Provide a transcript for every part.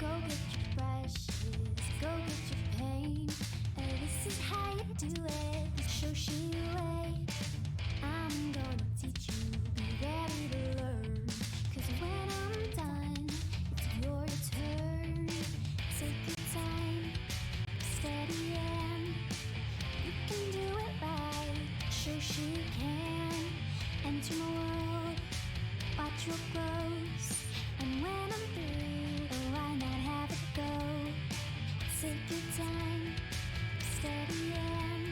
Go get your brushes, go get your paint. This is how you do it, the Shoshie way. I'm gonna teach you, be ready to learn. Cause when I'm done, it's your turn. Take your time, steady and you can do it right. Shoshie can enter my world, watch what grows. And when I'm through, oh, why not have it go? Take your time, steady and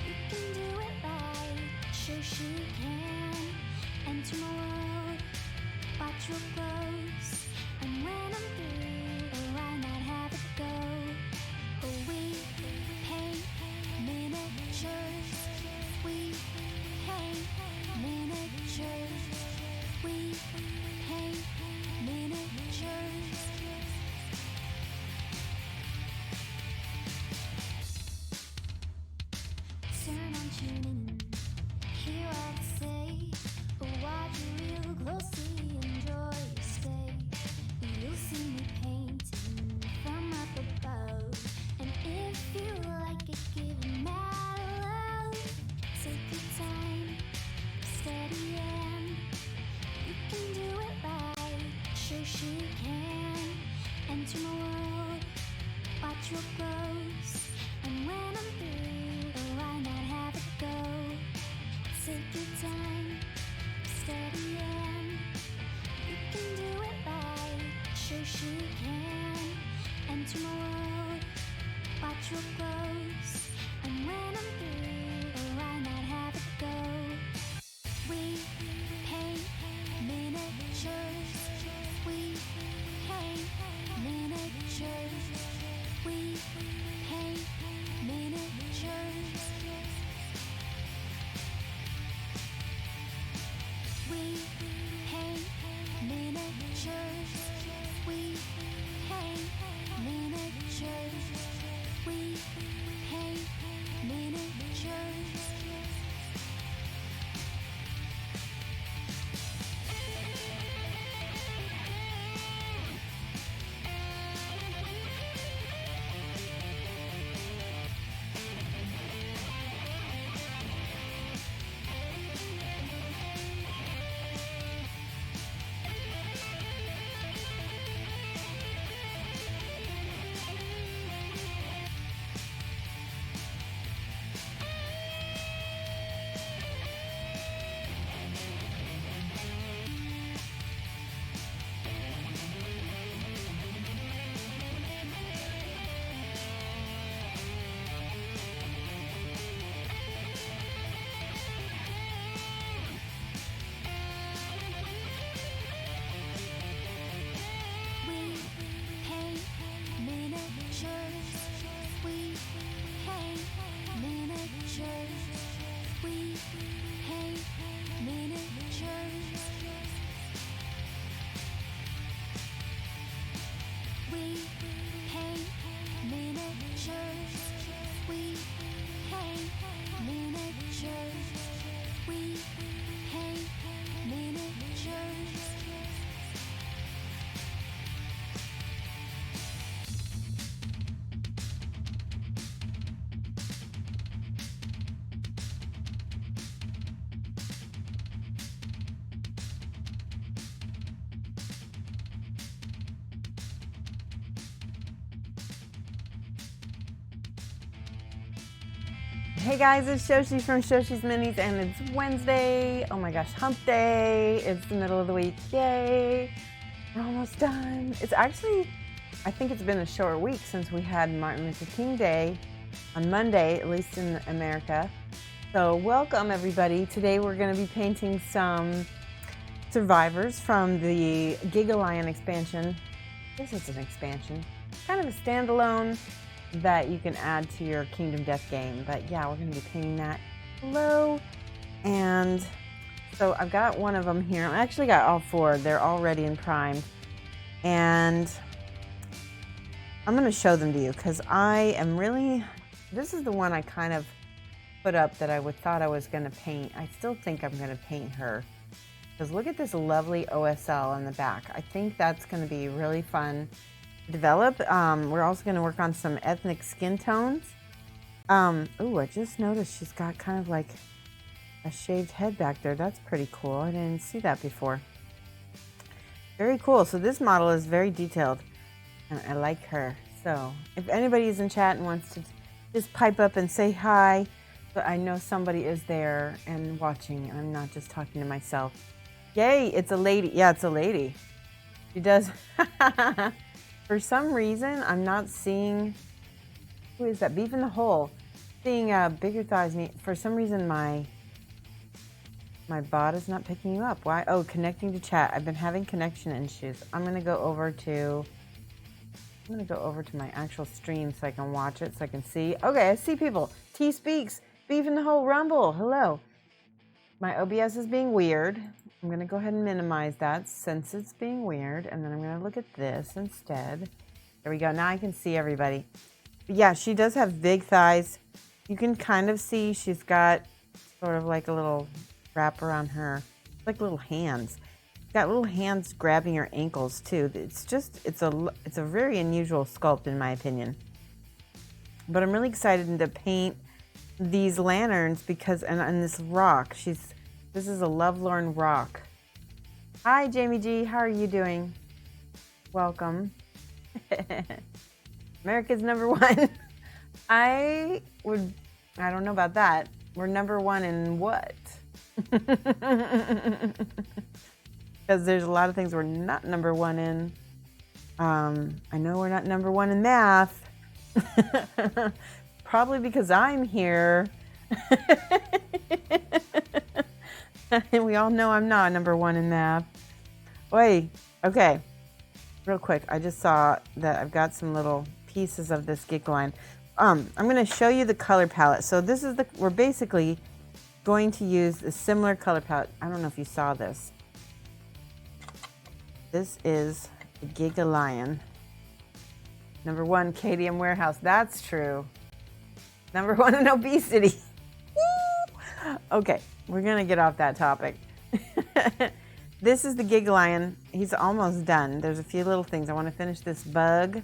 you can do it right. Shoshie can enter my world, watch what grows. And when I'm through, oh, why not have it go? Oh, we paint miniatures, we paint miniatures, we paint miniatures. Turn on, tune in, hear what I say. Watch real closely, enjoy your stay. You'll see me painting from up above, and if you like it, give it mad love. Take your time, steady and you can do it right. Shoshie can enter my world, watch what grows. And when I'm through, oh, why not have it go? Take your time, steady and you can do it right. Shoshie can enter my world, watch what grows. And when I'm through, oh, why not have it go? We paint miniatures, we paint miniatures, we paint miniatures, we paint miniatures, we paint miniatures, we paint miniatures. We paint miniatures, we paint miniatures, we paint miniatures, we paint miniatures, we paint miniatures, we paint miniatures. Hey guys, it's Shoshie from Shoshie's Minis, and it's Wednesday. Oh my gosh, hump day. It's the middle of the week. Yay. We're almost done. It's actually, I think it's been a short week since we had Martin Luther King Day on Monday, at least in America. So welcome everybody. Today we're going to be painting some survivors from the Gigalion expansion. This is an expansion, kind of a standalone that you can add to your Kingdom Death game. But yeah, we're going to be painting that. Hello. And so I've got one of them here. I actually got all four. They're all ready and primed. And I'm going to show them to you because I am really, this is the one I kind of put up that I thought I was going to paint. I still think I'm going to paint her. Because look at this lovely OSL on the back. I think that's going to be really fun develop. We're also going to work on some ethnic skin tones. Oh, I just noticed she's got kind of like a shaved head back there. That's pretty cool. I didn't see that before. Very cool. So this model is very detailed and I like her. So if anybody's in chat and wants to just pipe up and say hi, but I know somebody is there and watching. I'm not just talking to myself. Yay, it's a lady. Yeah, it's a lady. She does. For some reason, I'm not seeing, who is that? Beef in the Hole. Seeing bigger thighs. For some reason, my bot is not picking you up. Why? Oh, connecting to chat. I've been having connection issues. I'm gonna go over to my actual stream so I can watch it, so I can see. Okay, I see people. T speaks. Beef in the Hole Rumble. Hello. My OBS is being weird. I'm gonna go ahead and minimize that since it's being weird, and then I'm gonna look at this instead. There we go. Now I can see everybody. But yeah, she does have big thighs. You can kind of see she's got sort of like a little wrap around her, like little hands. She's got little hands grabbing her ankles too. It's a very unusual sculpt in my opinion. But I'm really excited to paint these lanterns because and this rock. This is a lovelorn rock. Hi Jamie G, how are you doing? Welcome. America's #1. I don't know about that. We're #1 in what? Because there's a lot of things we're not #1 in. I know we're not #1 in math. Probably because I'm here. And we all know I'm not #1 in math. Wait, okay. Real quick, I just saw that I've got some little pieces of this Gigalion. I'm going to show you the color palette. So this is we're basically going to use a similar color palette. I don't know if you saw this. This is the Gigalion. #1 KDM Warehouse. That's true. #1 in obesity. Okay, we're going to get off that topic. This is the Gigalion. He's almost done. There's a few little things. I want to finish this bug.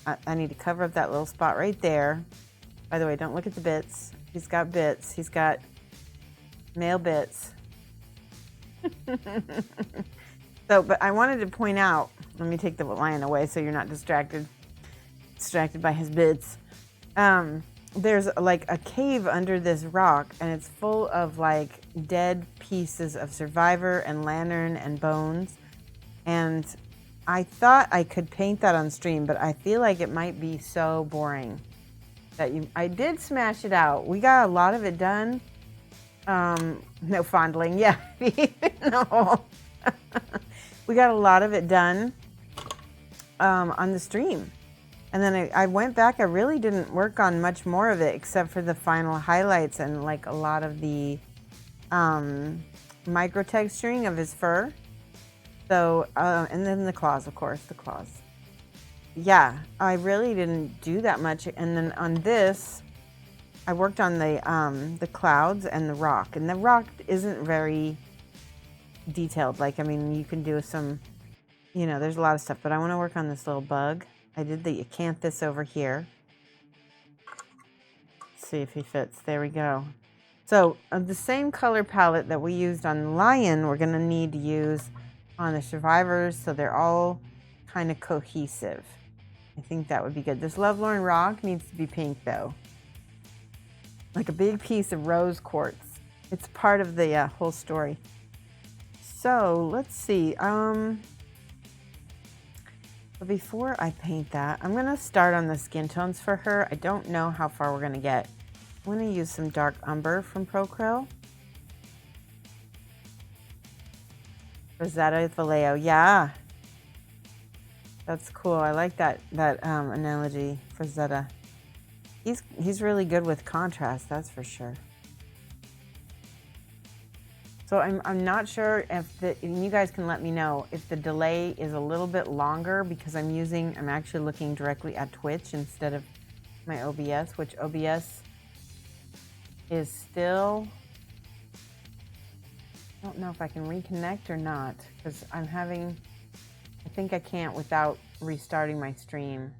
I need to cover up that little spot right there. By the way, don't look at the bits. He's got bits. He's got male bits. So, but I wanted to point out, let me take the lion away so you're not distracted by his bits. There's like a cave under this rock and it's full of like dead pieces of survivor and lantern and bones. And I thought I could paint that on stream, but I feel like it might be so boring that I did smash it out. We got a lot of it done. No fondling. Yeah. No. We got a lot of it done on the stream. And then I went back. I really didn't work on much more of it except for the final highlights and like a lot of the micro texturing of his fur. So, and then the claws, of course, the claws. Yeah, I really didn't do that much. And then on this, I worked on the clouds and the rock. And the rock isn't very detailed. Like, I mean, you can do some, there's a lot of stuff. But I want to work on this little bug. I did the acanthus over here. Let's see if he fits. There we go. So the same color palette that we used on the lion, we're going to need to use on the survivors. So they're all kind of cohesive. I think that would be good. This lovelorn rock needs to be pink though. Like a big piece of rose quartz. It's part of the whole story. So let's see. But before I paint that, I'm going to start on the skin tones for her. I don't know how far we're going to get. I'm going to use some dark umber from Procryl. Rosetta Vallejo, yeah. That's cool. I like that analogy for Zeta. He's really good with contrast, that's for sure. So I'm not sure if and you guys can let me know if the delay is a little bit longer because I'm actually looking directly at Twitch instead of my OBS, which OBS is still, I don't know if I can reconnect or not because I'm having I think I can't without restarting my stream.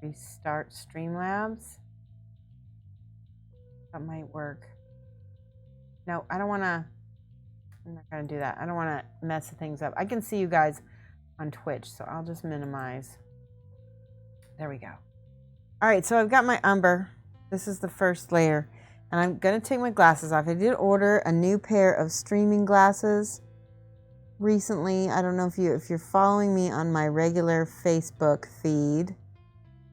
Restart Streamlabs. That might work. No, I don't want to. I'm not going to do that. I don't want to mess things up. I can see you guys on Twitch, so I'll just minimize. There we go. All right, so I've got my umber. This is the first layer. And I'm going to take my glasses off. I did order a new pair of streaming glasses recently. I don't know if you're following me on my regular Facebook feed.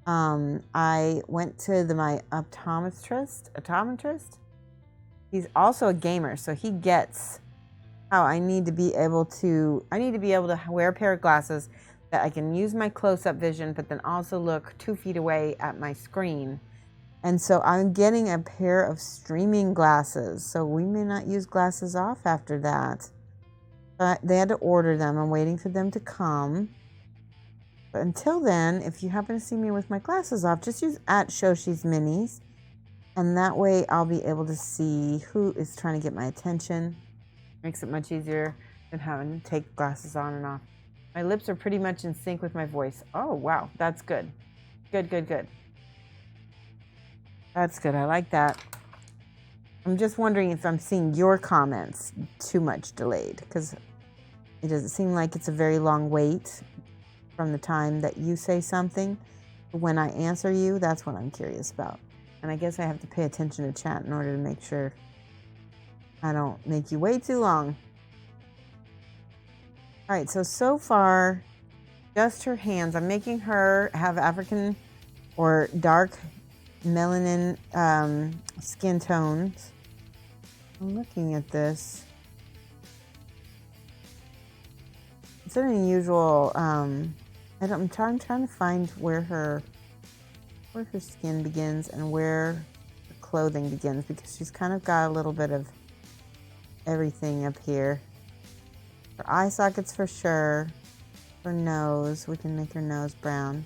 I went to my optometrist. He's also a gamer, so he gets how I need to be able to wear a pair of glasses that I can use my close-up vision, but then also look 2 feet away at my screen. And so I'm getting a pair of streaming glasses. So we may not use glasses off after that. But they had to order them. I'm waiting for them to come. But until then, if you happen to see me with my glasses off, just use @Shoshie's Minis. And that way I'll be able to see who is trying to get my attention. Makes it much easier than having to take glasses on and off. My lips are pretty much in sync with my voice. Oh, wow. That's good. Good. That's good. I like that. I'm just wondering if I'm seeing your comments too much delayed, because it doesn't seem like it's a very long wait from the time that you say something. When I answer you, that's what I'm curious about. And I guess I have to pay attention to chat in order to make sure I don't make you wait too long. All right, so far, just her hands. I'm making her have African or dark melanin skin tones. I'm looking at this. It's an unusual. I'm trying to find where her skin begins and where the clothing begins, because she's kind of got a little bit of everything up here. Her eye sockets for sure. Her nose, we can make her nose brown.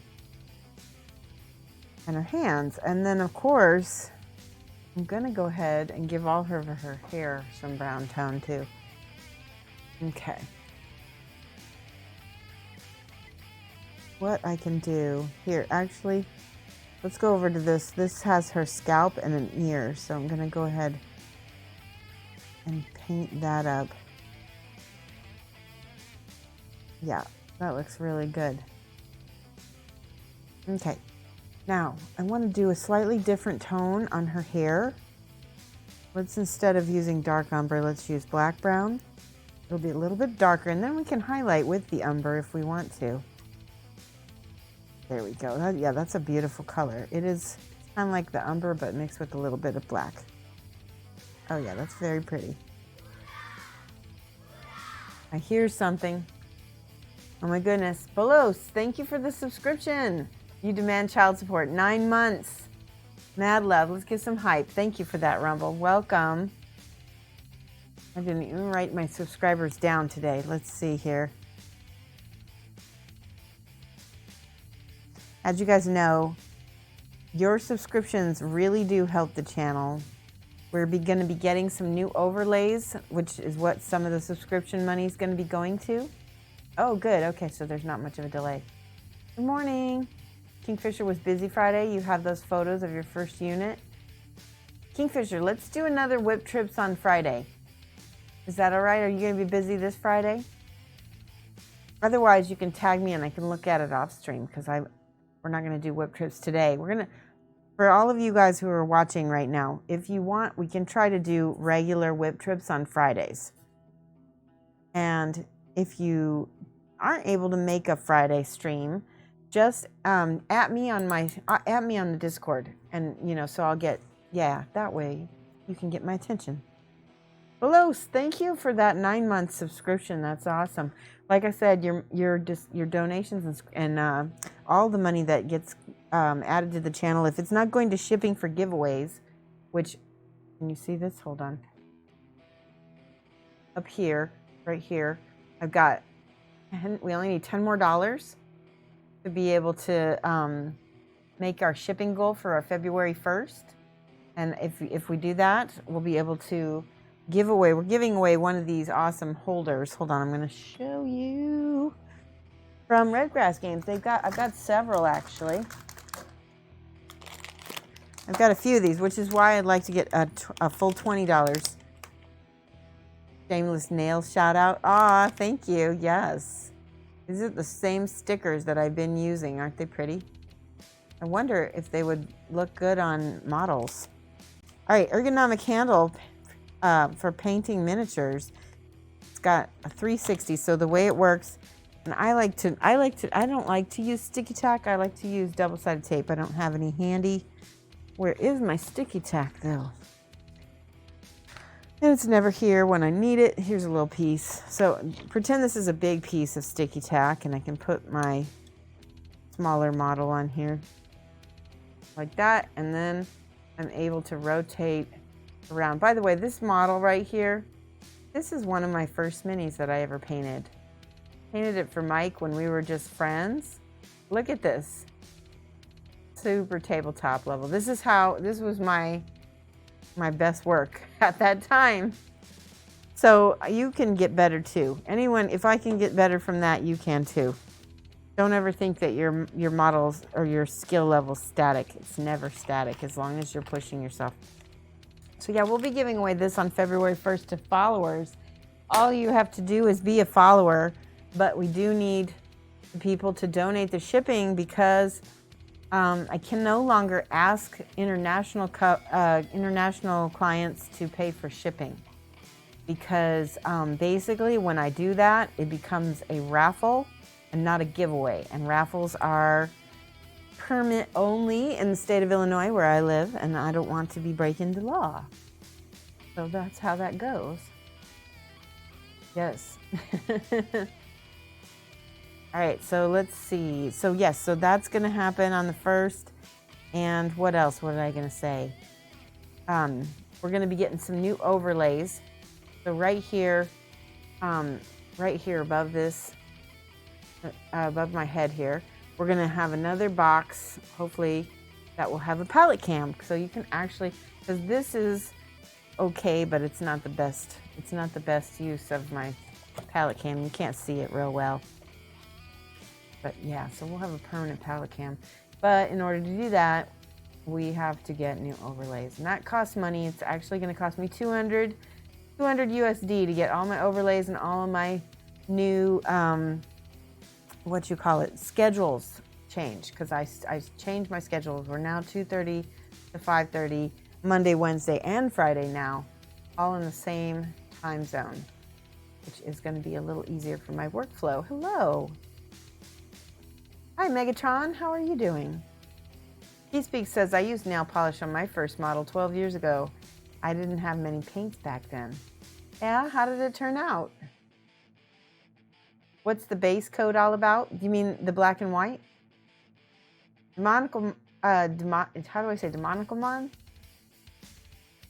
And her hands. And then of course, I'm gonna go ahead and give all her hair some brown tone too. Okay. What I can do here, actually, let's go over to this. This has her scalp and an ear, so I'm gonna go ahead and paint that up. Yeah, that looks really good. Okay, now I want to do a slightly different tone on her hair. Let's, instead of using dark umber, let's use black brown. It'll be a little bit darker, and then we can highlight with the umber if we want to. There we go. That's a beautiful color. It is kind of like the umber, but mixed with a little bit of black. Oh yeah, that's very pretty. I hear something. Oh my goodness. Belos, thank you for the subscription. You demand child support. 9 months. Mad love. Let's give some hype. Thank you for that, Rumble. Welcome. I didn't even write my subscribers down today. Let's see here. As you guys know, your subscriptions really do help the channel. We're going to be getting some new overlays, which is what some of the subscription money is going to be going to. Oh, good. Okay, so there's not much of a delay. Good morning. Kingfisher was busy Friday. You have those photos of your first unit. Kingfisher, let's do another whip trips on Friday. Is that all right? Are you going to be busy this Friday? Otherwise, you can tag me and I can look at it off stream, because we're not going to do whip trips today. For all of you guys who are watching right now, if you want, we can try to do regular whip trips on Fridays. And if you aren't able to make a Friday stream, just at me on the Discord, and so I'll get, that way you can get my attention. Belos, thank you for that 9-month subscription. That's awesome. Like I said, your donations and all the money that gets added to the channel, if it's not going to shipping for giveaways, which, can you see this? Hold on. Up here, right here, I've got, we only need $10 more to be able to make our shipping goal for our February 1st. And if we do that, we'll be able to we're giving away one of these awesome holders. Hold on, I'm going to show you. from Redgrass Games. I've got several actually. I've got a few of these, which is why I'd like to get a full $20. Shameless nail shout out. Ah, thank you. Yes. These are the same stickers that I've been using. Aren't they pretty? I wonder if they would look good on models. All right, ergonomic handle for painting miniatures. It's got a 360, so the way it works, and I don't like to use sticky tack. I like to use double-sided tape. I don't have any handy. Where is my sticky tack though? And it's never here when I need it. Here's a little piece. So pretend this is a big piece of sticky tack, and I can put my smaller model on here like that, and then I'm able to rotate around. By the way, this model right here, this is one of my first minis that I ever painted. Painted it for Mike when we were just friends. Look at this. Super tabletop level. This was my best work at that time. So you can get better too. Anyone, if I can get better from that, you can too. Don't ever think that your models or your skill level's static. It's never static as long as you're pushing yourself. So yeah, we'll be giving away this on February 1st to followers. All you have to do is be a follower, but we do need people to donate the shipping because I can no longer ask international clients to pay for shipping because basically when I do that, it becomes a raffle and not a giveaway. And raffles are permit only in the state of Illinois where I live, and I don't want to be breaking the law. So that's how that goes. Yes. All right, so let's see. So yes, so that's gonna happen on the 1st. And what else? What was I gonna say? We're gonna be getting some new overlays. So right here above this, above my head here, we're gonna have another box, hopefully, that will have a palette cam. So you can actually, because this is okay, but it's not the best. It's not the best use of my palette cam. You can't see it real well. But yeah, so we'll have a permanent palette cam. But in order to do that, we have to get new overlays. And that costs money. It's actually gonna cost me 200 USD to get all my overlays and all of my new, schedules changed. Because I changed my schedules. We're now 2:30 to 5:30, Monday, Wednesday, and Friday now, all in the same time zone, which is gonna be a little easier for my workflow. Hello. Hi, Megatron. How are you doing? He Speaks says, I used nail polish on my first model 12 years ago. I didn't have many paints back then. Yeah, how did it turn out? What's the base coat all about? You mean the black and white? Demonical, how do I say Demonicalmon?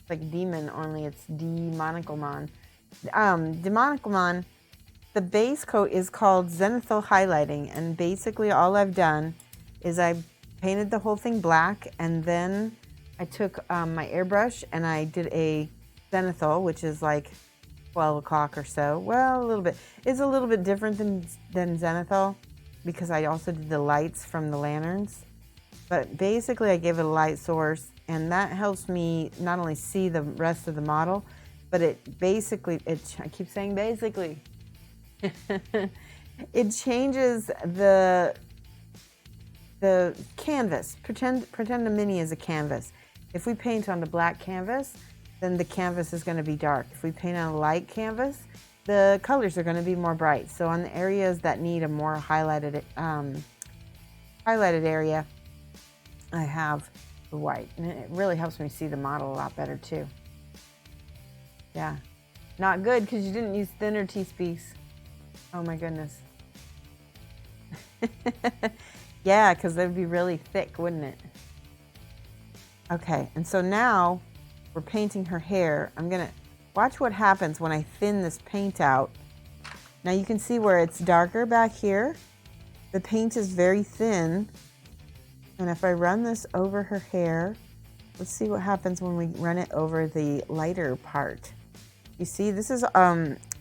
It's like demon, only it's Demonicalmon. Demonicalmon, the base coat is called Zenithal Highlighting, and basically all I've done is I painted the whole thing black, and then I took my airbrush and I did a Zenithal, which is like 12 o'clock or so. Well, a little bit. It's a little bit different than Zenithal because I also did the lights from the lanterns. But basically I gave it a light source, and that helps me not only see the rest of the model, but it basically, I keep saying basically, it changes the canvas. Pretend a mini is a canvas. If we paint on the black canvas, then the canvas is going to be dark. If we paint on a light canvas, the colors are going to be more bright. So on the areas that need a more highlighted area, I have the white, and it really helps me see the model a lot better too. Yeah, not good because you didn't use thinner T-Speaks. Oh my goodness. Yeah, because that would be really thick, wouldn't it? Okay, and so now we're painting her hair. I'm gonna watch what happens when I thin this paint out. Now you can see where it's darker back here. The paint is very thin. And if I run this over her hair, let's see what happens when we run it over the lighter part. You see, this is,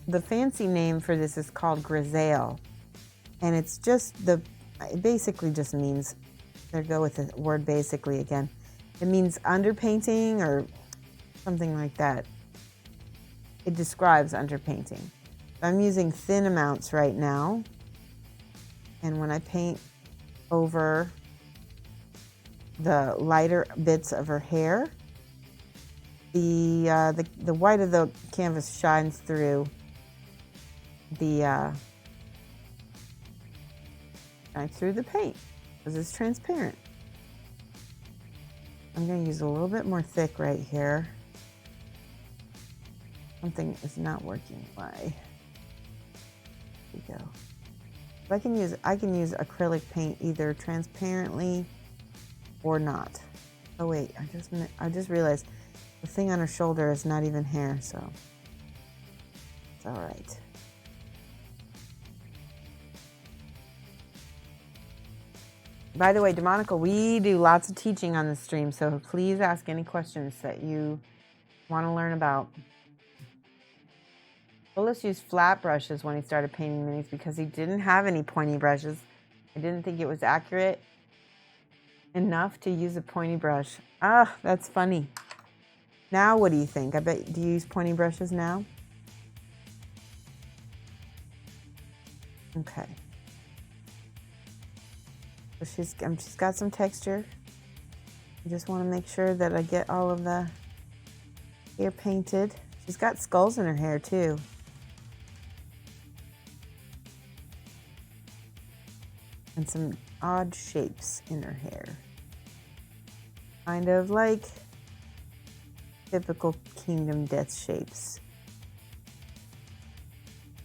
the fancy name for this is called grisaille. And it's just it basically just means, there go with the word basically again. It means underpainting or something like that. It describes underpainting. I'm using thin amounts right now. And when I paint over the lighter bits of her hair, the white of the canvas shines through the paint because it's transparent. I'm going to use a little bit more thick right here. Something is not working. Why? There we go. I can use acrylic paint either transparently or not. Oh wait, I just realized the thing on her shoulder is not even hair, so it's all right. By the way, Demonical, we do lots of teaching on the stream, so please ask any questions that you want to learn about. Willis used flat brushes when he started painting minis because he didn't have any pointy brushes. I didn't think it was accurate enough to use a pointy brush. Ah, that's funny. Now what do you think? Do you use pointy brushes now? Okay. So she's got some texture. I just want to make sure that I get all of the hair painted. She's got skulls in her hair too. And some odd shapes in her hair. Kind of like typical Kingdom Death shapes.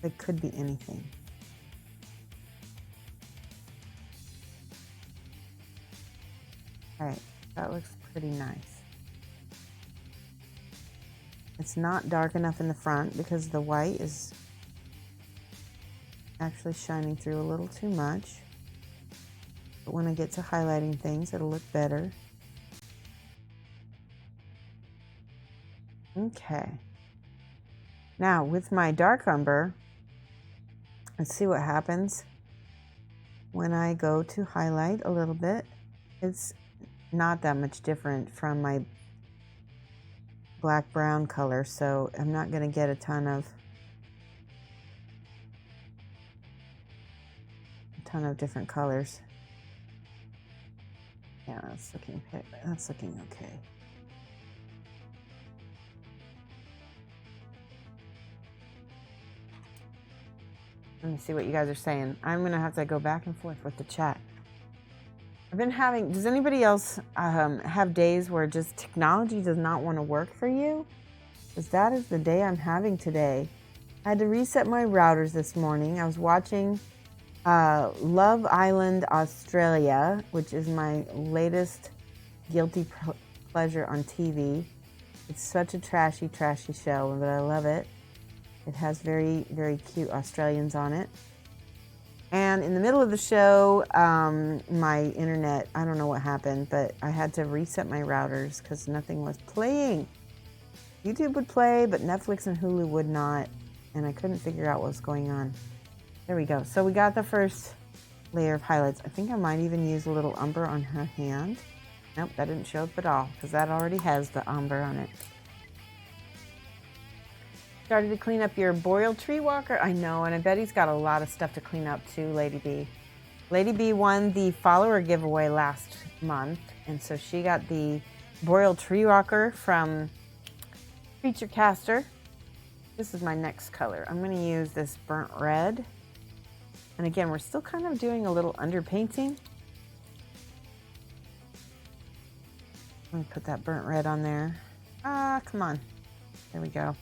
It could be anything. All right, that looks pretty nice. It's not dark enough in the front because the white is actually shining through a little too much. But when I get to highlighting things, it'll look better. Okay. Now with my dark umber, let's see what happens when I go to highlight a little bit. It's not that much different from my black brown color, so I'm not going to get a ton of different colors. Yeah, that's looking okay. Let me see what you guys are saying. I'm gonna have to go back and forth with the chat. I've been having, does anybody else have days where just technology does not want to work for you? Because that is the day I'm having today. I had to reset my routers this morning. I was watching Love Island Australia, which is my latest guilty pleasure on TV. It's such a trashy show, but I love it. It has very, very cute Australians on it. And in the middle of the show, my internet, I don't know what happened, but I had to reset my routers because nothing was playing. YouTube would play, but Netflix and Hulu would not, and I couldn't figure out what was going on. There we go. So we got the first layer of highlights. I think I might even use a little umber on her hand. Nope, that didn't show up at all because that already has the umber on it. Started to clean up your boreal tree walker. I know, and I bet he's got a lot of stuff to clean up too, Lady B. Lady B won the follower giveaway last month, and so she got the boreal tree walker from Creature Caster. This is my next color. I'm going to use this burnt red. And again, we're still kind of doing a little underpainting. Let me put that burnt red on there. Ah, come on. There we go.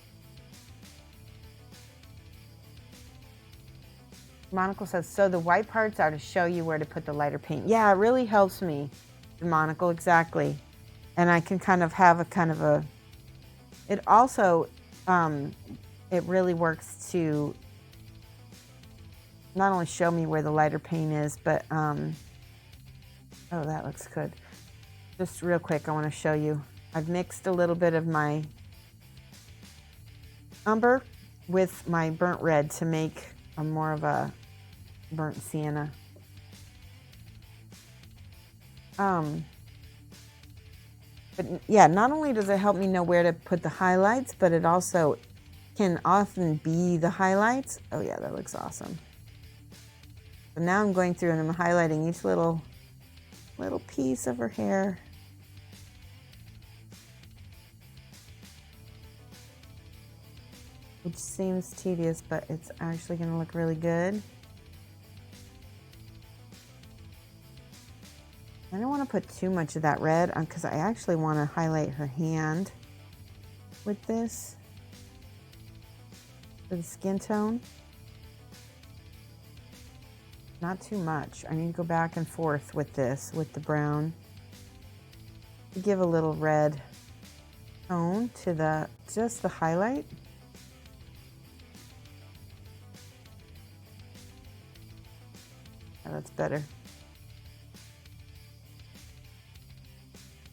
Monocle says, so the white parts are to show you where to put the lighter paint. Yeah, it really helps me, Monocle, exactly. And I can kind of have it also, it really works to not only show me where the lighter paint is, but, oh, that looks good. Just real quick, I want to show you. I've mixed a little bit of my umber with my burnt red to make a more of a burnt sienna. But yeah, not only does it help me know where to put the highlights, but it also can often be the highlights. Oh yeah, that looks awesome. So now I'm going through and I'm highlighting each little piece of her hair. Which seems tedious, but it's actually going to look really good. I don't want to put too much of that red because I actually want to highlight her hand with this for the skin tone. Not too much. I need to go back and forth with this, with the brown, to give a little red tone to just the highlight. Yeah, that's better.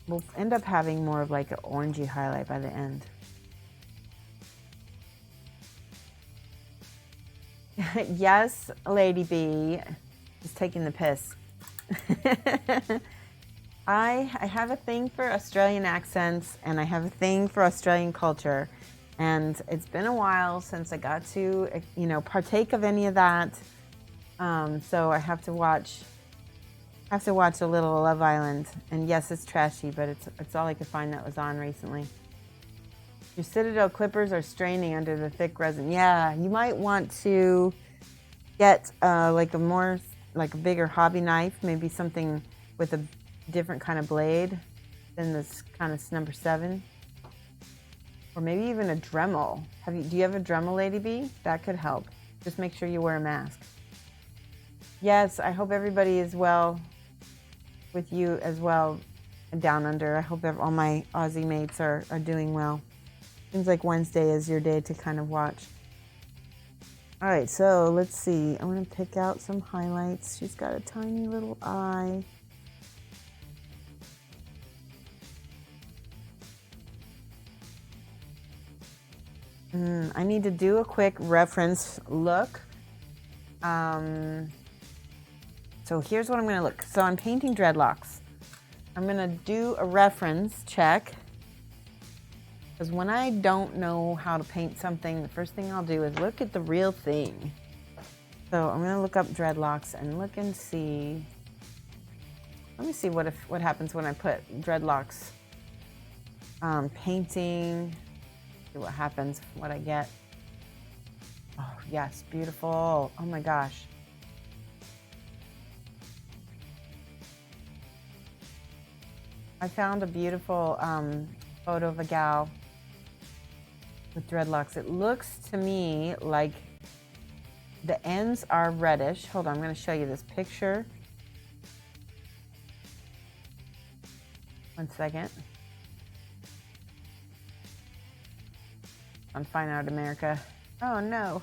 We'll end up having more of like an orangey highlight by the end. Yes, Lady B is taking the piss. I have a thing for Australian accents and I have a thing for Australian culture. And it's been a while since I got to, partake of any of that. So I have to watch a little Love Island. And yes, it's trashy, but it's all I could find that was on recently. Your Citadel clippers are straining under the thick resin. Yeah, you might want to get like a bigger hobby knife, maybe something with a different kind of blade than this kind of number 7. Or maybe even a Dremel. Do you have a Dremel, Lady B? That could help. Just make sure you wear a mask. Yes, I hope everybody is well with you as well down under. I hope all my Aussie mates are doing well. Seems like Wednesday is your day to kind of watch. All right, so let's see. I want to pick out some highlights. She's got a tiny little eye. I need to do a quick reference look. So here's what I'm going to look. So I'm painting dreadlocks. I'm going to do a reference check. Because when I don't know how to paint something, the first thing I'll do is look at the real thing. So I'm going to look up dreadlocks and look and see. Let me see what happens when I put dreadlocks painting. See what happens, what I get. Oh, yes, beautiful. Oh my gosh. I found a beautiful photo of a gal with dreadlocks. It looks to me like the ends are reddish. Hold on, I'm going to show you this picture. One second. On Fine Art America. Oh no.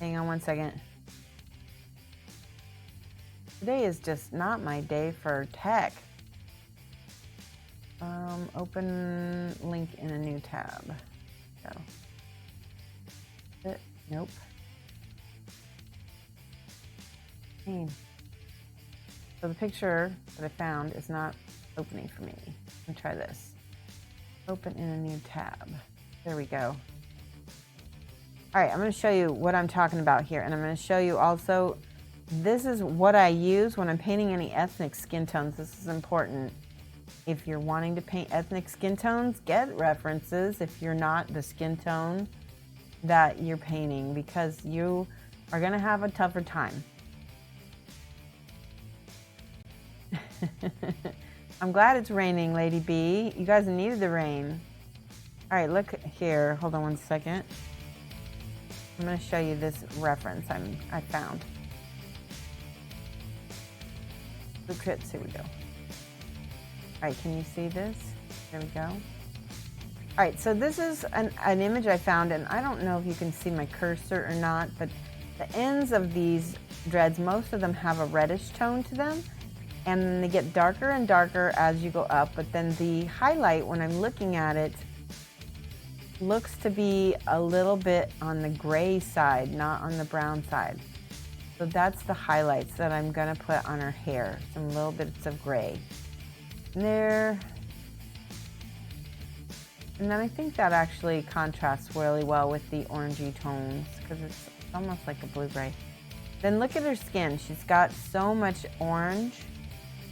Hang on one second. Today is just not my day for tech. Open link in a new tab. Go. Nope. So the picture that I found is not opening for me. Let me try this. Open in a new tab. There we go. All right, I'm going to show you what I'm talking about here. And I'm going to show you also, this is what I use when I'm painting any ethnic skin tones. This is important. If you're wanting to paint ethnic skin tones, get references if you're not the skin tone that you're painting, because you are going to have a tougher time. I'm glad it's raining, Lady B. You guys needed the rain. All right, look here. Hold on one second. I'm going to show you this reference I found. Here we go. All right, can you see this? There we go. All right, so this is an image I found, and I don't know if you can see my cursor or not, but the ends of these dreads, most of them have a reddish tone to them, and they get darker and darker as you go up, but then the highlight, when I'm looking at it, looks to be a little bit on the gray side, not on the brown side. So that's the highlights that I'm gonna put on her hair. Some little bits of gray. There. And then I think that actually contrasts really well with the orangey tones because it's almost like a blue-gray. Then look at her skin. She's got so much orange.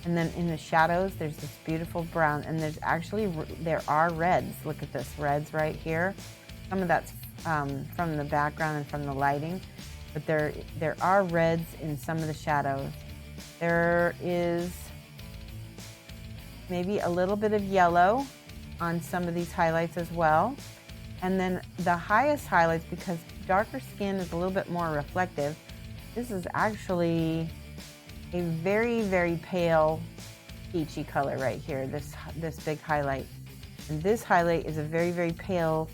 And then in the shadows, there's this beautiful brown. And there are reds. Look at this, reds right here. Some of that's from the background and from the lighting. But there are reds in some of the shadows. There is maybe a little bit of yellow on some of these highlights as well. And then the highest highlights, because darker skin is a little bit more reflective, this is actually a very, very pale peachy color right here, this big highlight. And this highlight is a very, very pale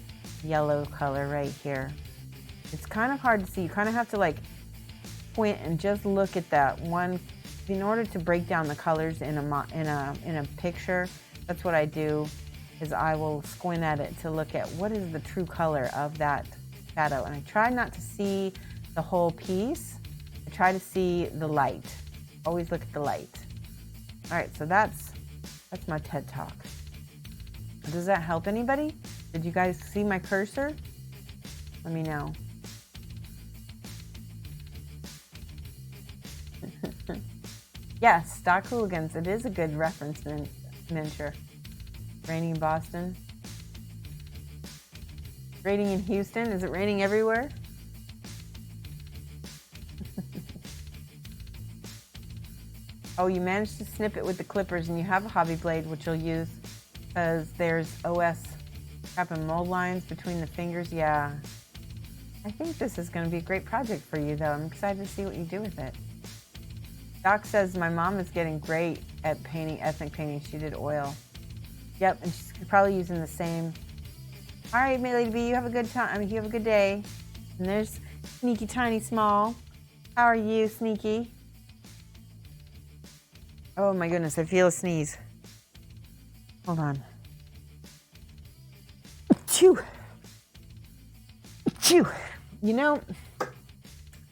yellow color right here. It's kind of hard to see. You kind of have to like point and just look at that one in order to break down the colors in a picture. That's what I do, is I will squint at it to look at what is the true color of that shadow. And I try not to see the whole piece. I try to see the light. Always look at the light. All right, so that's my TED Talk. Does that help anybody? Did you guys see my cursor? Let me know. Yes, Stock Hooligans. It is a good reference miniature. Raining in Boston. Raining in Houston. Is it raining everywhere? Oh, you managed to snip it with the clippers and you have a hobby blade, which you'll use because there's OS crap and mold lines between the fingers. Yeah. I think this is going to be a great project for you, though. I'm excited to see what you do with it. Doc says my mom is getting great at painting, ethnic painting. She did oil. Yep, and she's probably using the same. All right, my Lady B, you have a good time. I mean, you have a good day. And there's Sneaky Tiny Small. How are you, Sneaky? Oh my goodness, I feel a sneeze. Hold on. Achoo. Achoo. You know,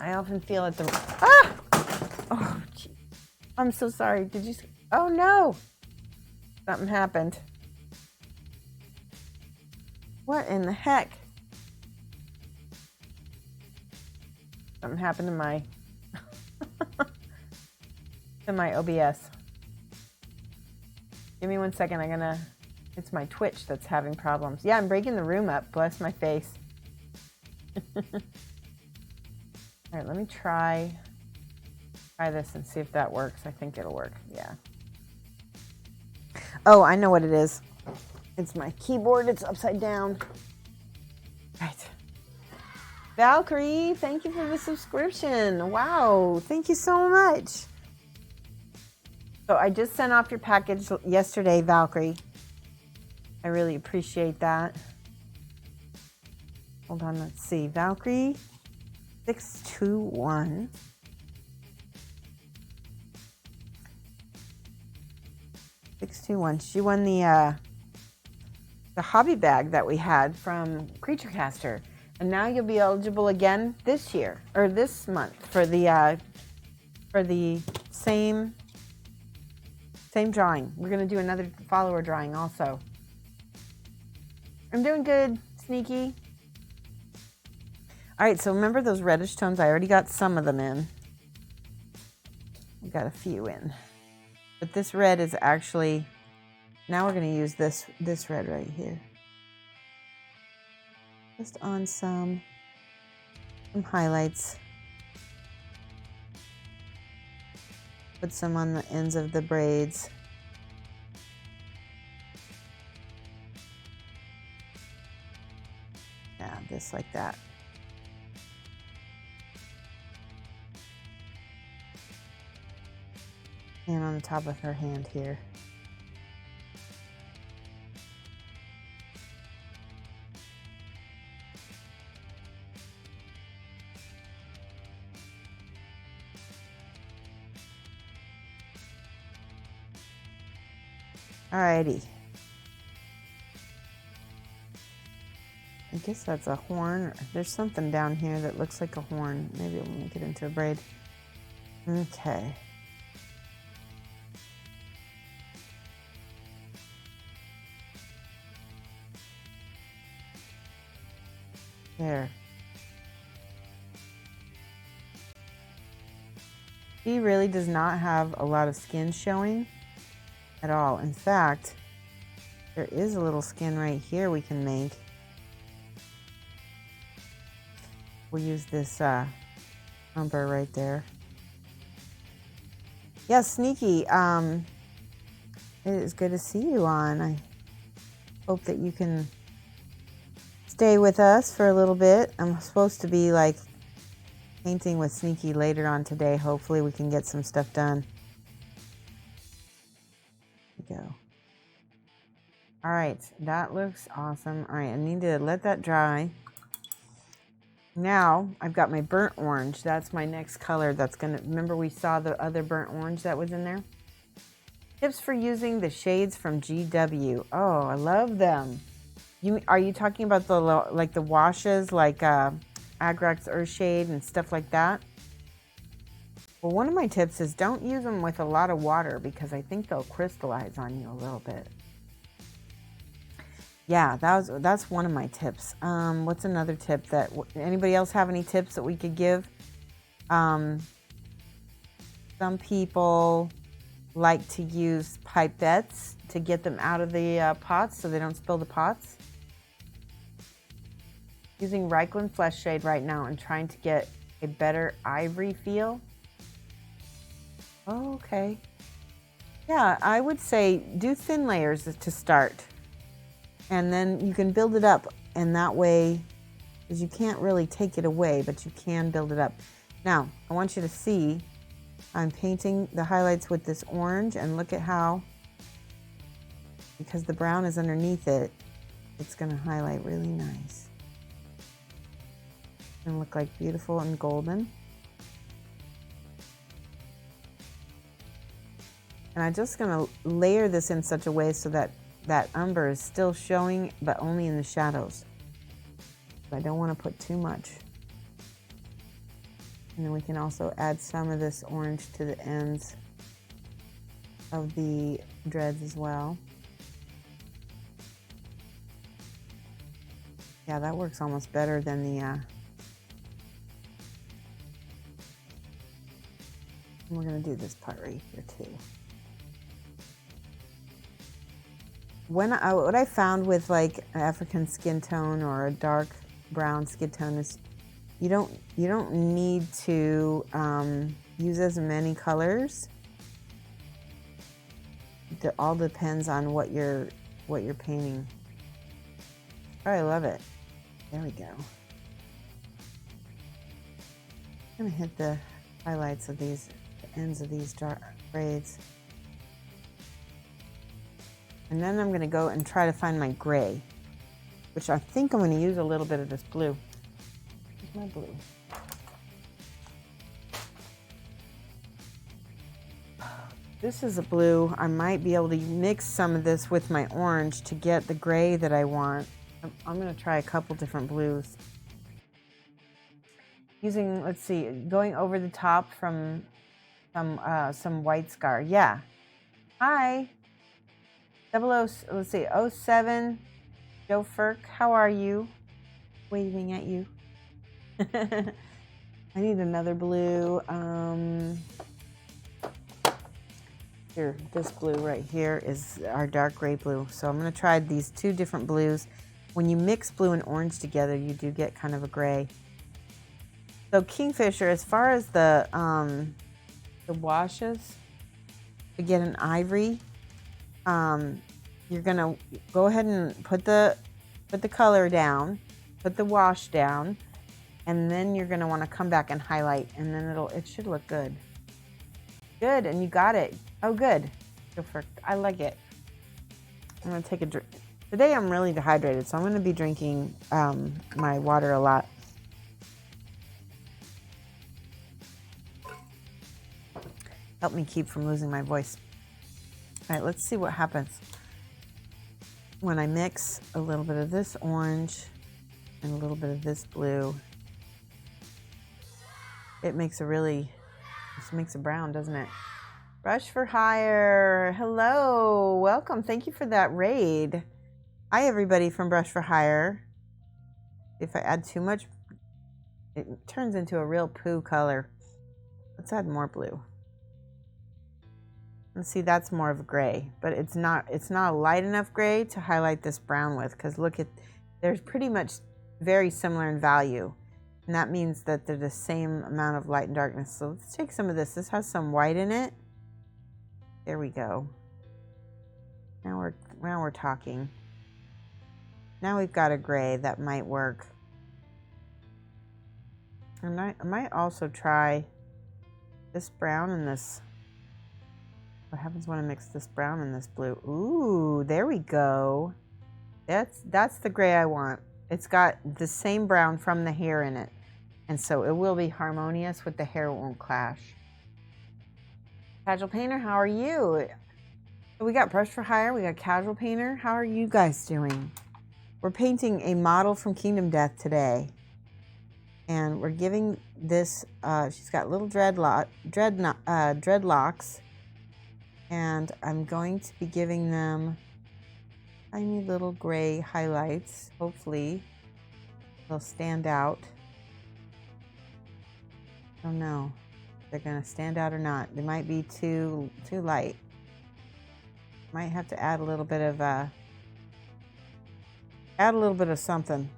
I often feel at the... Ah! Oh, gee. I'm so sorry. Did you... Oh, no. Something happened. What in the heck? Something happened to my... to my OBS. Give me 1 second. It's my Twitch that's having problems. Yeah, I'm breaking the room up. Bless my face. All right, let me try this and see if that works. I think it'll work. Yeah. Oh, I know what it is. It's my keyboard. It's upside down. Right. Valkyrie, thank you for the subscription. Wow, thank you so much. So I just sent off your package yesterday, Valkyrie. I really appreciate that. Hold on, let's see. Valkyrie 621. She won the hobby bag that we had from Creature Caster, and now you'll be eligible again this year or this month for the same drawing. We're gonna do another follower drawing also. I'm doing good, Sneaky. All right, so remember those reddish tones? I already got some of them in. We got a few in. But this red is actually, now we're going to use this red right here. Just on some highlights. Put some on the ends of the braids. Yeah, just like that. And on the top of her hand here. Alrighty. I guess that's a horn. There's something down here that looks like a horn. Maybe we'll make it into a braid. Okay. There. He really does not have a lot of skin showing at all. In fact, there is a little skin right here we can make. We'll use this umber right there. Yeah, Sneaky, it is good to see you on. I hope that you can stay with us for a little bit. I'm supposed to be like painting with Sneaky later on today. Hopefully we can get some stuff done. There we go. All right, that looks awesome. All right, I need to let that dry. Now I've got my burnt orange. That's my next color. That's gonna, remember we saw the other burnt orange that was in there? Tips for using the shades from GW. Oh, I love them. Are you talking about the like the washes like Agrax Earthshade and stuff like that? Well, one of my tips is don't use them with a lot of water because I think they'll crystallize on you a little bit. Yeah, that's one of my tips. What's another tip that anybody else have any tips that we could give? Some people like to use pipettes to get them out of the pots so they don't spill the pots. Using Reikland Flesh Shade right now and trying to get a better ivory feel. Oh, okay. Yeah, I would say do thin layers to start. And then you can build it up, and that way, because you can't really take it away, but you can build it up. Now, I want you to see, I'm painting the highlights with this orange, and look at how, because the brown is underneath it, it's going to highlight really nice. It's going to look like beautiful and golden. And I'm just going to layer this in such a way so that that umber is still showing, but only in the shadows. I don't want to put too much. And then we can also add some of this orange to the ends of the dreads as well. Yeah, that works almost better than the we're going to do this part right here too. What I found with like an African skin tone or a dark brown skin tone is you don't need to use as many colors. It all depends on what you're painting. Oh, I love it. There we go. I'm gonna hit the highlights of these, the ends of these dark braids. And then I'm going to go and try to find my gray, which I think I'm going to use a little bit of this blue. Where's my blue? This is a blue. I might be able to mix some of this with my orange to get the gray that I want. I'm going to try a couple different blues. Using, let's see, going over the top from some white scar. Yeah. Hi. 00, let's see, 07, Joe Firk, how are you? Waving at you. I need another blue. Here, this blue right here is our dark gray blue. So I'm going to try these two different blues. When you mix blue and orange together, you do get kind of a gray. So Kingfisher, as far as the washes, to get an ivory, you're gonna go ahead and put the color down, put the wash down, and then you're gonna want to come back and highlight, and then it should look good. Good, and you got it. Oh, good. I like it. I'm gonna take a drink. Today I'm really dehydrated, so I'm gonna be drinking my water a lot. Help me keep from losing my voice. All right, let's see what happens when I mix a little bit of this orange and a little bit of this blue. It makes a really just makes a brown, doesn't it? Brush for Hire. Hello. Welcome. Thank you for that raid. Hi, everybody from Brush for Hire. If I add too much, it turns into a real poo color. Let's add more blue. And see, that's more of a gray, but it's not a light enough gray to highlight this brown with, because look at, they're pretty much very similar in value. And that means that they're the same amount of light and darkness. So let's take some of this. This has some white in it. There we go. Now we're talking. Now we've got a gray that might work. And I might also try this brown and this. What happens when I mix this brown and this blue? Ooh, there we go. That's the gray I want. It's got the same brown from the hair in it. And so it will be harmonious with the hair, it won't clash. Casual Painter, how are you? We got Brush for Hire, we got Casual Painter. How are you guys doing? We're painting a model from Kingdom Death today. And we're giving this, she's got little dreadlocks. And I'm going to be giving them tiny little gray highlights. Hopefully they'll stand out. I don't know if they're gonna stand out or not. They might be too light. Might have to add a little bit of something.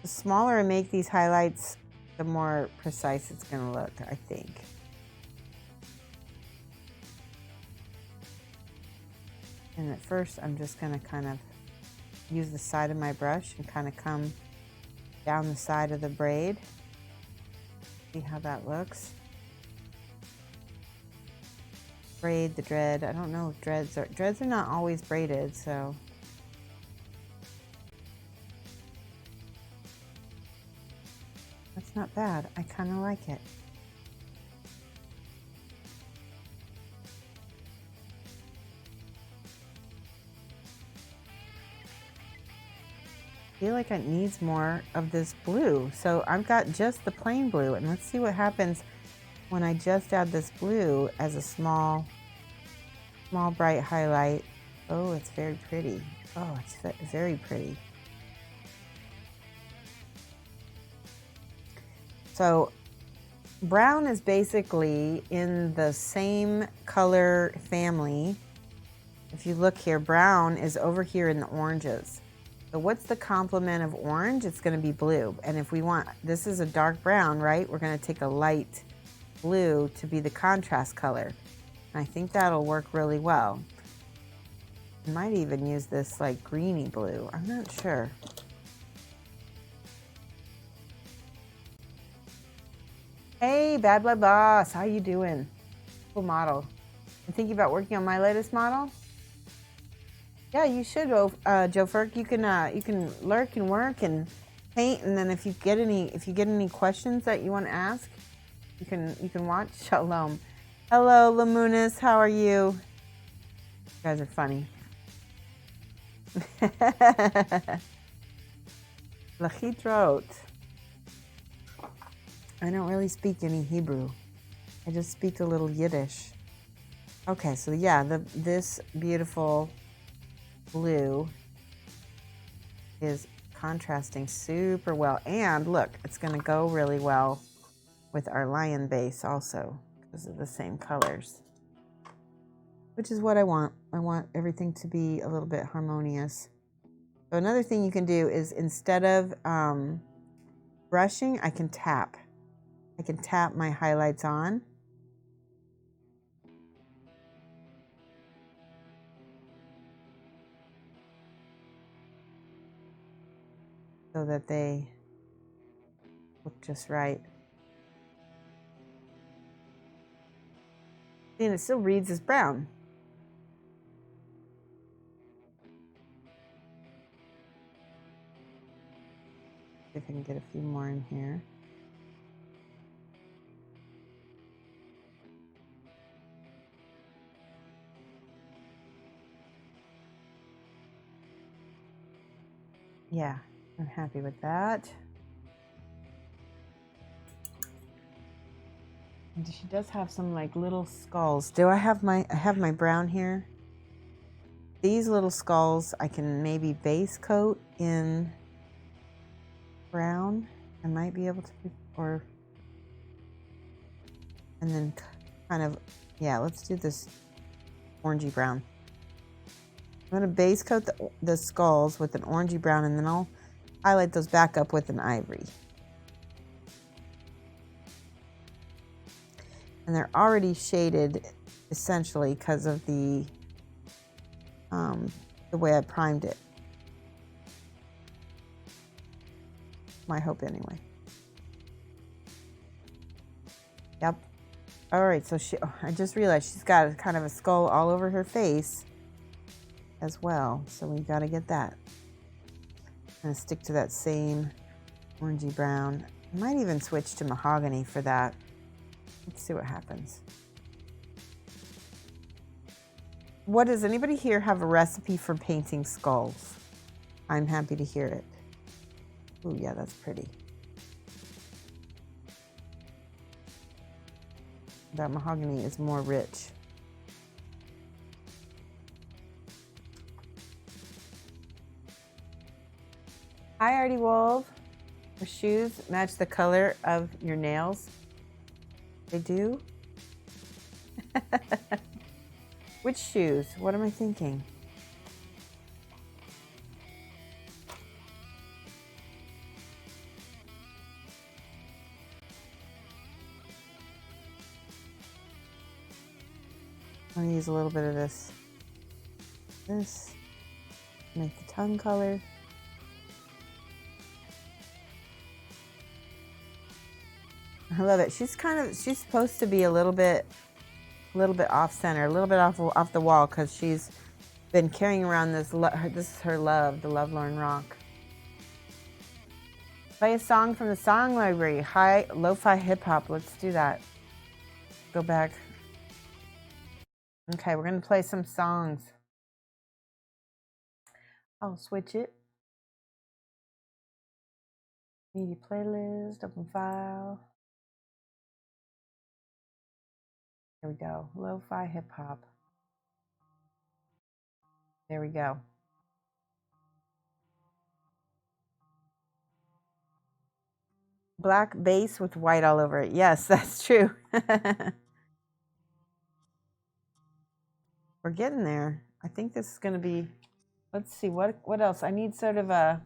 The smaller I make these highlights, the more precise it's gonna look, I think. And at first, I'm just gonna kind of use the side of my brush and kind of come down the side of the braid. See how that looks. Braid the dread. I don't know if dreads are not always braided, so. That's not bad. I kind of like it. I feel like it needs more of this blue. So I've got just the plain blue, and let's see what happens when I just add this blue as a small bright highlight. Oh, it's very pretty. Oh, it's very pretty. So brown is basically in the same color family. If you look here, brown is over here in the oranges. So what's the complement of orange? It's going to be blue. And if we want, this is a dark brown, right? We're going to take a light blue to be the contrast color. And I think that'll work really well. I might even use this like greeny blue. I'm not sure. Hey, Bad Blood Boss, how you doing? Cool model. I'm thinking about working on my latest model. Yeah, you should, Joe Ferk. You can lurk and work and paint, and then if you get any questions that you want to ask, you can watch. Shalom. Hello, Lamunis. How are you? You guys are funny. Lachitrot. I don't really speak any Hebrew. I just speak a little Yiddish. Okay, so yeah, this beautiful blue is contrasting super well, and look, it's going to go really well with our lion base also because of the same colors, which is what I want. I want everything to be a little bit harmonious. So another thing you can do is instead of brushing, I can tap my highlights on. So that they look just right. And it still reads as brown. See if I can get a few more in here. Yeah. I'm happy with that. And she does have some like little skulls. I have my brown here. These little skulls I can maybe base coat in brown. I might be able to, and then kind of, yeah, let's do this orangey brown. I'm going to base coat the skulls with an orangey brown, and then I'll highlight those back up with an ivory. And they're already shaded essentially because of the way I primed it. My hope anyway. Yep. All right, so I just realized she's got kind of a skull all over her face as well. So we got to get that. I'm going to stick to that same orangey brown. I might even switch to mahogany for that. Let's see what happens. Does anybody here have a recipe for painting skulls? I'm happy to hear it. Oh yeah, that's pretty. That mahogany is more rich. Hi, Artie Wolf. Your shoes match the color of your nails. They do? Which shoes? What am I thinking? I'm going to use a little bit of this. Make the tongue color. I love it. She's supposed to be a little bit off center, a little bit off the wall, because she's been carrying around this is her love, the Lovelorn Rock. Play a song from the song library. Hi, lo-fi hip hop. Let's do that. Go back. Okay, we're gonna play some songs. I'll switch it. Media playlist, open file. Here we go. Lo-fi hip hop. There we go. Black bass with white all over it. Yes, that's true. We're getting there. I think this is going to be, let's see, what else? I need sort of a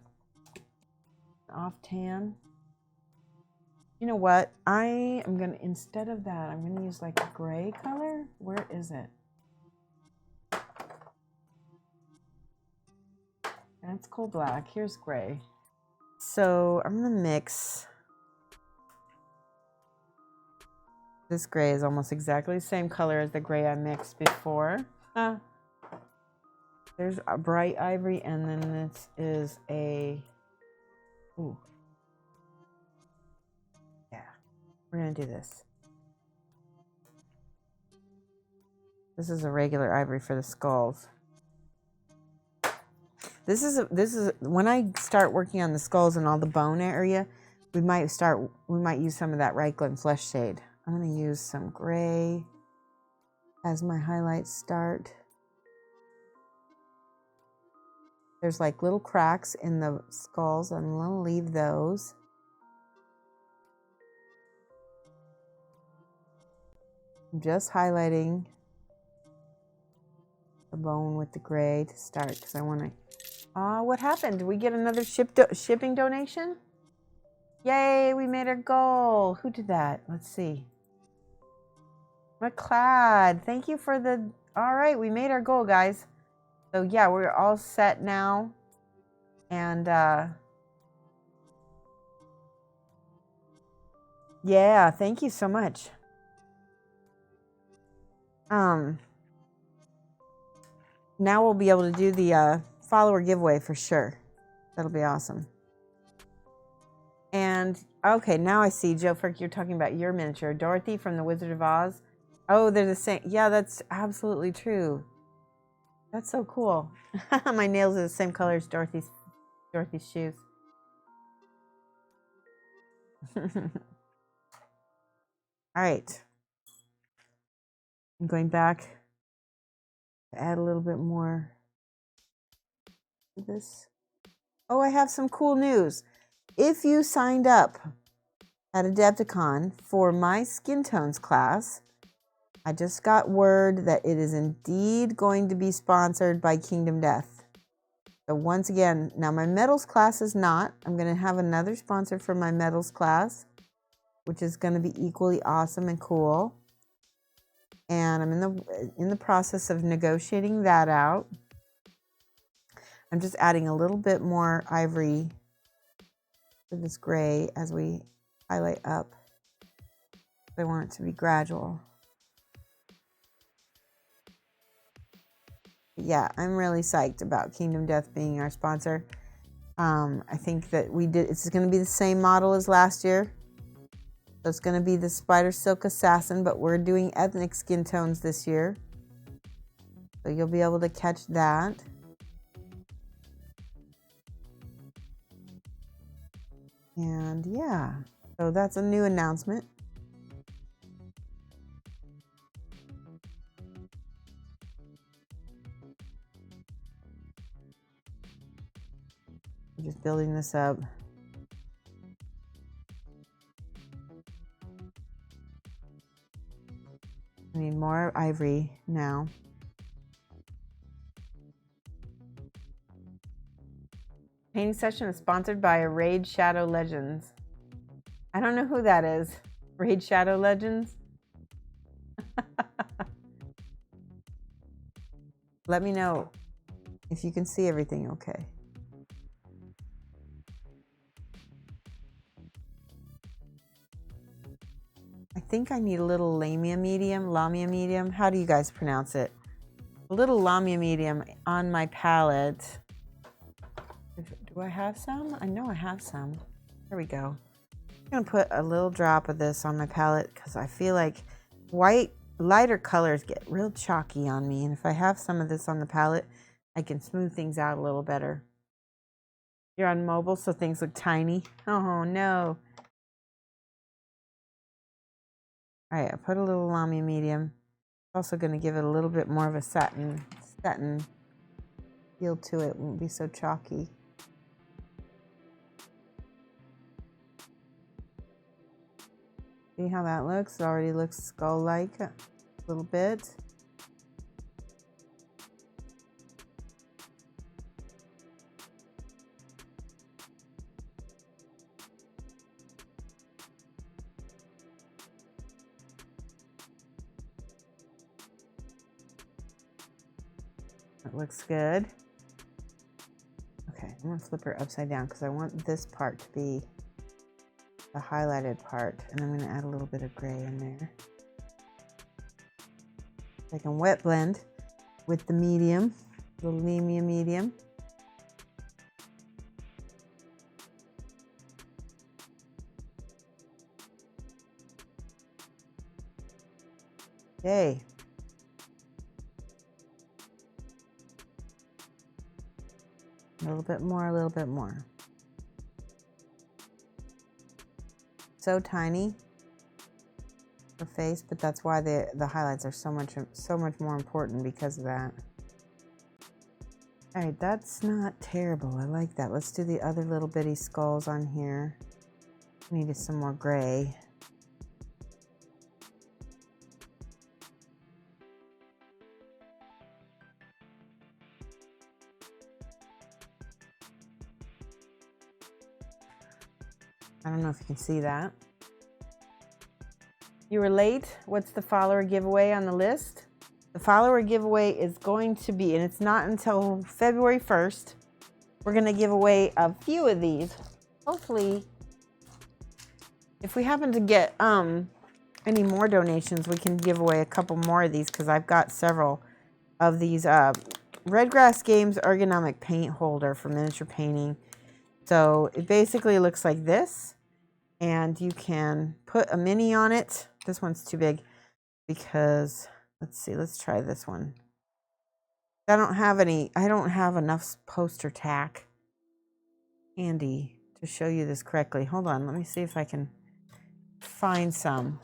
off tan. You know what? I am going to, instead of that, I'm going to use like a gray color. Where is it? That's cool black. Here's gray. So I'm going to mix. This gray is almost exactly the same color as the gray I mixed before. There's a bright ivory, and then this is a, ooh. Yeah, we're gonna do this. This is a regular ivory for the skulls. This is when I start working on the skulls and all the bone area, we might use some of that Reichland flesh shade. I'm gonna use some gray as my highlights start. There's like little cracks in the skulls. I'm gonna leave those. I'm just highlighting the bone with the gray to start because I want to. What happened? Did we get another shipping donation? Yay, we made our goal. Who did that? Let's see. McLeod, thank you for the. All right, we made our goal, guys. So yeah, we're all set now. And yeah, thank you so much. Now we'll be able to do the follower giveaway for sure. That'll be awesome. And okay, now I see, Joe Frick, you're talking about your miniature. Dorothy from the Wizard of Oz. Oh, they're the same. Yeah, that's absolutely true. That's so cool. My nails are the same color as Dorothy's shoes. All right. I'm going back to add a little bit more to this. Oh, I have some cool news. If you signed up at Adepticon for my skin tones class, I just got word that it is indeed going to be sponsored by Kingdom Death. So once again, now my metals class is not. I'm going to have another sponsor for my metals class, which is going to be equally awesome and cool. And I'm in the process of negotiating that out. I'm just adding a little bit more ivory to this gray as we highlight up. I want it to be gradual. Yeah, I'm really psyched about Kingdom Death being our sponsor. I think that it's going to be the same model as last year. So it's going to be the Spider Silk Assassin, but we're doing ethnic skin tones this year. So you'll be able to catch that. And yeah, so that's a new announcement. I'm just building this up. I need more ivory now. Painting session is sponsored by Raid Shadow Legends. I don't know who that is. Raid Shadow Legends? Let me know if you can see everything okay. I think I need a little lamia medium. How do you guys pronounce it? A little lamia medium on my palette. Do I have some? I know I have some. There we go. I'm gonna put a little drop of this on my palette because I feel like lighter colors get real chalky on me. And if I have some of this on the palette, I can smooth things out a little better. You're on mobile, so things look tiny. Oh no. All right, I put a little lamia medium. Also going to give it a little bit more of a satin feel to it. It won't be so chalky. See how that looks? It already looks skull-like a little bit. That looks good. Okay, I'm gonna flip her upside down because I want this part to be the highlighted part, and I'm gonna add a little bit of gray in there. I can wet blend with the medium, the lamia medium. Okay. A little bit more, a little bit more. So tiny for face, but that's why the highlights are so much more important because of that. All right, that's not terrible. I like that. Let's do the other little bitty skulls on here. Needed some more gray. I don't know if you can see that. You were late. What's the follower giveaway on the list? The follower giveaway is going to be, and it's not until February 1st, we're going to give away a few of these. Hopefully, if we happen to get any more donations, we can give away a couple more of these because I've got several of these Redgrass Games ergonomic paint holder for miniature painting. So it basically looks like this, and you can put a mini on it. This one's too big because, let's see, let's try this one. I don't have enough poster tack handy to show you this correctly. Hold on, let me see if I can find some.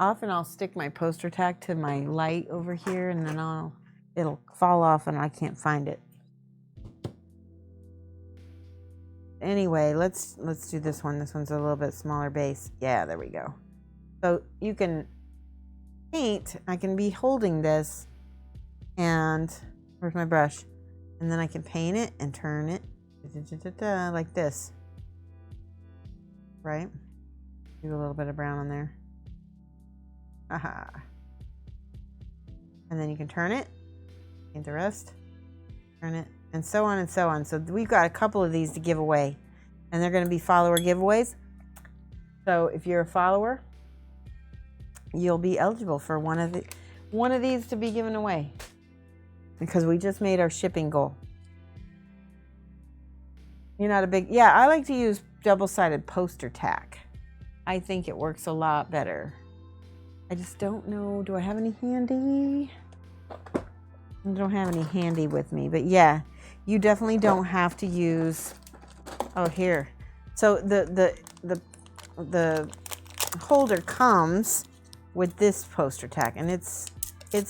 Often I'll stick my poster tack to my light over here, and then it'll fall off and I can't find it. Anyway, let's do this one. This one's a little bit smaller base. Yeah, there we go. So you can paint. I can be holding this, and where's my brush? And then I can paint it and turn it like this. Right? Do a little bit of brown on there. Aha. And then you can turn it, paint the rest, turn it, and so on and so on. So we've got a couple of these to give away, and they're going to be follower giveaways. So if you're a follower, you'll be eligible for one of these to be given away, because we just made our shipping goal. You're not a big, yeah, I like to use double-sided poster tack. I think it works a lot better. I just don't know, do I have any handy? I don't have any handy with me, but yeah, you definitely don't have to use, oh, here. So the holder comes with this poster tack, and it's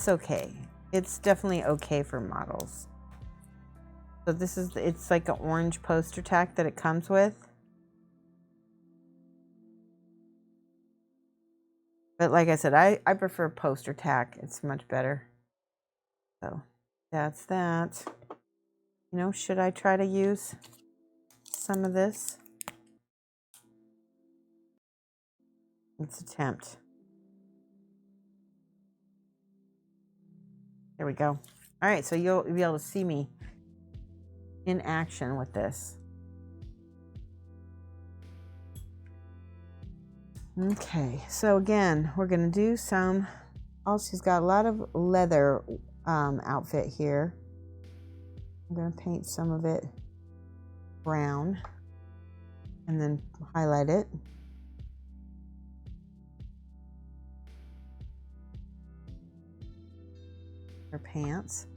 okay. It's definitely okay for models. So this is, it's like an orange poster tack that it comes with. But like I said, I prefer poster tack. It's much better. So that's that. You know, should I try to use some of this? Let's attempt. There we go. All right, so you'll be able to see me in action with this. Okay, so again, we're gonna do some, she's got a lot of leather outfit here. I'm gonna paint some of it brown and then highlight it. Her pants.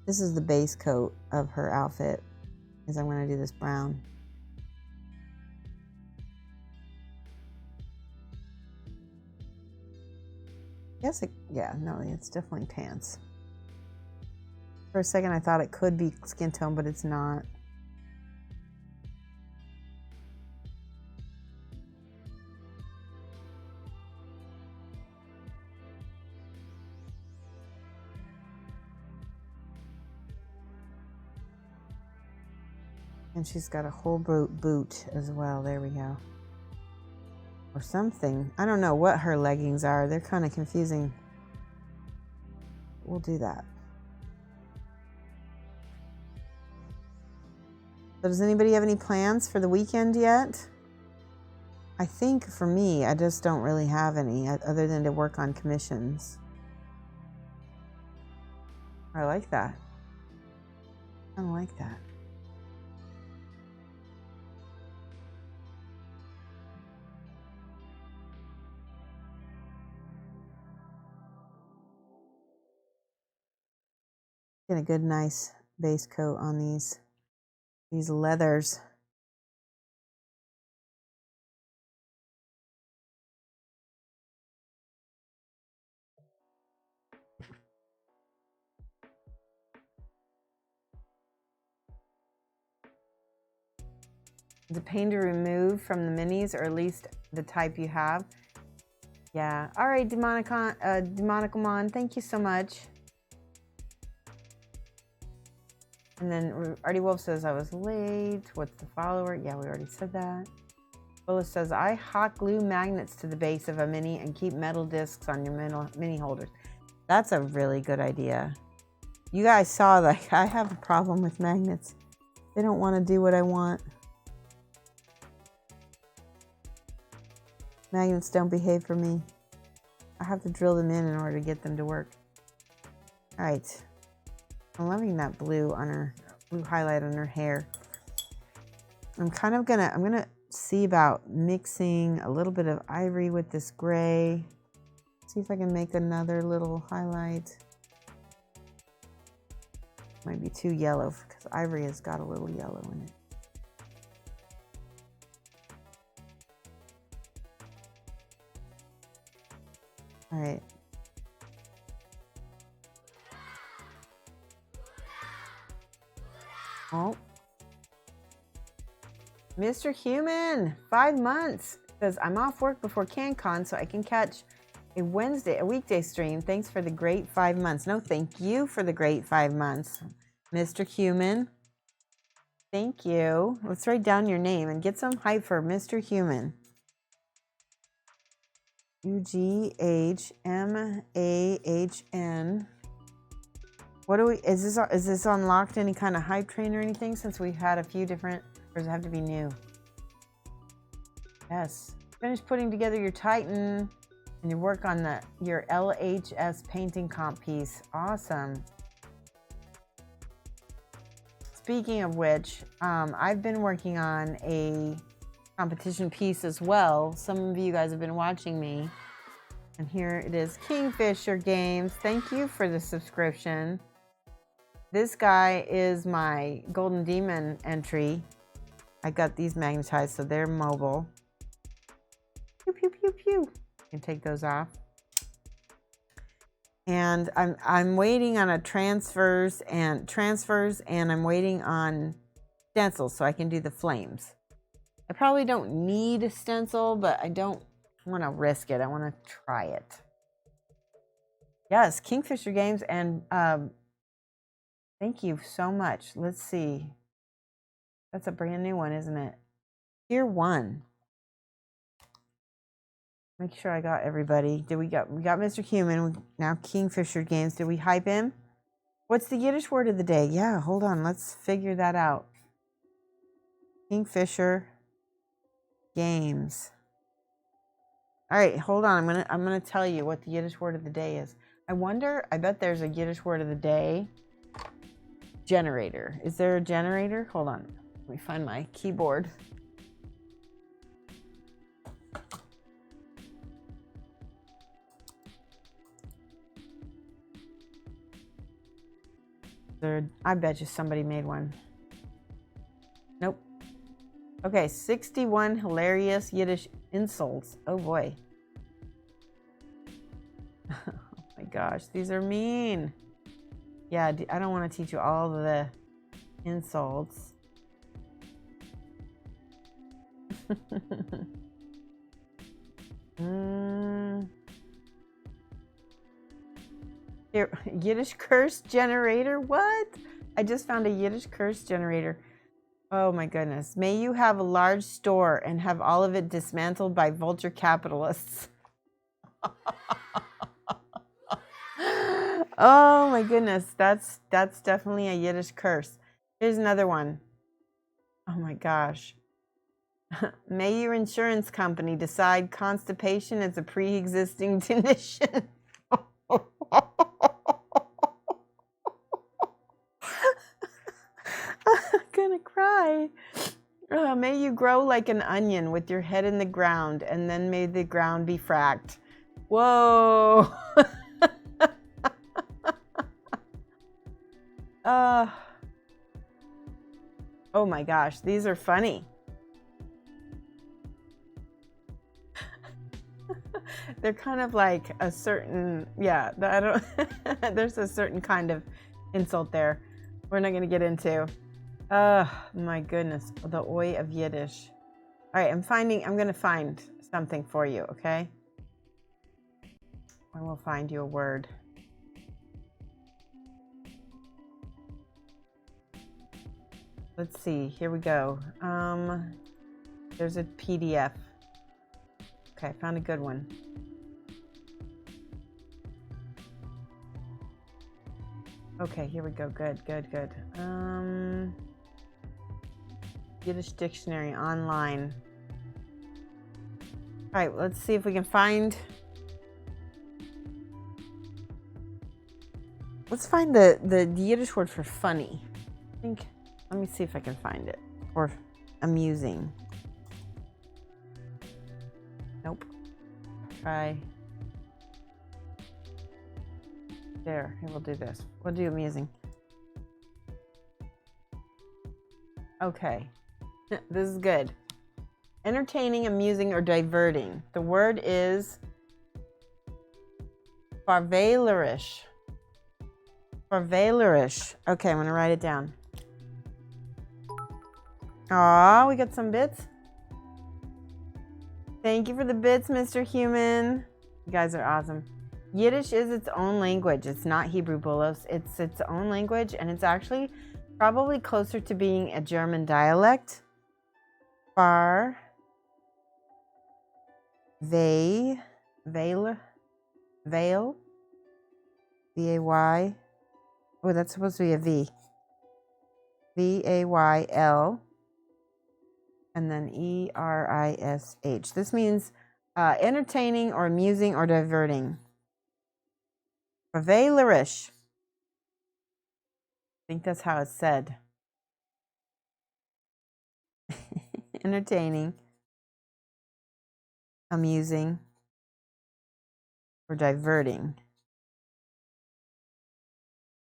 This is the base coat of her outfit, is I'm gonna do this brown. Yes, yeah, no, it's definitely pants. For a second, I thought it could be skin tone, but it's not. And she's got a whole boot as well. There we go. Or something. I don't know what her leggings are. They're kind of confusing. We'll do that. So does anybody have any plans for the weekend yet? I think for me, I just don't really have any other than to work on commissions. I like that. I like that. Get a good, nice base coat on these leathers. Is it pain to remove from the minis, or at least the type you have? Yeah. All right, Demonicamon, thank you so much. And then Artie Wolf says, I was late. What's the follower? Yeah, we already said that. Willis says, I hot glue magnets to the base of a mini and keep metal discs on your mini holders. That's a really good idea. You guys saw, like, I have a problem with magnets. They don't want to do what I want. Magnets don't behave for me. I have to drill them in order to get them to work. All right. I'm loving that blue on her, blue highlight on her hair. I'm gonna see about mixing a little bit of ivory with this gray. See if I can make another little highlight. Might be too yellow because ivory has got a little yellow in it. All right. Oh. Mr. Human, 5 months. Says, I'm off work before CanCon so I can catch a weekday stream. Thanks for the great 5 months. No, thank you for the great 5 months, Mr. Human. Thank you. Let's write down your name and get some hype for Mr. Human. UGHMAHN. What do we, is this unlocked any kind of hype train or anything, since we've had a few different, or does it have to be new? Yes. Finish putting together your Titan and your work on your LHS painting comp piece. Awesome. Speaking of which, I've been working on a competition piece as well. Some of you guys have been watching me. And here it is, Kingfisher Games. Thank you for the subscription. This guy is my Golden Demon entry. I got these magnetized so they're mobile. Pew, pew, pew, pew. You can take those off. And I'm waiting on transfers and I'm waiting on stencils so I can do the flames. I probably don't need a stencil, but I don't want to risk it. I want to try it. Yes, Kingfisher Games, and thank you so much. Let's see. That's a brand new one, isn't it? Tier 1. Make sure I got everybody. We got Mr. Human. Now Kingfisher Games. Did we hype him? What's the Yiddish word of the day? Yeah, hold on. Let's figure that out. Kingfisher Games. All right, hold on. I'm gonna tell you what the Yiddish word of the day is. I bet there's a Yiddish word of the day. Generator. Is there a generator? Hold on. Let me find my keyboard. I bet you somebody made one. Nope. Okay, 61 hilarious Yiddish insults. Oh boy. Oh my gosh, these are mean. Yeah, I don't want to teach you all the insults. Here, Yiddish curse generator? What? I just found a Yiddish curse generator. Oh my goodness. May you have a large store and have all of it dismantled by vulture capitalists. Oh my goodness. That's definitely a Yiddish curse. Here's another one. Oh my gosh. May your insurance company decide constipation is a pre-existing condition. I'm gonna cry. May you grow like an onion with your head in the ground, and then may the ground be fracked. Whoa. Oh my gosh, these are funny. They're kind of like a certain, yeah, I don't, there's a certain kind of insult there we're not going to get into. My goodness, the oi of Yiddish. All right, I'm going to find something for you, okay? I will find you a word. Let's see, here we go. There's a PDF. Okay, I found a good one. Okay, here we go. Good. Yiddish dictionary online. All right, let's see if we can find. Let's find the Yiddish word for funny. Let me see if I can find it. Or amusing. Nope. Try. There, we'll do this. We'll do amusing. Okay. This is good. Entertaining, amusing, or diverting. The word is Farvalerish. Farvalerish. Okay, I'm gonna write it down. Aw, we got some bits. Thank you for the bits, Mr. Human. You guys are awesome. Yiddish is its own language. It's not Hebrew Bolos. It's its own language, and it's actually probably closer to being a German dialect. Far. Veil. Veil. V-A-Y. Oh, that's supposed to be a V. V-A-Y-L. And then E-R-I-S-H. This means entertaining or amusing or diverting. Farvalerish. I think that's how it's said. Entertaining, amusing, or diverting.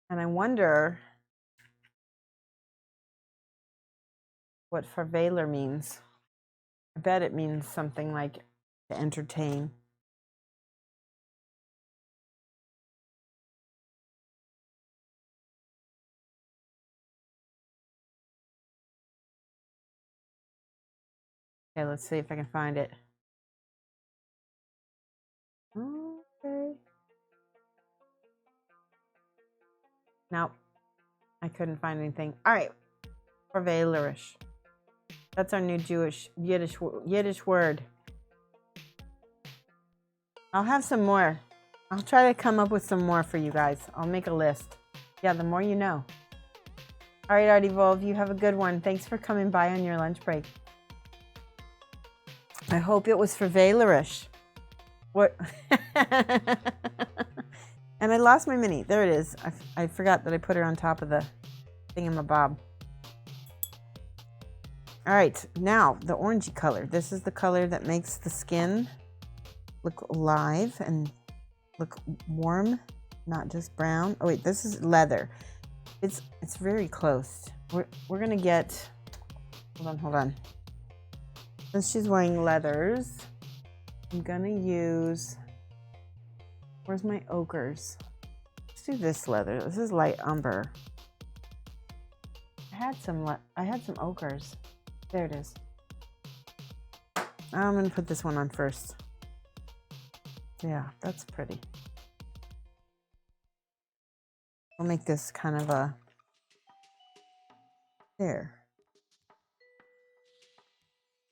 And I wonder what farvaler means. I bet it means something like to entertain. Okay, let's see if I can find it. Okay. Nope. I couldn't find anything. All right. Farvalerish. That's our new Yiddish word. I'll have some more. I'll try to come up with some more for you guys. I'll make a list. Yeah, the more you know. All right, Art Evolve, you have a good one. Thanks for coming by on your lunch break. I hope it was farvalerish. What? And I lost my mini. There it is. I forgot that I put her on top of the thingamabob. All right, now the orangey color. This is the color that makes the skin look alive and look warm, not just brown. Oh wait, this is leather. It's very close. We're gonna get. Hold on. Since she's wearing leathers, I'm gonna use. Where's my ochres? Let's do this leather. This is light umber. I had some ochres. There it is. I'm gonna put this one on first. Yeah, that's pretty. We'll make this kind of a there.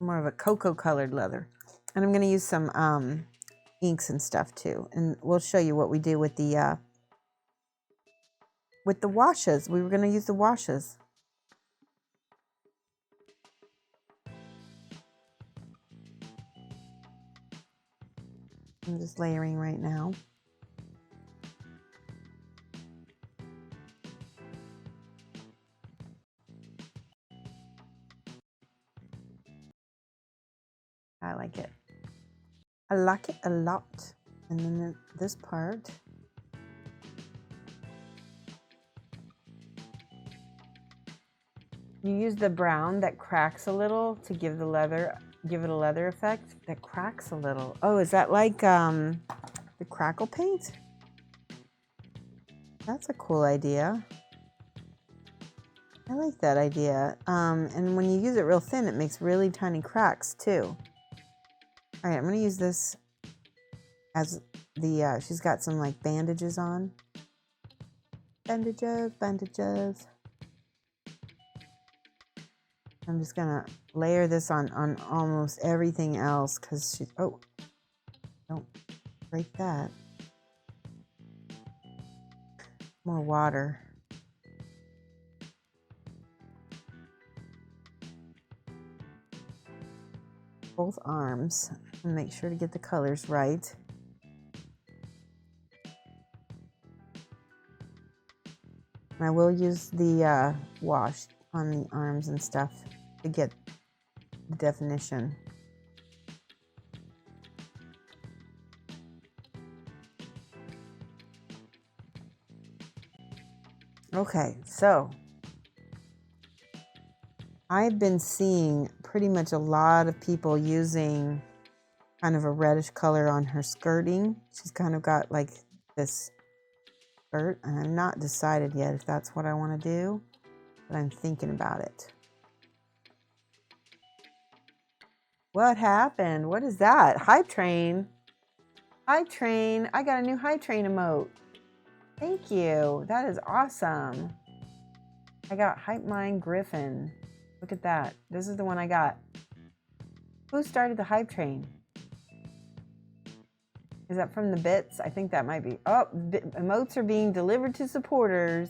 More of a cocoa colored leather. And I'm gonna use some inks and stuff too. And we'll show you what we do with the washes. We were gonna use the washes. I'm just layering right now. I like it. I like it a lot. And then this part. You use the brown that cracks a little to give it a leather effect. That cracks a little. Oh, is that like the crackle paint? That's a cool idea. I like that idea. And when you use it real thin, it makes really tiny cracks too. All right, I'm gonna use this as the, she's got some like bandages on. Bandages. I'm just gonna layer this on almost everything else because she, oh, don't break that. More water. Both arms and make sure to get the colors right. And I will use the wash on the arms and stuff to get the definition. Okay, so I've been seeing pretty much a lot of people using kind of a reddish color on her skirting. She's kind of got like this skirt, and I'm not decided yet if that's what I want to do, but I'm thinking about it. What happened? What is that? Hype train. Hype train. I got a new hype train emote. Thank you. That is awesome. I got Hype Mind Griffin. Look at that. This is the one I got. Who started the hype train? Is that from the bits? I think that might be. Oh, emotes are being delivered to supporters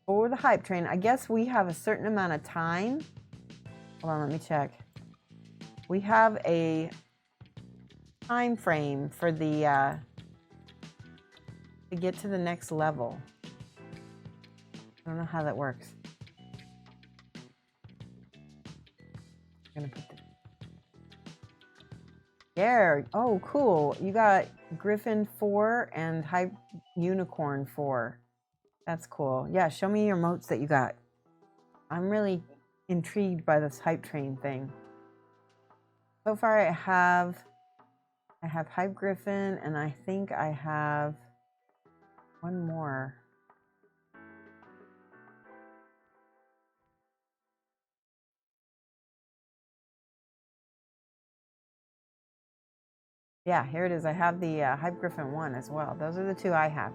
for the hype train. I guess we have a certain amount of time. Hold on, let me check. We have a time frame for the to get to the next level. I don't know how that works. I'm gonna put the there. Oh, cool. You got Griffin 4 and Hype Unicorn 4. That's cool. Yeah, show me your emotes that you got. I'm really intrigued by this hype train thing. So far I have Hype Griffin, and I think I have one more. Yeah, here it is. I have the Hype Griffin 1 as well. Those are the two I have.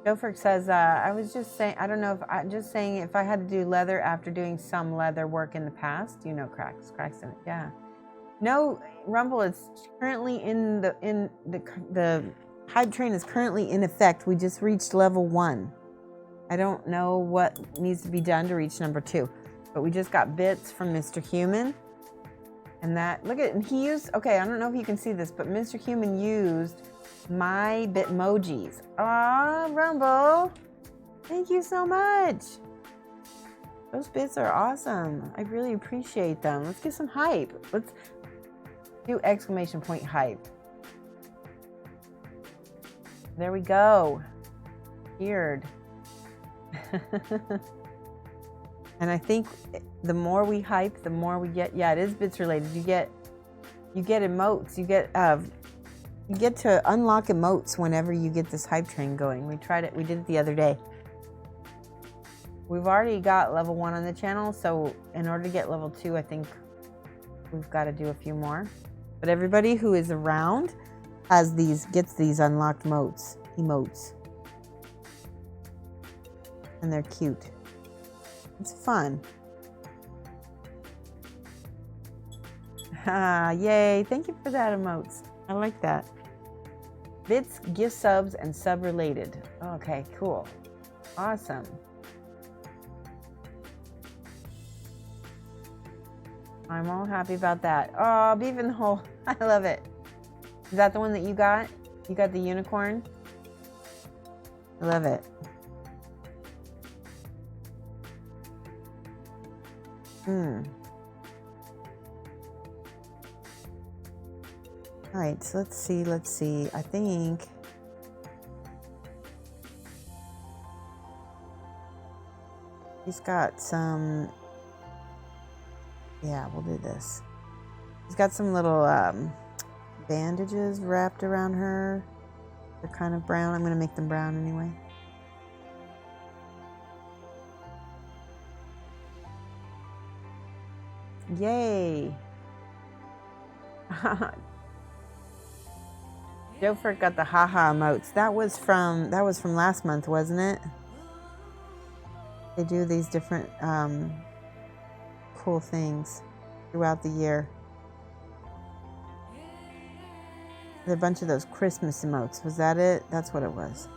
Jofrick says, I was just saying, I don't know if I'm just saying if I had to do leather after doing some leather work in the past, you know, cracks in it. Yeah. No, Rumble, it's currently in the hype train is currently in effect. We just reached level 1. I don't know what needs to be done to reach number 2, but we just got bits from Mr. Human. And that, look at, and he used, okay, I don't know if you can see this, but Mr. Human used my Bitmojis. Ah, Rumble, thank you so much. Those bits are awesome. I really appreciate them. Let's get some hype. Let's do exclamation point hype. There we go. Weird. And I think the more we hype, the more we get. Yeah, it is bits related. You get emotes. You get to unlock emotes whenever you get this hype train going. We tried it. We did it the other day. We've already got level 1 on the channel, so in order to get level 2, I think we've got to do a few more. But everybody who is around gets these unlocked emotes, and they're cute. It's fun. Yay! Thank you for that emotes. I like that. Bits, gift subs, and sub related. Okay, cool. Awesome. I'm all happy about that. Oh, beef in the hole. I love it. Is that the one that you got? You got the unicorn? I love it. All right, so let's see. I think he's got some, yeah, we'll do this. He's got some little bandages wrapped around her. They're kind of brown. I'm gonna make them brown anyway. Yay! Jofrick got the haha emotes. That was from last month, wasn't it? They do these different cool things throughout the year. There's a bunch of those Christmas emotes. Was that it? That's what it was.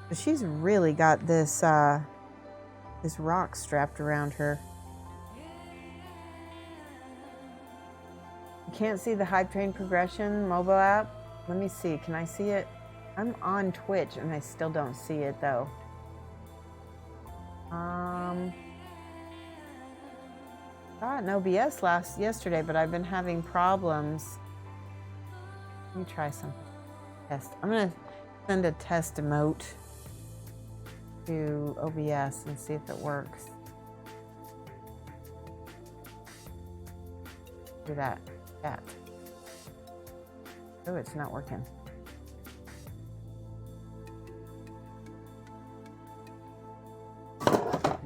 But she's really got this this rock strapped around her. You can't see the hype train progression mobile app. Let me see. Can I see it? I'm on Twitch and I still don't see it though. Got no BS yesterday, but I've been having problems. Let me try some test. I'm gonna send a test emote to OBS and see if it works. do that. Chat. Oh, it's not working.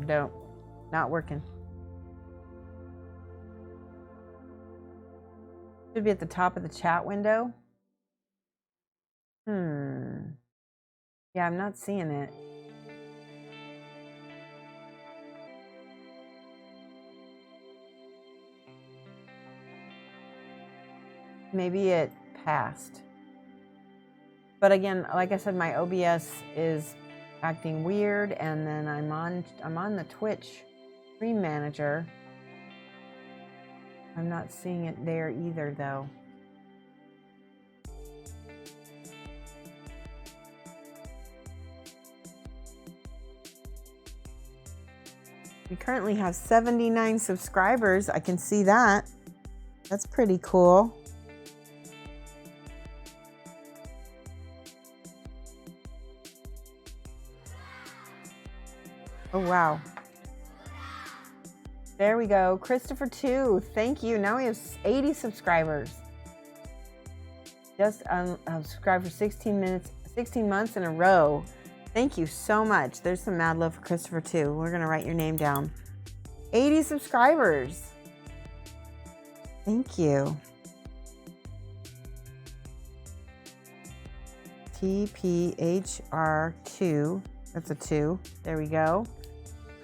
No, not working. Should be at the top of the chat window. Yeah, I'm not seeing it. Maybe it passed. But again, like I said, my OBS is acting weird, and then I'm on the Twitch stream manager. I'm not seeing it there either, though. We currently have 79 subscribers. I can see that. That's pretty cool. Oh, wow. There we go. Christopher 2. Thank you. Now we have 80 subscribers. Just subscribed for 16 months in a row. Thank you so much. There's some mad love for Christopher 2. We're going to write your name down. 80 subscribers. Thank you. TPHR2. That's a 2. There we go.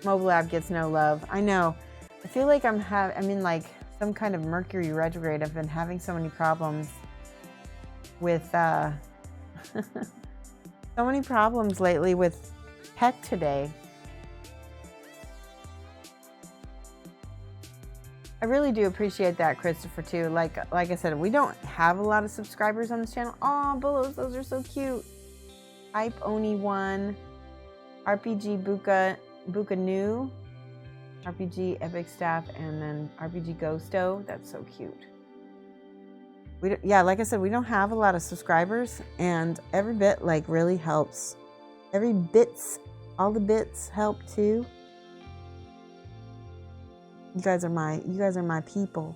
Mobile app gets no love. I know. I feel like I'm in like some kind of Mercury retrograde. I've been having so many problems with so many problems lately with tech today. I really do appreciate that, Christopher, too. Like I said, we don't have a lot of subscribers on this channel. Oh, Bullows, those are so cute. Hype Oni 1, RPG Buka New, RPG Epic Staff, and then RPG Ghosto. That's so cute. Yeah, like I said, we don't have a lot of subscribers, and every bit like really helps. All the bits help too. You guys are my people.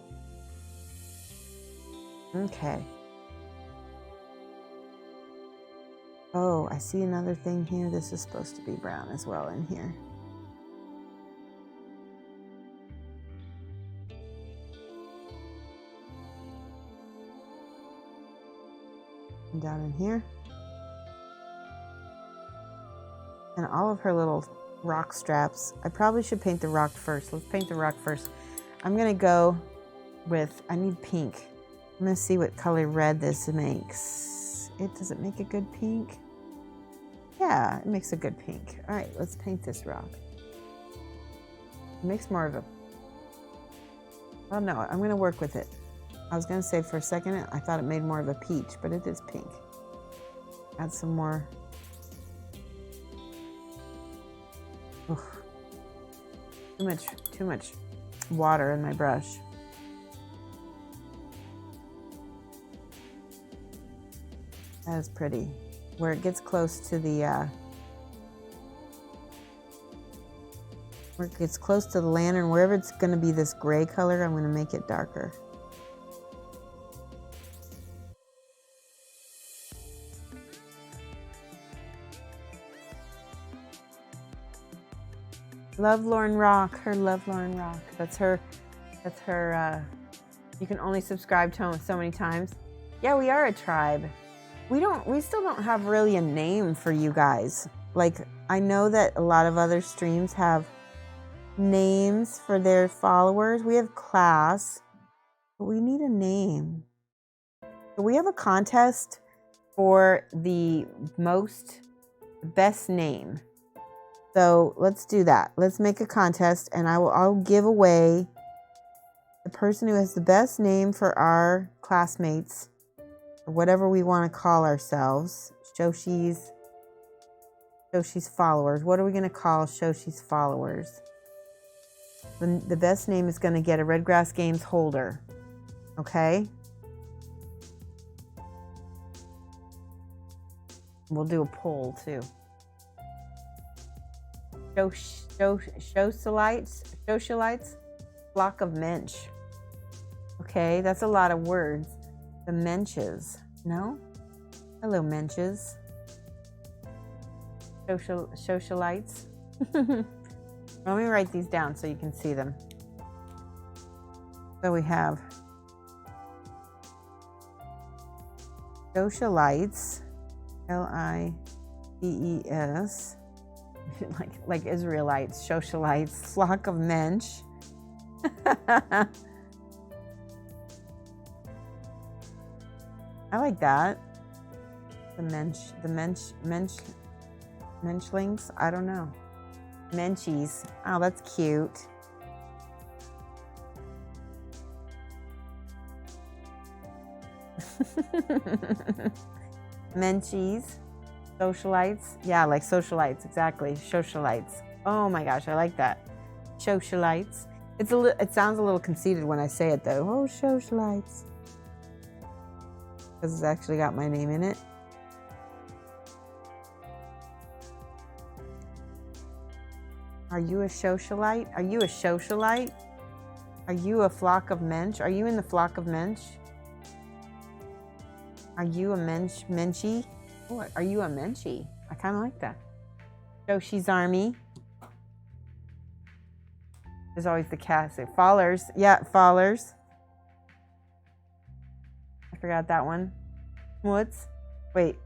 Okay. Oh, I see another thing here. This is supposed to be brown as well in here. And down in here. And all of her little rock straps. I probably should paint the rock first. Let's paint the rock first. I'm gonna go with, I need pink. I'm gonna see what color red this makes. Does it make a good pink? Yeah, it makes a good pink. All right, let's paint this rock. It makes more of a, oh no, I'm gonna work with it. I was gonna say for a second, I thought it made more of a peach, but it is pink. Add some more. Oof. Too much water in my brush. That is pretty. Where it gets close to the lantern, wherever it's going to be this gray color, I'm going to make it darker. Love Lauren Rock, her Love Lauren Rock. That's her, you can only subscribe to so many times. Yeah, we are a tribe. We still don't have really a name for you guys. Like, I know that a lot of other streams have names for their followers. We have class, but we need a name. So we have a contest for the best name. So let's do that. Let's make a contest, and I'll give away the person who has the best name for our classmates, or whatever we want to call ourselves. Shoshie's followers. What are we going to call Shoshie's followers? The best name is going to get a Red Grass Games holder. Okay? We'll do a poll too. Socialites, flock of mensch. Okay, that's a lot of words. The menches. No? Hello, menches. Socialites. Let me write these down so you can see them. So we have socialites, Lides, like Israelites, socialites, flock of mensch. I like that. The menchlings. I don't know. Menchies. Oh, that's cute. Menchies. Socialites. Yeah, like socialites. Exactly. Socialites. Oh my gosh, I like that. Socialites. It sounds a little conceited when I say it though. Oh, socialites. Because it's actually got my name in it. Are you a socialite? Are you a socialite? Are you a flock of mensch? Are you in the flock of mensch? Are you a menchie? Oh, are you a menchie? I kind of like that. Shoshie's army. There's always the cast. Fallers. Yeah, fallers. I forgot that one. What's? Wait.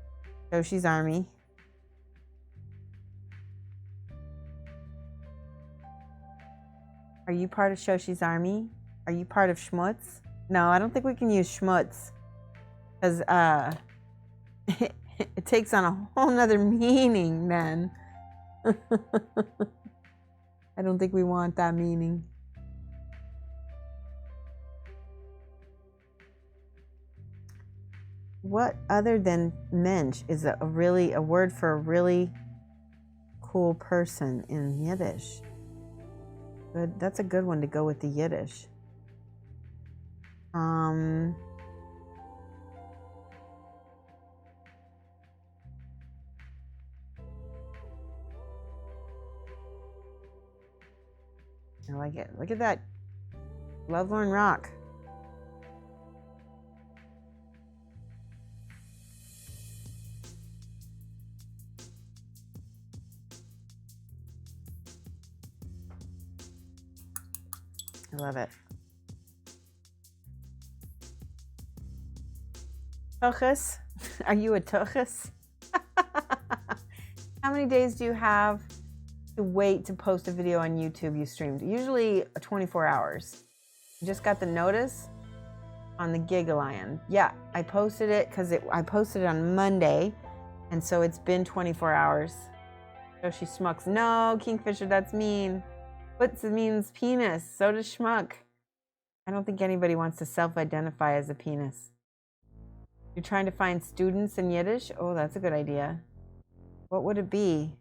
Shoshie's army. Are you part of Shoshie's army? Are you part of Schmutz? No, I don't think we can use Schmutz. Because it takes on a whole nother meaning then. I don't think we want that meaning. What other than mensch is a word for a really cool person in Yiddish? Good. That's a good one to go with the Yiddish. I like it. Look at that. Lovelorn Rock. I love it. Tuchus. Are you a tuchus? How many days do you have to wait to post a video on YouTube you streamed? Usually 24 hours. You just got the notice on the Gigalion. Yeah, I posted it because I posted it on Monday, and so it's been 24 hours. Shoshie Schmucks. No, Kingfisher, that's mean. What means penis? So does schmuck. I don't think anybody wants to self-identify as a penis. You're trying to find students in Yiddish? Oh, that's a good idea. What would it be?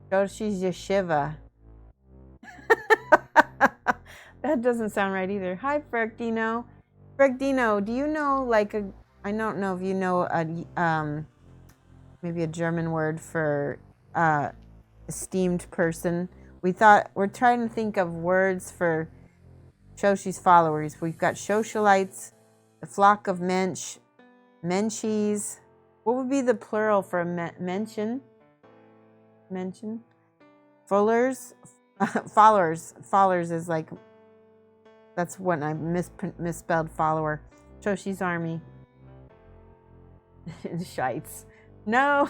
Shoshie's Yeshiva. That doesn't sound right either. Hi, Fregdino. Fregdino, do you know I don't know if you know maybe a German word for esteemed person. We're trying to think of words for Shoshie's followers. We've got socialites, the flock of menchies. What would be the plural for mention? Mention? Fullers? Followers is like, that's what I misspelled follower. Shoshie's army. Shites. No.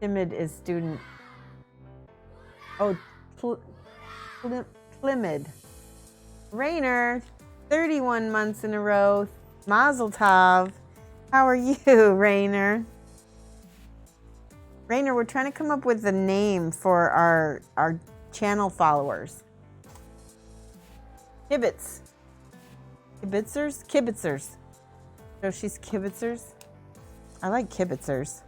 Timid is student. Oh, Plimid. Rainer, 31 months in a row. Mazel tov. How are you, Rainer? Rainer, we're trying to come up with a name for our channel followers. Kibitz. Kibitzers. So she's kibitzers. I like kibitzers.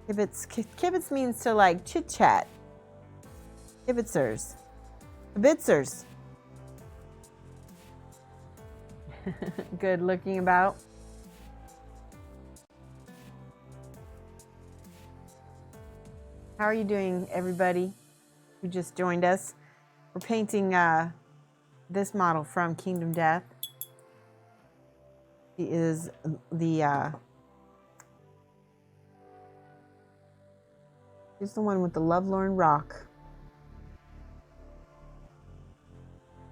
Kibitz means to like chit chat. Kibitzers. Good looking about. How are you doing, everybody who just joined us? We're painting this model from Kingdom Death. She is she's the one with the lovelorn rock.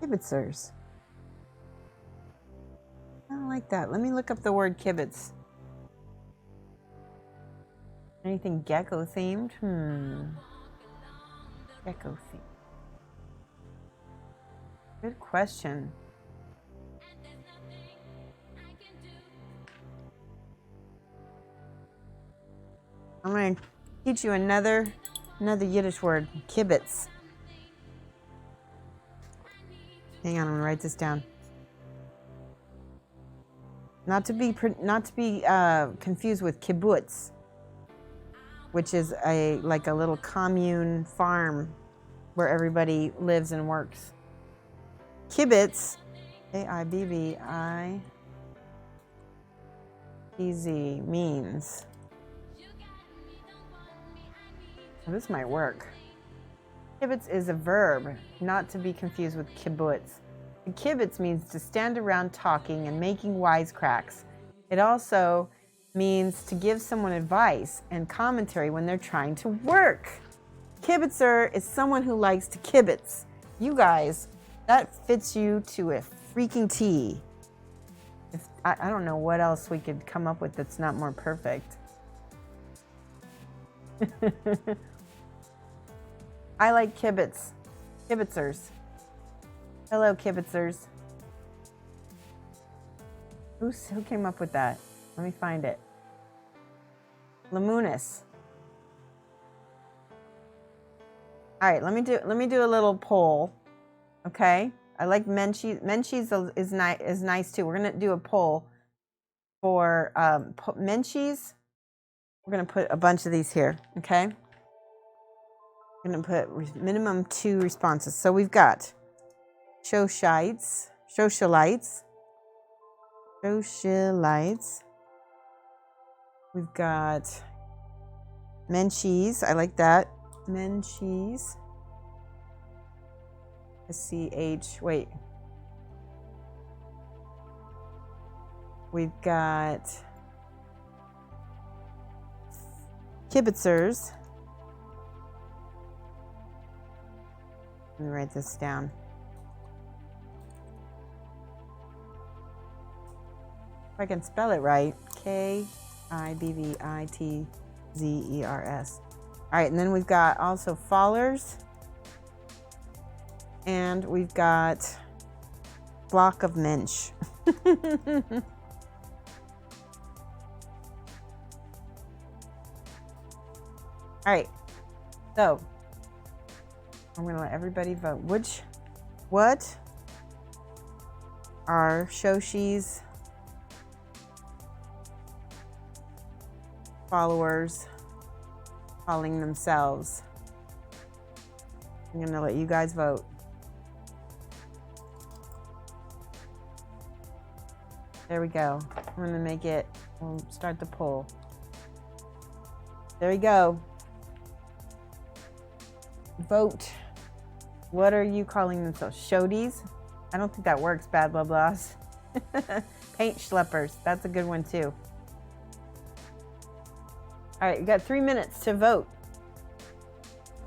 Kibitzers. I don't like that. Let me look up the word kibitz. Anything gecko themed? Gecko themed. Good question. I'm going to teach you another Yiddish word, kibitz. Hang on, I'm going to write this down. Not to be confused with kibbutz, which is like a little commune farm where everybody lives and works. Kibitz, K-I-B-B-I-T-Z, means. Well, this might work. Kibitz is a verb, not to be confused with kibbutz. The kibitz means to stand around talking and making wisecracks. It also means to give someone advice and commentary when they're trying to work. Kibitzer is someone who likes to kibitz. You guys, that fits you to a freaking T. I don't know what else we could come up with that's not more perfect. I like kibitzers. Hello, kibitzers. Who came up with that? Let me find it. Lamunis. All right, let me do a little poll. Okay, I like Menchie's. Menchie's is nice too. We're gonna do a poll for Menchie's. We're gonna put a bunch of these here. Okay. I'm gonna put minimum 2 responses. So we've got Shoshites. We've got Menchie's. I like that. Menchie's. S-C-H. Wait. We've got Kibitzers. Let me write this down. If I can spell it right. K-I-B-B-I-T-Z-E-R-S. All right, and then we've got also Fallers. And we've got Flock of Mensch. All right, so I'm going to let everybody vote. What are Shoshie's followers calling themselves? I'm going to let you guys vote. There we go. I'm going to make it, we'll start the poll. There you go. Vote. What are you calling themselves? Shodies? I don't think that works, bad blah blahs. Paint schleppers. That's a good one too. All right, you got 3 minutes to vote.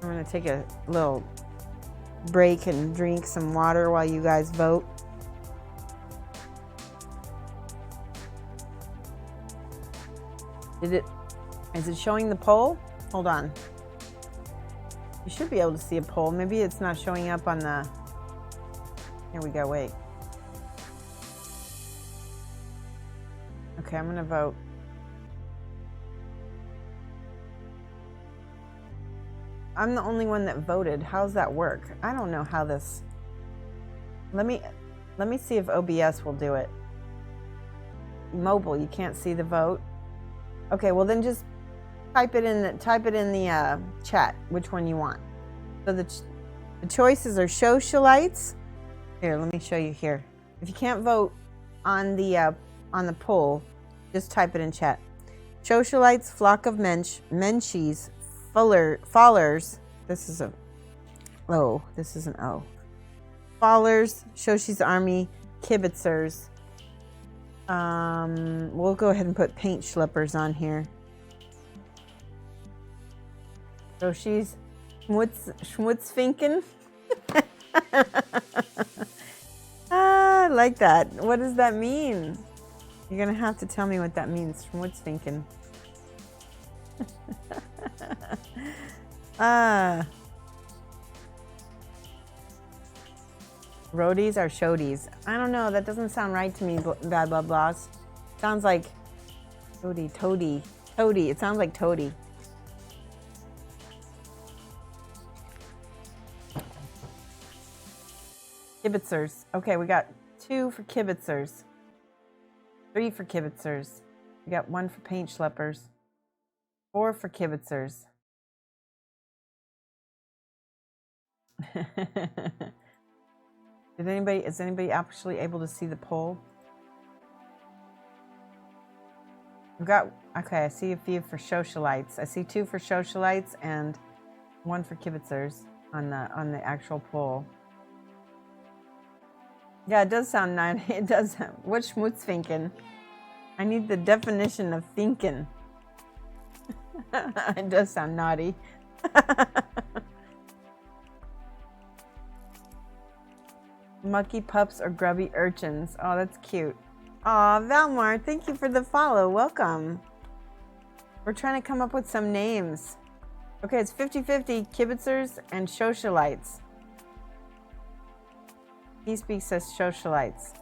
I'm going to take a little break and drink some water while you guys vote. Is it showing the poll? Hold on. You should be able to see a poll. Maybe it's not showing up on the... Here we go, wait. Okay, I'm gonna vote. I'm the only one that voted. How's that work? I don't know how this... Let me see if OBS will do it. Mobile, you can't see the vote. Okay, well then just type it in the chat which one you want. So the choices are Shoshalites. Here, let me show you here. If you can't vote on the poll, just type it in chat. Shoshalites, Flock of Mensch, Menchies, Fallers. This is an O. Ballers, Shoshie's Army, Kibitzers. We'll go ahead and put paint schleppers on here. Shoshie's Schmutzfinken. I like that. What does that mean? You're gonna have to tell me what that means. Schmutzfinken. Roadies are shodies. I don't know. That doesn't sound right to me. Bad blah blahs. Sounds like toady. It sounds like toady. Kibitzers. Okay, we got 2 for kibitzers. 3 for kibitzers. We got 1 for paint schleppers. 4 for kibitzers. Is anybody actually able to see the poll? We've got, okay, I see a few for socialites. I see 2 for socialites and 1 for kibitzers on the actual poll. Yeah, it does sound nice. It does. What's schmutzfinken? I need the definition of thinking. It does sound naughty. Mucky pups or grubby urchins. Oh, that's cute. Aw, Valmar, thank you for the follow. Welcome. We're trying to come up with some names. Okay, it's 50-50 kibitzers and socialites. He speaks says socialites.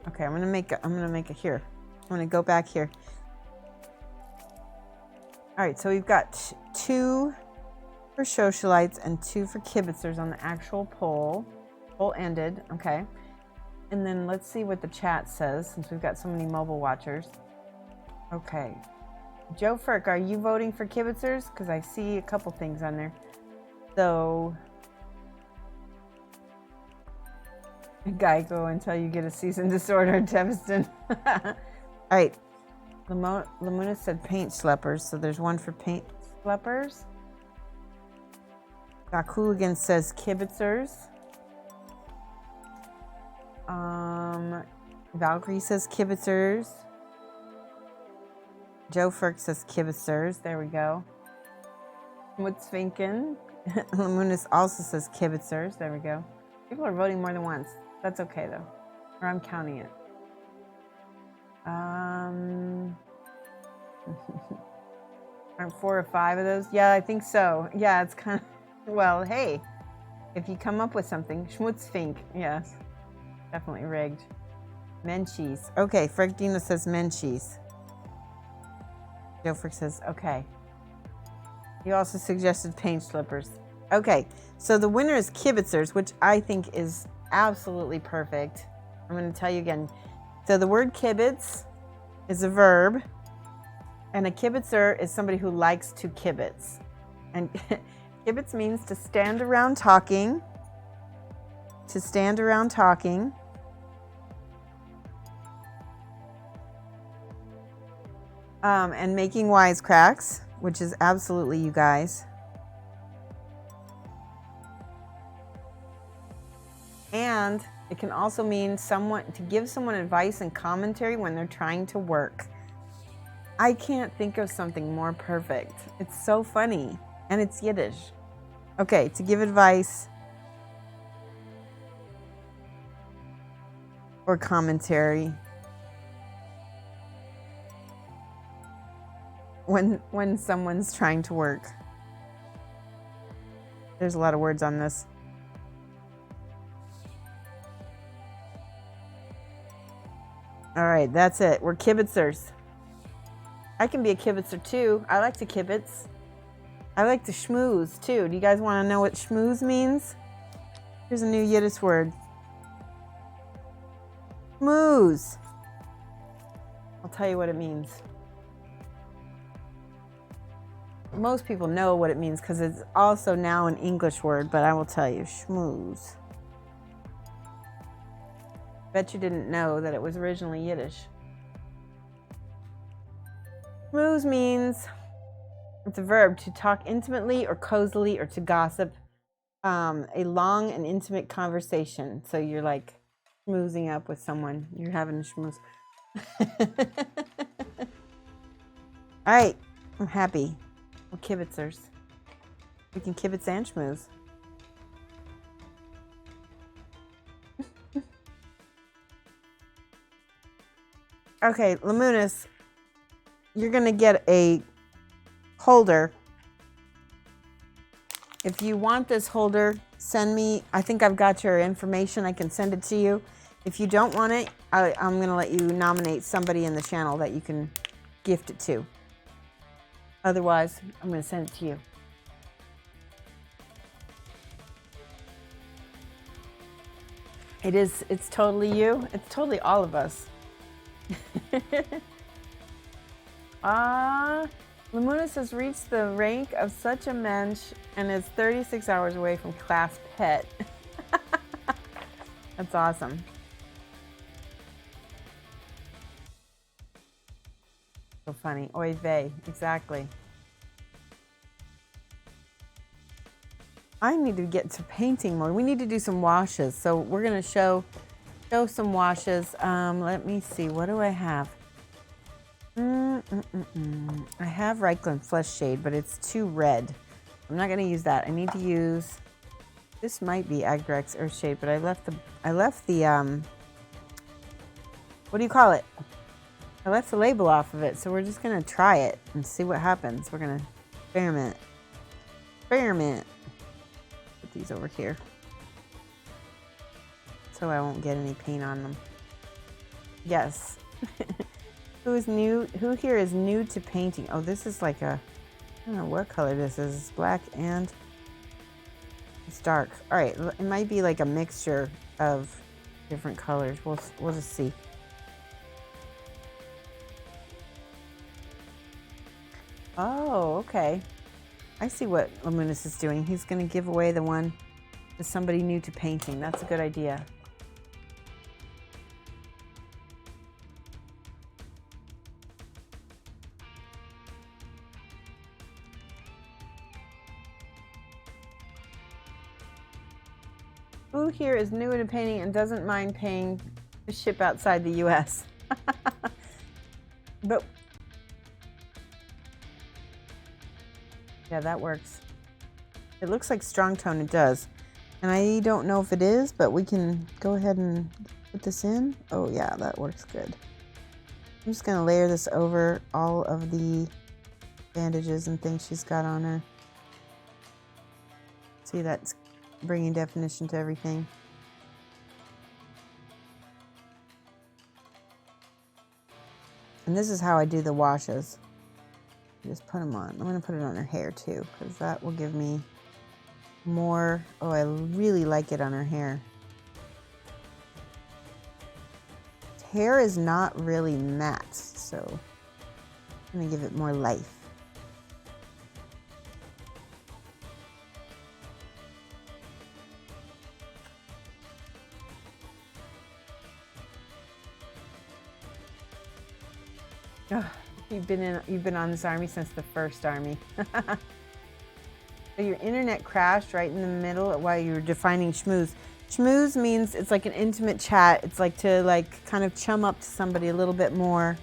Okay, I'm gonna make a here. I'm gonna go back here. All right, so we've got 2 for socialites and 2 for kibitzers on the actual poll. Poll ended, okay. And then let's see what the chat says since we've got so many mobile watchers. Okay. Joe Ferk, are you voting for kibitzers? Because I see a couple things on there. So, Geico until you get a cease and disorder, Teviston. All right. Lamuna said paint schleppers, so there's 1 for paint schleppers. Hooligan says kibitzers. Valkyrie says kibitzers. Joe Ferk says kibitzers. There we go. Schmutzfinken. Lamunas also says kibitzers. There we go. People are voting more than once. That's okay though. Or I'm counting it. Aren't 4 or 5 of those? Yeah, I think so. Yeah, it's kind of, well, hey, if you come up with something, Schmutzfink, yes, definitely rigged. Menchie's. Okay, Fredina says Menchie's. Joe Frick says, okay. You also suggested paint slippers. Okay, so the winner is kibitzers, which I think is absolutely perfect. I'm going to tell you again. So the word kibitz is a verb, and a kibitzer is somebody who likes to kibitz. And kibitz means to stand around talking, and making wisecracks, which is absolutely you guys. And it can also mean to give someone advice and commentary when they're trying to work. I can't think of something more perfect. It's so funny, and it's Yiddish. Okay, to give advice or commentary when someone's trying to work. There's a lot of words on this. All right, that's it. We're kibitzers. I can be a kibitzer too. I like to kibitz. I like to schmooze too. Do you guys want to know what schmooze means? Here's a new Yiddish word. Schmooze. I'll tell you what it means. Most people know what it means because it's also now an English word, but I will tell you, schmooze. Bet you didn't know that it was originally Yiddish. Schmooze means, it's a verb, to talk intimately or cozily or to gossip a long and intimate conversation. So you're like schmoozing up with someone. You're having a schmooze. All right, I'm happy. We're kibitzers. We can kibitz and schmooze. Okay, Lamunis, you're gonna get a holder. If you want this holder, send me, I think I've got your information. I can send it to you. If you don't want it, I'm gonna let you nominate somebody in the channel that you can gift it to. Otherwise, I'm gonna send it to you. It's totally you. It's totally all of us. Lamunis has reached the rank of such a mensch and is 36 hours away from class pet. That's awesome. So funny. Oy vey. Exactly. I need to get to painting more. We need to do some washes. So we're going to show some washes. Let me see. What do I have? I have Reichland Flesh Shade, but it's too red. I'm not going to use that. I need to use, this might be Agrex Earth Shade, but I left the what do you call it? I left the label off of it, so we're just going to try it and see what happens. We're going to experiment. Put these over here so I won't get any paint on them. Yes. Who here is new to painting? Oh, this is like a, I don't know what color this is. It's black and it's dark. All right, it might be like a mixture of different colors. We'll just see. Oh, okay. I see what Lamunis is doing. He's going to give away the one to somebody new to painting. That's a good idea. Who here is new to painting and doesn't mind paying to ship outside the US? But yeah, that works. It looks like strong tone, it does. And I don't know if it is, but we can go ahead and put this in. Oh yeah, that works good. I'm just gonna layer this over all of the bandages and things she's got on her. See, that's bringing definition to everything. And this is how I do the washes. Just put them on. I'm going to put it on her hair too, because that will give me more. Oh, I really like it on her hair. Hair is not really matte, so I'm going to give it more life. Oh, you've been on this army since the first army. So your internet crashed right in the middle while you were defining schmooze. Schmooze means it's like an intimate chat. It's like to kind of chum up to somebody a little bit more.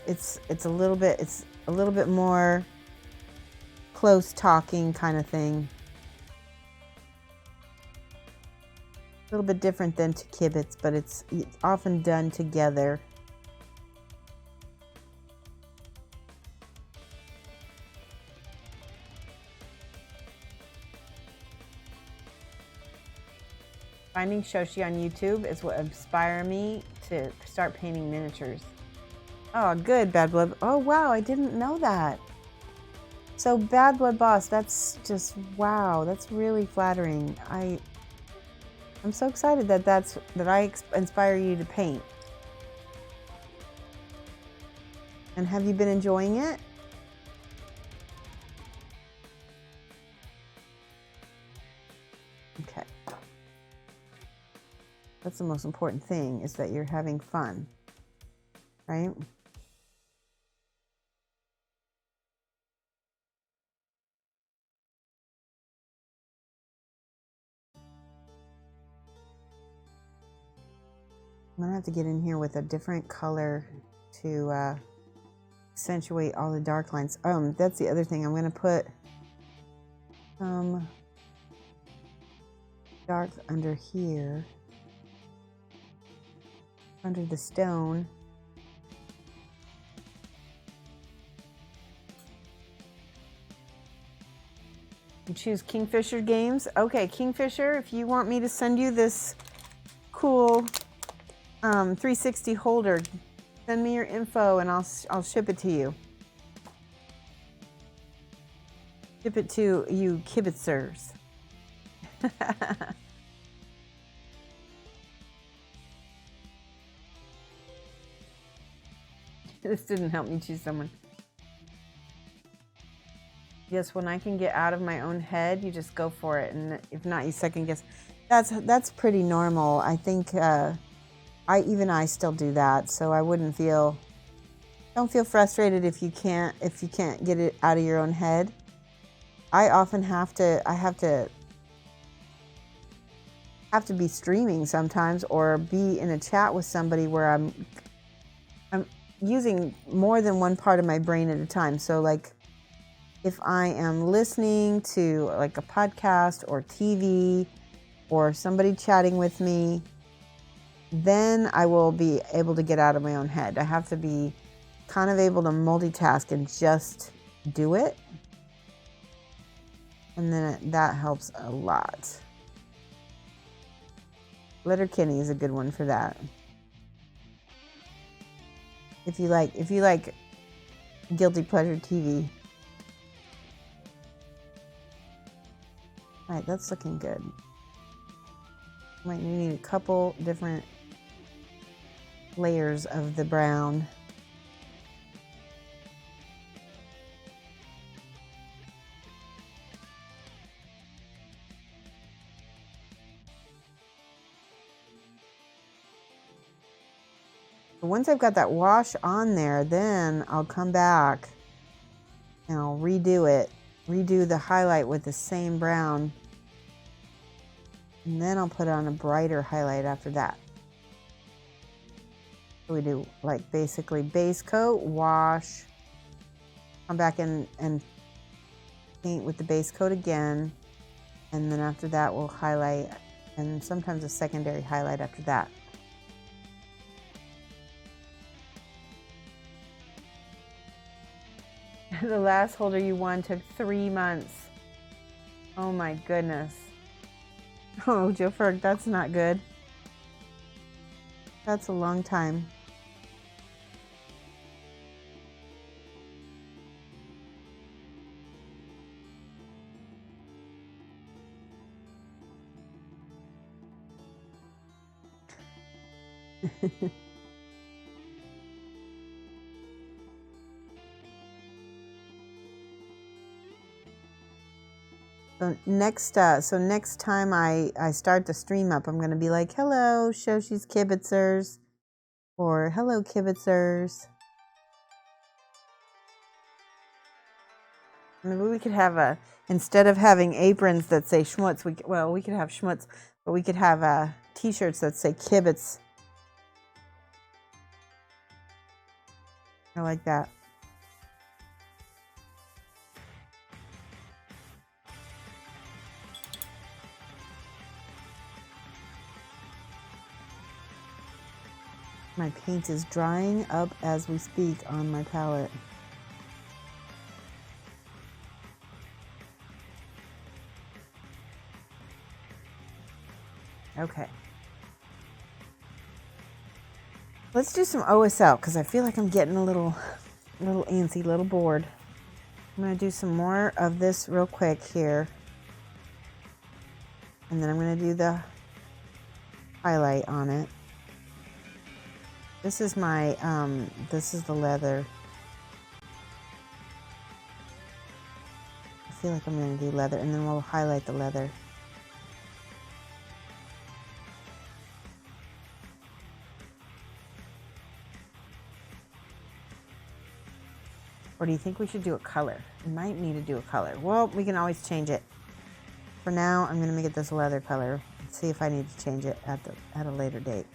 It's a little bit more close talking kind of thing. A little bit different than to kibitz, but it's often done together. Finding Shoshie on YouTube is what inspired me to start painting miniatures. Oh, good, Bad Blood. Oh, wow, I didn't know that. So, Bad Blood Boss, that's just, wow, that's really flattering. I'm so excited that I inspire you to paint. And have you been enjoying it? Okay. That's the most important thing, is that you're having fun, right? I'm gonna have to get in here with a different color to accentuate all the dark lines. That's the other thing. I'm gonna put some dark under here, under the stone. You choose Kingfisher Games. Okay, Kingfisher, if you want me to send you this cool 360 holder, send me your info and I'll ship it to you. Ship it to you kibitzers. This didn't help me choose someone. Yes, when I can get out of my own head, you just go for it, and if not, you second guess. That's pretty normal. I think I still do that, so I wouldn't feel. Don't feel frustrated if you can't get it out of your own head. I often have to be streaming sometimes, or be in a chat with somebody where I'm using more than one part of my brain at a time. So like, if I am listening to like a podcast or TV or somebody chatting with me, then I will be able to get out of my own head. I have to be kind of able to multitask and just do it. And then that helps a lot. Letterkenny is a good one for that. If you like guilty pleasure TV. All right, that's looking good. Might need a couple different layers of the brown. But once I've got that wash on there, then I'll come back and I'll redo it. Redo the highlight with the same brown, and then I'll put on a brighter highlight after that. So we do like basically base coat, wash, come back and paint with the base coat again, and then after that we'll highlight, and sometimes a secondary highlight after that. The last holder you won took 3 months. Oh my goodness. Oh, Joe Ferg, that's not good. That's a long time. So next time I start the stream up, I'm going to be like, hello, Shoshie's Kibitzers, or hello, Kibitzers. Maybe we could have instead of having aprons that say schmutz, we could have schmutz, but we could have t-shirts that say kibitz. I like that. My paint is drying up as we speak on my palette. Okay. Let's do some OSL because I feel like I'm getting a little antsy, a little bored. I'm going to do some more of this real quick here. And then I'm going to do the highlight on it. This is my, this is the leather. I feel like I'm going to do leather, and then we'll highlight the leather. Or do you think we should do a color? We might need to do a color. Well, we can always change it. For now, I'm going to make it this leather color. Let's see if I need to change it at a later date.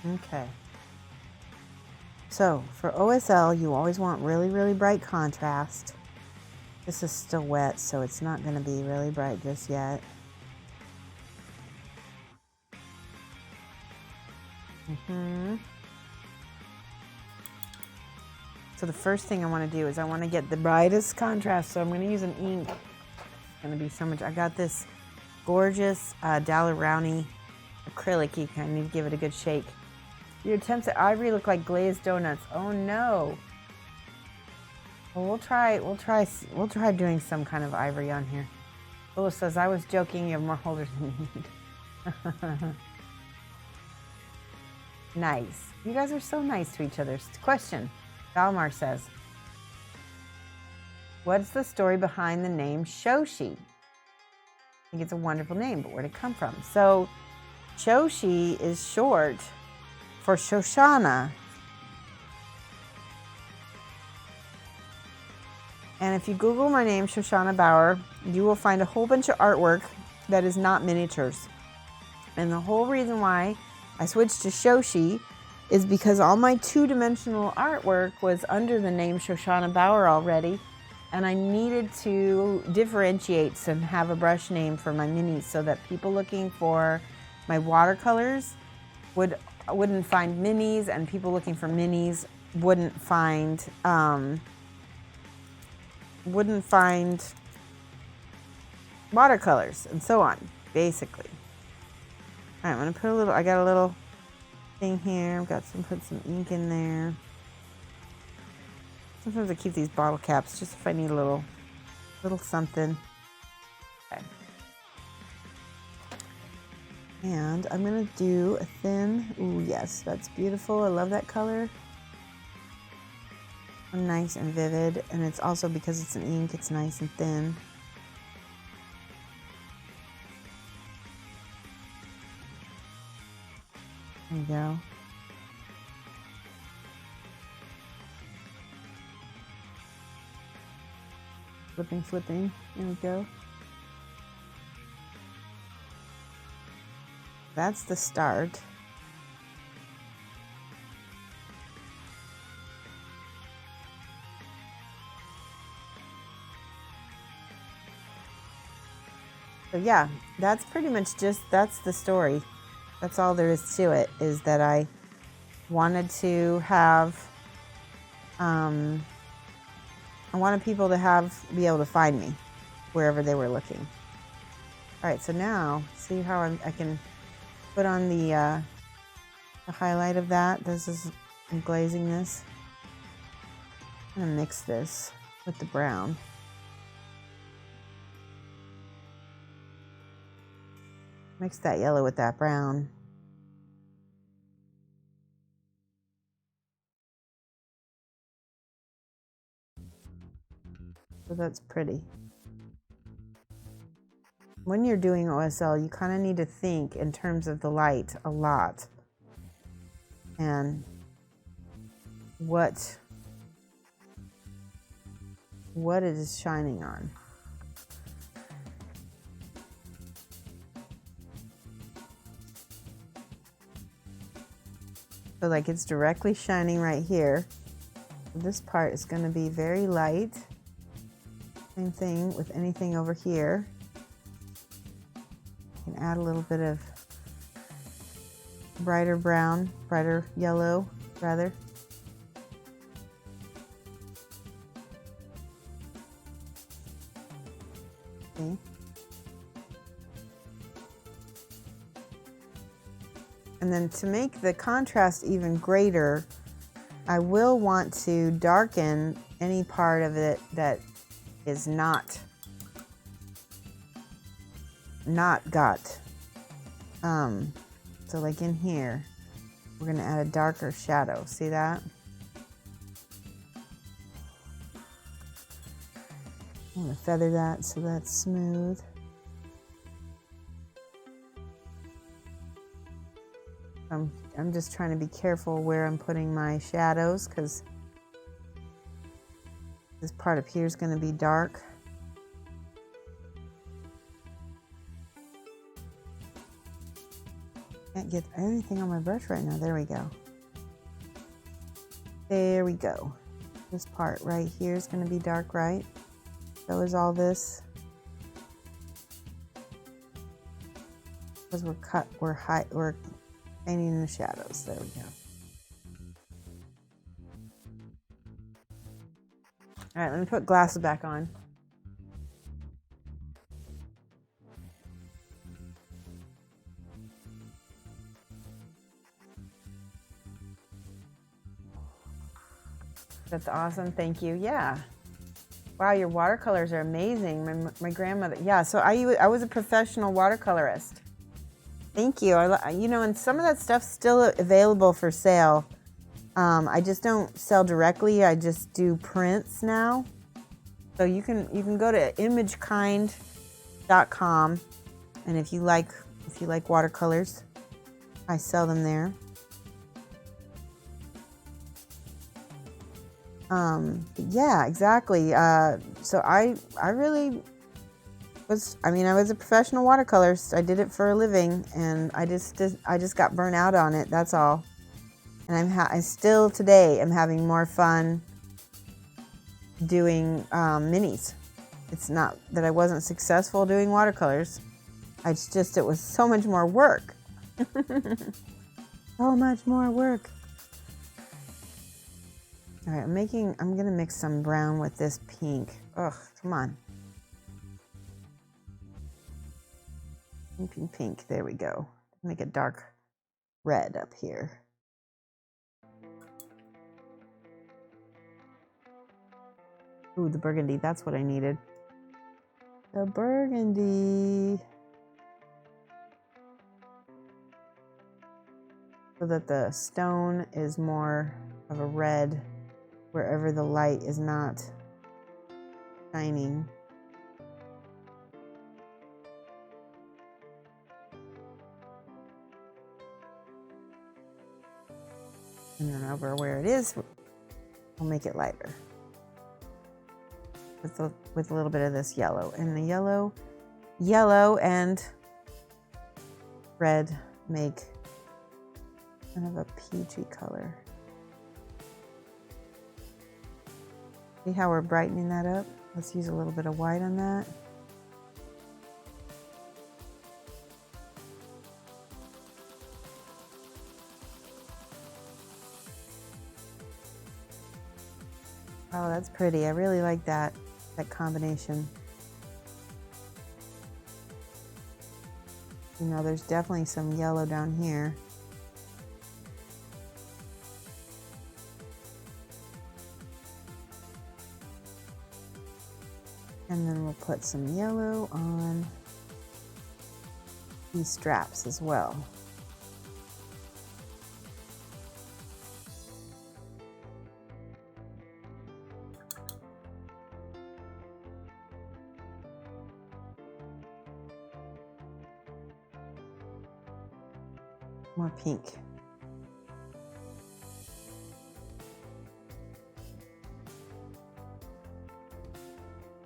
Okay. So for OSL, you always want really, really bright contrast. This is still wet, so it's not going to be really bright just yet. So the first thing I want to do is I want to get the brightest contrast. So I'm going to use an ink. It's going to be so much. I got this gorgeous Daler-Rowney acrylic ink. I need to give it a good shake. Your attempts at ivory look like glazed donuts. Oh no. Well, we'll try doing some kind of ivory on here. Lola says, I was joking, you have more holders than you need. Nice. You guys are so nice to each other. Question. Valmar says, what's the story behind the name Shoshie? I think it's a wonderful name, but where'd it come from? So Shoshie is short for Shoshana. And if you Google my name, Shoshana Bauer, you will find a whole bunch of artwork that is not miniatures. And the whole reason why I switched to Shoshie is because all my two-dimensional artwork was under the name Shoshana Bauer already, and I needed to differentiate and have a brush name for my minis so that people looking for my watercolors wouldn't find minis, and people looking for minis wouldn't find watercolors, and so on, basically. All right, I'm gonna put a little, I got a little thing here. I've put some ink in there. Sometimes I keep these bottle caps just if I need a little something. Okay. And I'm gonna do a thin, ooh, yes, that's beautiful. I love that color. Nice and vivid, and it's also because it's an ink, it's nice and thin. There you go. Flipping. There we go. That's the start. So yeah, that's pretty much that's the story. That's all there is to it, is that I wanted to have, I wanted people to be able to find me wherever they were looking. All right, so now, see how I can put on the highlight of that. I'm glazing this. I'm gonna mix this with the brown. Mix that yellow with that brown. So that's pretty. When you're doing OSL, you kind of need to think in terms of the light a lot. And what it is shining on. So like it's directly shining right here. This part is going to be very light. Same thing with anything over here. You can add a little bit of brighter brown, brighter yellow, rather. Okay. And then to make the contrast even greater, I will want to darken any part of it that is not got. So like in here, we're gonna add a darker shadow. See that? I'm gonna feather that so that's smooth. I'm just trying to be careful where I'm putting my shadows, because this part up here is going to be dark. Can't get anything on my brush right now. There we go. There we go. This part right here is going to be dark, right? So is all this. Because we're painting in the shadows. There we go. All right, let me put glasses back on. That's awesome. Thank you. Yeah. Wow, your watercolors are amazing. My grandmother. Yeah, so I was a professional watercolorist. Thank you. You know, and some of that stuff's still available for sale. I just don't sell directly. I just do prints now. So you can go to imagekind.com, and if you like watercolors, I sell them there. Yeah, exactly. So I really was, I was a professional watercolorist. I did it for a living, and I just got burnt out on it. That's all. And I still today am having more fun doing minis. It's not that I wasn't successful doing watercolors. It was so much more work. So much more work. All right, I'm gonna mix some brown with this pink. Ugh, come on. Pink, pink, there we go. Make a dark red up here. Ooh, the burgundy, that's what I needed. The burgundy. So that the stone is more of a red wherever the light is not shining. And then over where it is, we'll make it lighter. With a little bit of this yellow. And the yellow and red make kind of a peachy color. See how we're brightening that up? Let's use a little bit of white on that. Oh, that's pretty. I really like that combination. You know, there's definitely some yellow down here. And then we'll put some yellow on these straps as well. More pink.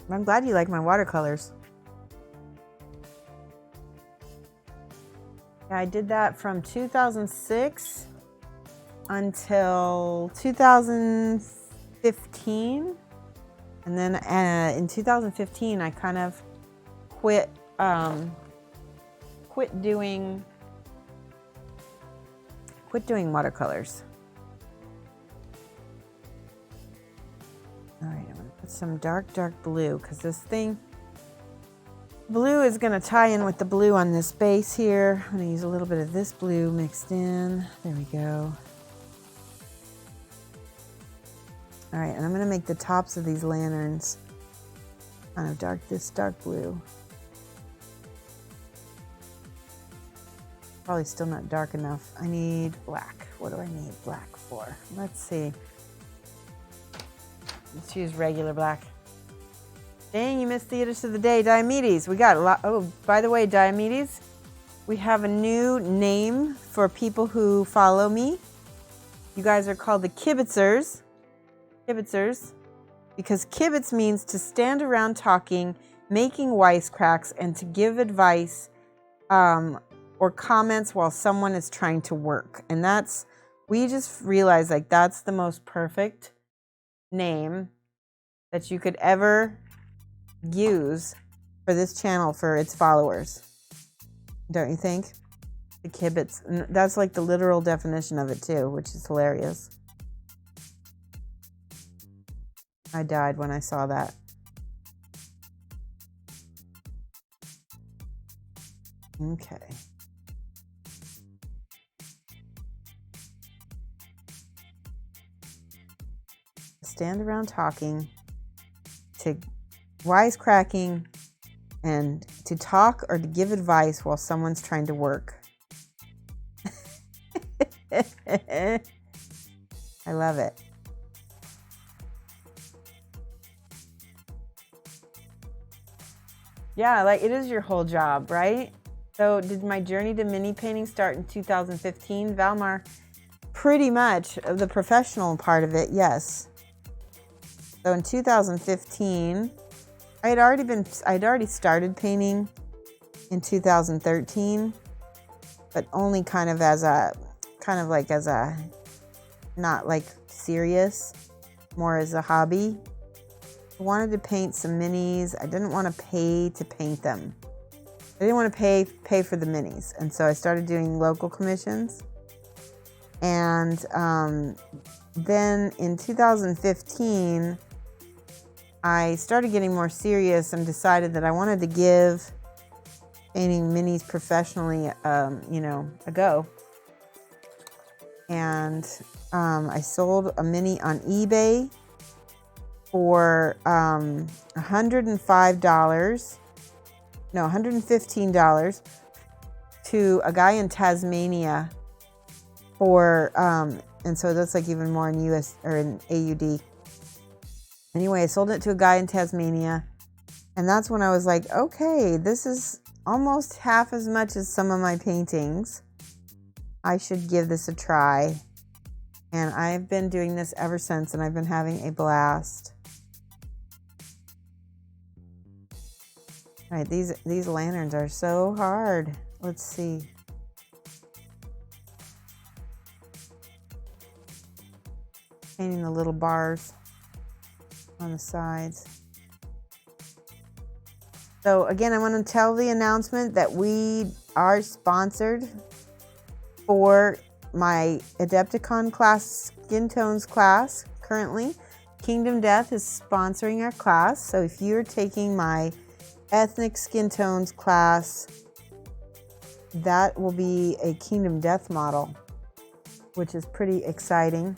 I'm glad you like my watercolors. Yeah, I did that from 2006 until 2015. And then in 2015, I kind of quit doing watercolors. All right, I'm gonna put some dark blue, because this blue is gonna tie in with the blue on this base here. I'm gonna use a little bit of this blue mixed in. There we go. All right, and I'm gonna make the tops of these lanterns kind of this dark blue. Probably still not dark enough. I need black. What do I need black for? Let's see. Let's use regular black. Dang, you missed the Theaters of the Day. Diomedes. We got a lot. Oh, by the way, Diomedes, we have a new name for people who follow me. You guys are called the Kibitzers. Kibitzers. Because kibitz means to stand around talking, making wisecracks, and to give advice, or comments while someone is trying to work. And that's, we just realized like that's the most perfect name that you could ever use for this channel for its followers. Don't you think? The kibitz. That's like the literal definition of it too, which is hilarious. I died when I saw that. Okay. Stand around talking, to wisecracking, and to talk or to give advice while someone's trying to work. I love it. Yeah, like it is your whole job, right? So did my journey to mini painting start in 2015? Valmar, pretty much the professional part of it, yes. So in 2015, I'd already started painting in 2013, but only kind of not like serious, more as a hobby. I wanted to paint some minis. I didn't want to pay to paint them. I didn't want to pay for the minis. And so I started doing local commissions. And then in 2015, I started getting more serious and decided that I wanted to give painting minis professionally, a go. And I sold a mini on eBay for $115 to a guy in Tasmania for, and so that's like even more in US or in AUD. Anyway, I sold it to a guy in Tasmania, and that's when I was like, okay, this is almost half as much as some of my paintings. I should give this a try. And I've been doing this ever since, and I've been having a blast. All right, these lanterns are so hard. Let's see. Painting the little bars on the sides. So again, I want to tell the announcement that we are sponsored for my Adepticon class, Skin Tones class. Currently, Kingdom Death is sponsoring our class. So if you're taking my Ethnic Skin Tones class, that will be a Kingdom Death model, which is pretty exciting.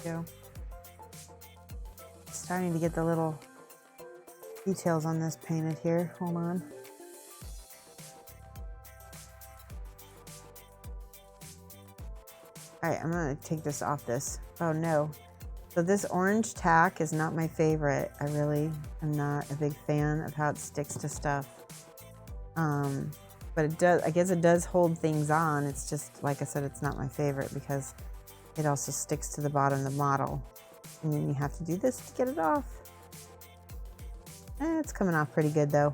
Go. Starting to get the little details on this painted here. Hold on. All right, I'm gonna take this off this. Oh no. So this orange tack is not my favorite. I really am not a big fan of how it sticks to stuff. But it does, I guess it does hold things on. It's just, like I said, it's not my favorite because it also sticks to the bottom of the model. And then you have to do this to get it off. It's coming off pretty good though.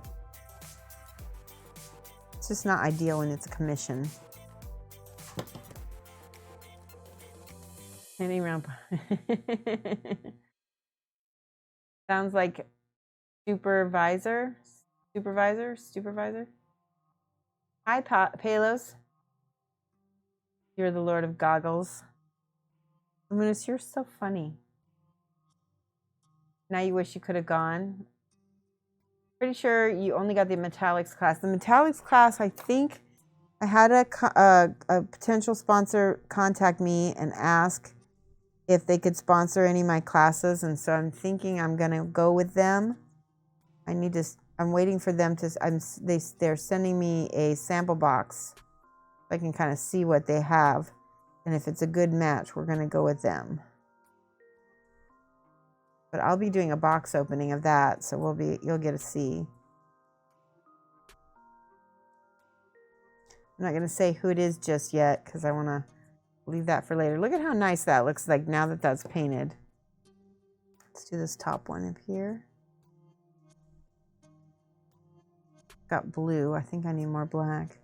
It's just not ideal when it's a commission. Any round. Sounds like supervisor. Hi, Palos. You're the Lord of Goggles. Luminous, you're so funny. Now you wish you could have gone. Pretty sure you only got the metallics class. The metallics class, I think I had a potential sponsor contact me and ask if they could sponsor any of my classes, and so I'm thinking I'm gonna go with them. I'm waiting for them to. They're sending me a sample box, so I can kind of see what they have, and if it's a good match, we're gonna go with them. But I'll be doing a box opening of that, so you'll get to see. I'm not gonna say who it is just yet because I wanna leave that for later. Look at how nice that looks like now that that's painted. Let's do this top one up here. Got blue. I think I need more black.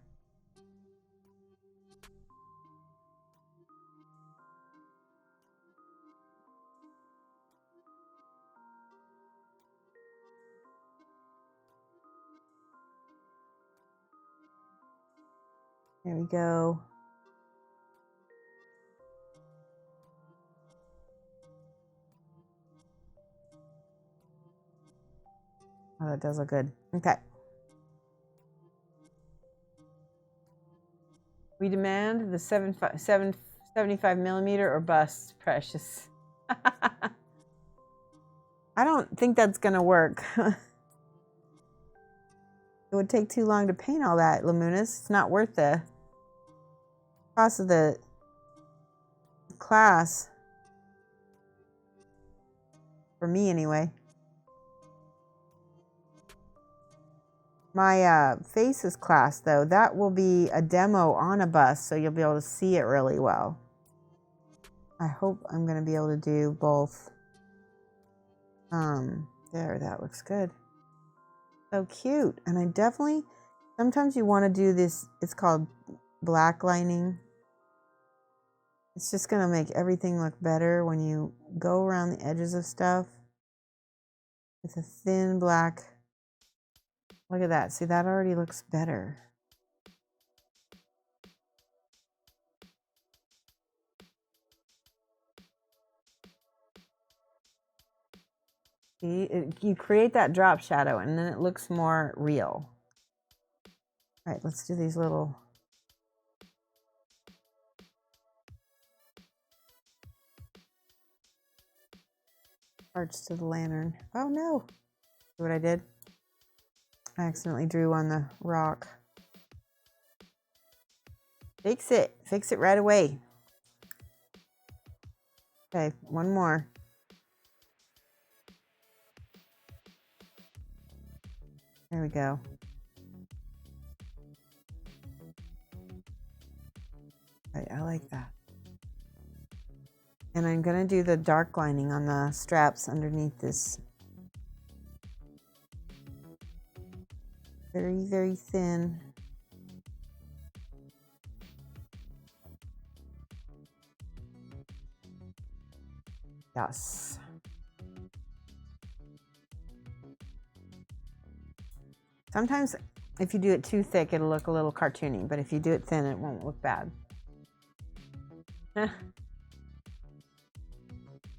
There we go. Oh, that does look good. Okay. We demand the 75 millimeter or bust, Precious. I don't think that's gonna work. It would take too long to paint all that, Lamunis. It's not worth the cost of the class. For me, anyway. My faces class, though, that will be a demo on a bus, so you'll be able to see it really well. I hope I'm going to be able to do both. There, that looks good. So cute. And I definitely, sometimes you want to do this, it's called black lining. It's just going to make everything look better when you go around the edges of stuff with a thin black. Look at that. See, that already looks better. See, you create that drop shadow and then it looks more real. All right, let's do these little parts to the lantern. Oh no. See what I did? I accidentally drew on the rock. Fix it. Fix it right away. Okay, one more. There we go. Okay, I like that. And I'm going to do the dark lining on the straps underneath this. Very, very thin. Yes. Sometimes if you do it too thick, it'll look a little cartoony, but if you do it thin, it won't look bad.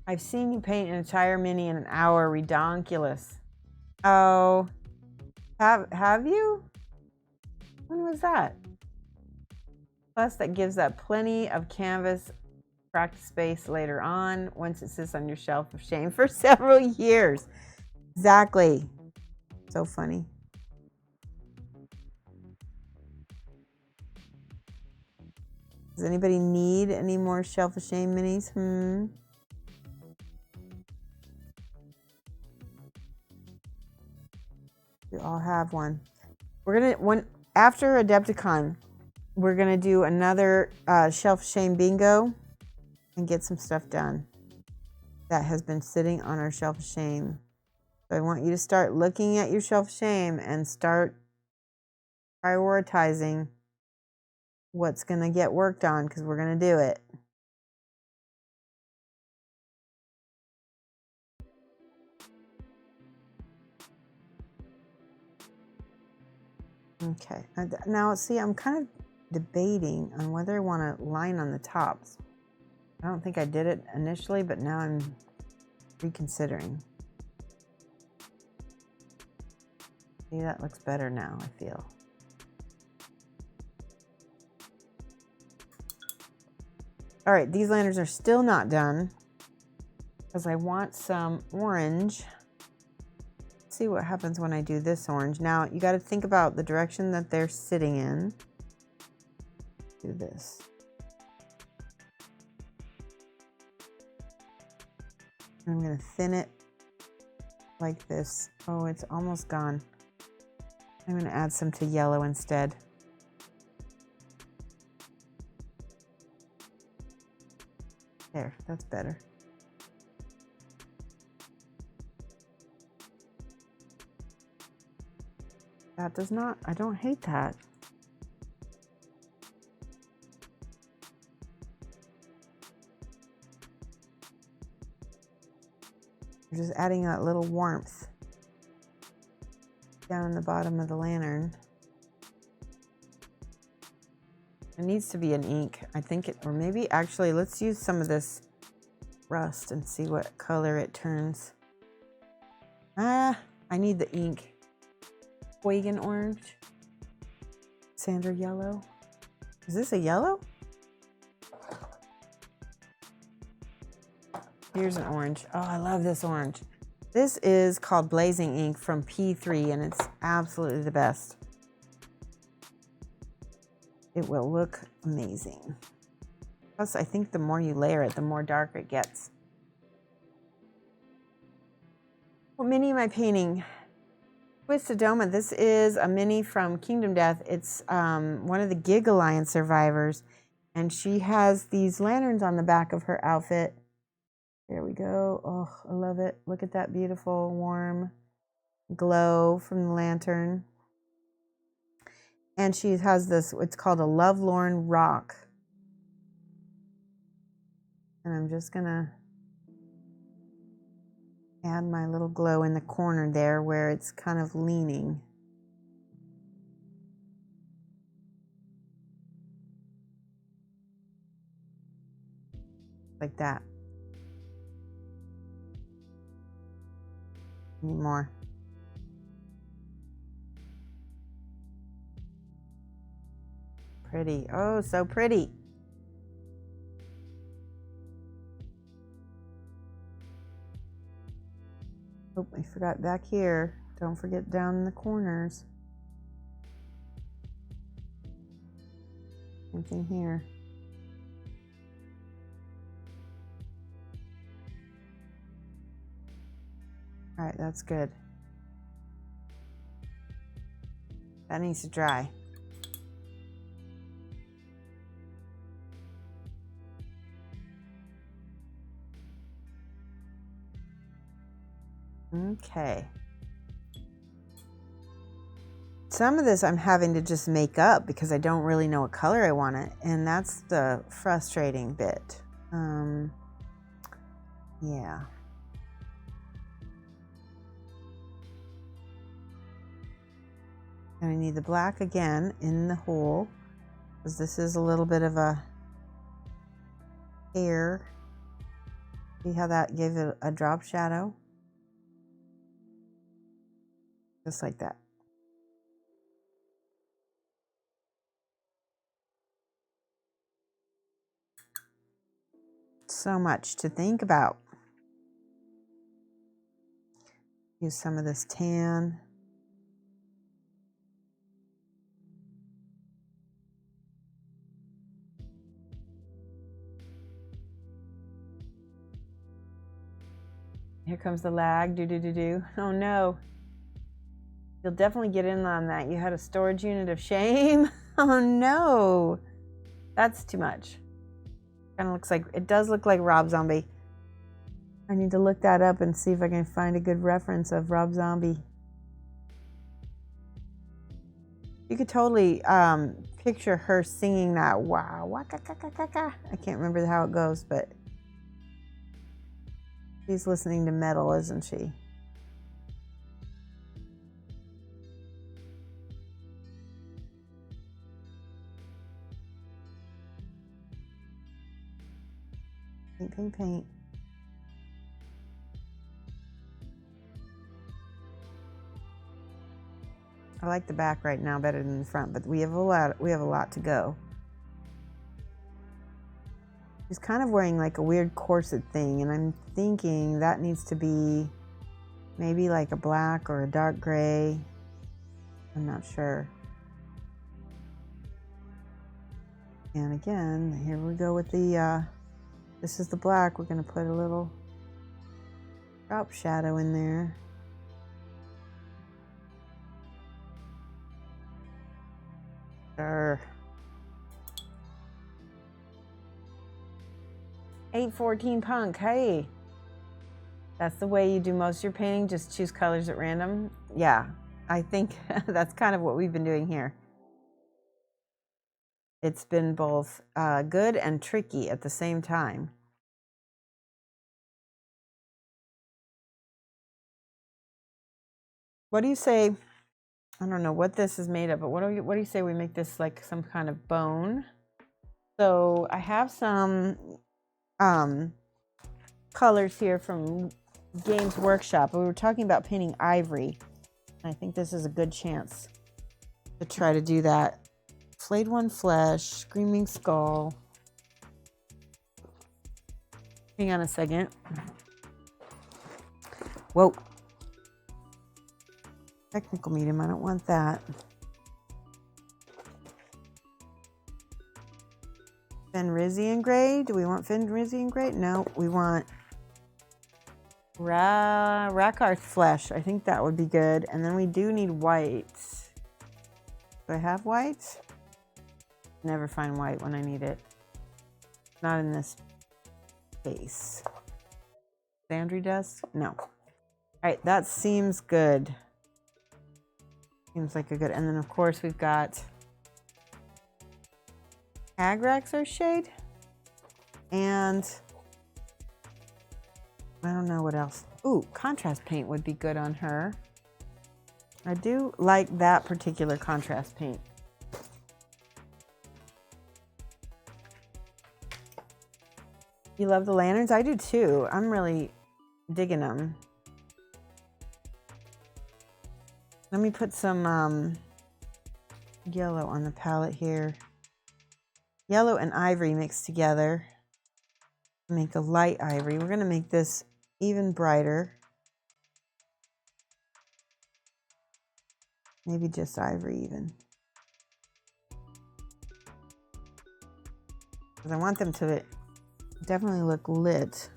I've seen you paint an entire mini in an hour. Redonkulous. Oh, have you? When was that? Plus, that gives up plenty of canvas practice space later on once it sits on your shelf of shame for several years. Exactly. So funny. Does anybody need any more shelf of shame minis? We all have one. We're gonna after Adepticon, we're gonna do another shelf of shame bingo and get some stuff done that has been sitting on our shelf of shame. So I want you to start looking at your shelf of shame and start prioritizing what's gonna get worked on because we're gonna do it. Okay, now see, I'm kind of debating on whether I want to line on the tops. I don't think I did it initially, but now I'm reconsidering. See, that looks better now, I feel. All right, these lanterns are still not done because I want some orange. See what happens when I do this orange. Now you got to think about the direction that they're sitting in. Do this. I'm going to thin it like this. Oh, it's almost gone. I'm going to add some to yellow instead. There, that's better. That does not, I don't hate that. You're just adding that little warmth down in the bottom of the lantern. It needs to be an ink. I think it, or maybe actually, let's use some of this rust and see what color it turns. I need the ink. Huygen orange. Sandra yellow. Is this a yellow? Here's an orange. Oh, I love this orange. This is called Blazing Ink from P3, and it's absolutely the best. It will look amazing. Plus, I think the more you layer it, the more dark it gets. What mini am I painting? Twistodoma. This is a mini from Kingdom Death. It's one of the Gigalion survivors, and she has these lanterns on the back of her outfit. There we go. Oh, I love it. Look at that beautiful, warm glow from the lantern. And she has this, it's called a Lovelorn Rock. And I'm just gonna add my little glow in the corner there where it's kind of leaning. Like that. Need more. Pretty. Oh, so pretty. Oh, I forgot back here. Don't forget down in the corners. Same thing here. All right, that's good. That needs to dry. Okay. Some of this I'm having to just make up because I don't really know what color I want it, and that's the frustrating bit. Yeah. And I need the black again in the hole, because this is a little bit of a hair. See how that gave it a drop shadow? Just like that. So much to think about. Use some of this tan. Here comes the lag. Do. Oh no. You'll definitely get in on that. You had a storage unit of shame. Oh no. That's too much. Kind of looks like, it does look like Rob Zombie. I need to look that up and see if I can find a good reference of Rob Zombie. You could totally picture her singing that wow, waka, kaka, kaka. I can't remember how it goes, but she's listening to metal, isn't she? Paint, paint, paint. I like the back right now better than the front, but we have a lot to go. She's kind of wearing like a weird corset thing, and I'm thinking that needs to be maybe like a black or a dark gray. I'm not sure. And again, here we go with the, this is the black. We're gonna put a little drop shadow in there. Sure. 814 Punk, hey. That's the way you do most of your painting, just choose colors at random? Yeah, I think that's kind of what we've been doing here. It's been both good and tricky at the same time. What do you say? I don't know what this is made of, but what do you say we make this like some kind of bone? So I have some colors here from Games Workshop. We were talking about painting ivory. I think this is a good chance to try to do that. Flayed One Flesh, Screaming Skull. Hang on a second. Whoa. Technical medium, I don't want that. Fenrisian gray. Do we want Fenrisian gray? No, we want Rakarth flesh. I think that would be good. And then we do need white. Do I have white? Never find white when I need it. Not in this case. Sandry dust? No. All right, that seems good. Seems like a good. And then of course we've got Agraxar shade. And I don't know what else. Ooh, contrast paint would be good on her. I do like that particular contrast paint. You love the lanterns? I do too. I'm really digging them. Let me put some yellow on the palette here. Yellow and ivory mixed together. Make a light ivory. We're going to make this even brighter. Maybe just ivory even. Because I want them to definitely look lit.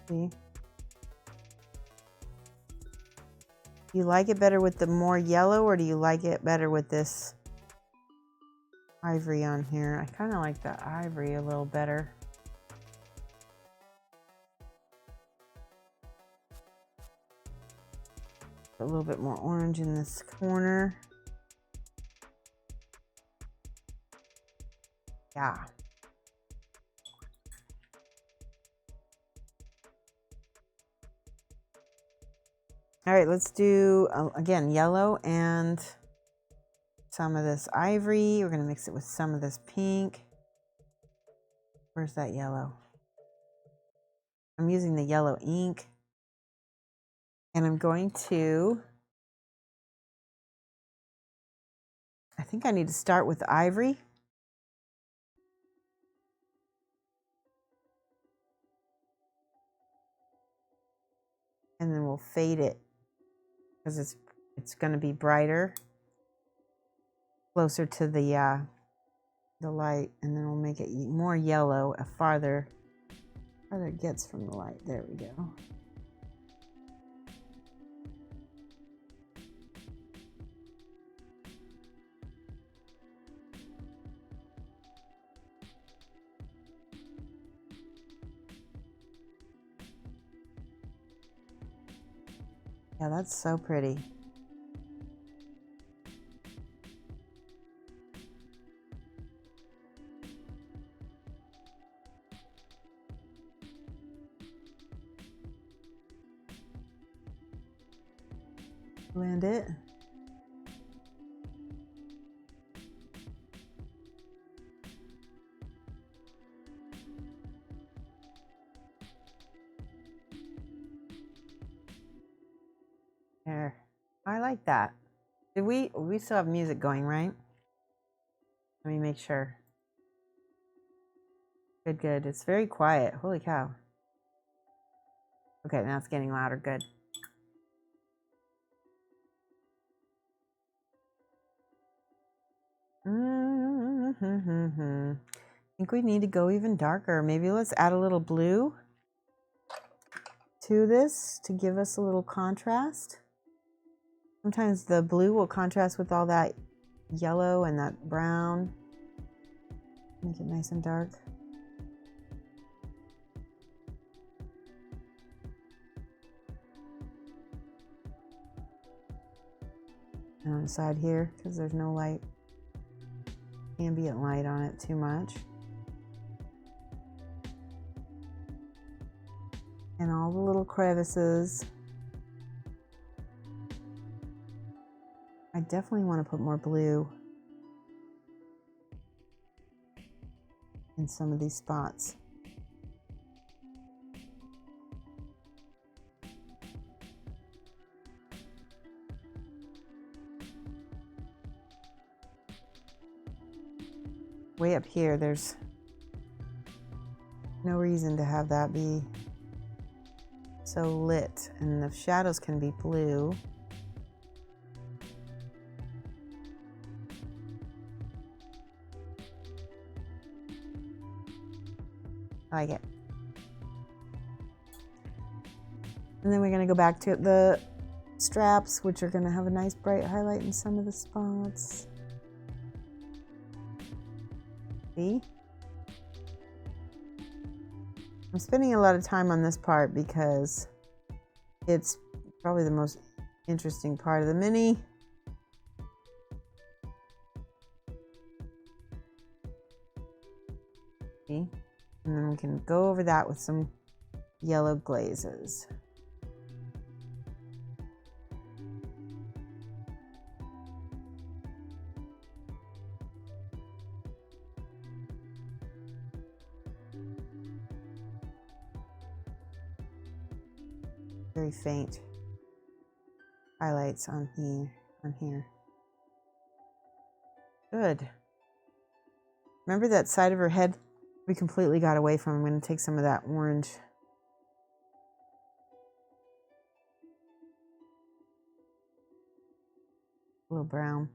See? Do you like it better with the more yellow, or do you like it better with this ivory on here? I kind of like the ivory a little better. A little bit more orange in this corner. Yeah. All right, let's do, again, yellow and some of this ivory. We're going to mix it with some of this pink. Where's that yellow? I'm using the yellow ink. And I'm going to, I think I need to start with ivory. And then we'll fade it because it's going to be brighter, closer to the light, and then we'll make it more yellow farther it gets from the light. There we go. Yeah, that's so pretty. Blend it. There. I like that. Did we still have music going, right? Let me make sure. Good, good. It's very quiet. Holy cow. Okay, now it's getting louder. Good. I think we need to go even darker. Maybe let's add a little blue to this to give us a little contrast. Sometimes the blue will contrast with all that yellow and that brown. Make it nice and dark. And on the side here, because there's no light, ambient light on it too much. And all the little crevices. I definitely want to put more blue in some of these spots. Way up here, there's no reason to have that be so lit, and the shadows can be blue. I like it. And then we're going to go back to the straps, which are going to have a nice bright highlight in some of the spots. See? I'm spending a lot of time on this part because it's probably the most interesting part of the mini. See? And then we can go over that with some yellow glazes. Very faint highlights on here. Good. Remember that side of her head we completely got away from? I'm going to take some of that orange. A little brown.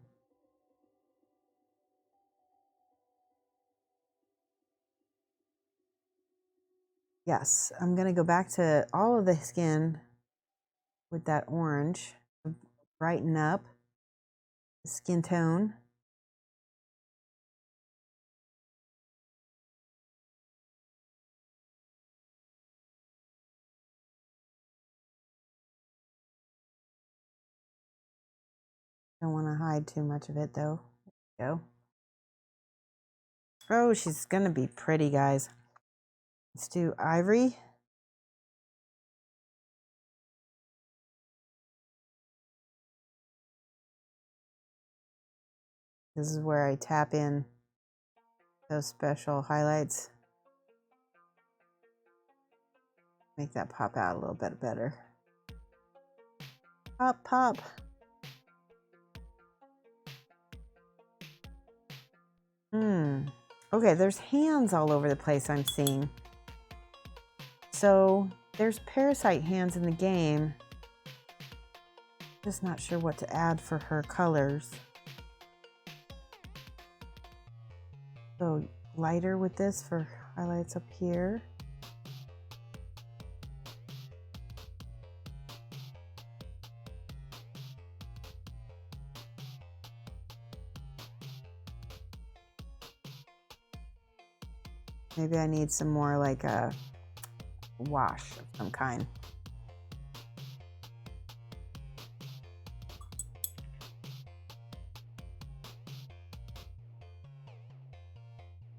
Yes, I'm going to go back to all of the skin with that orange, brighten up the skin tone. Don't want to hide too much of it though. There we go. Oh, she's going to be pretty, guys. Let's do ivory. This is where I tap in those special highlights. Make that pop out a little bit better. Pop, pop. Okay, there's hands all over the place I'm seeing. So there's parasite hands in the game. Just not sure what to add for her colors. So lighter with this for highlights up here. Maybe I need some more like a wash of some kind.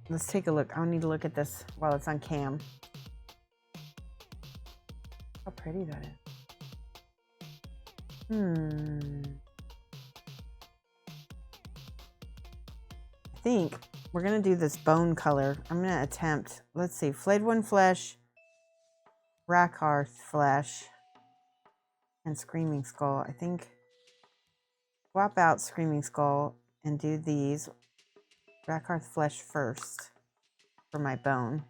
Let's take a look. I'll need to look at this while it's on cam. How pretty that is. I think we're going to do this bone color. I'm going to attempt, let's see, Flayed One Flesh, Rackhearth Flesh, and Screaming Skull. I think swap out Screaming Skull and do these Rackhearth Flesh first for my bone.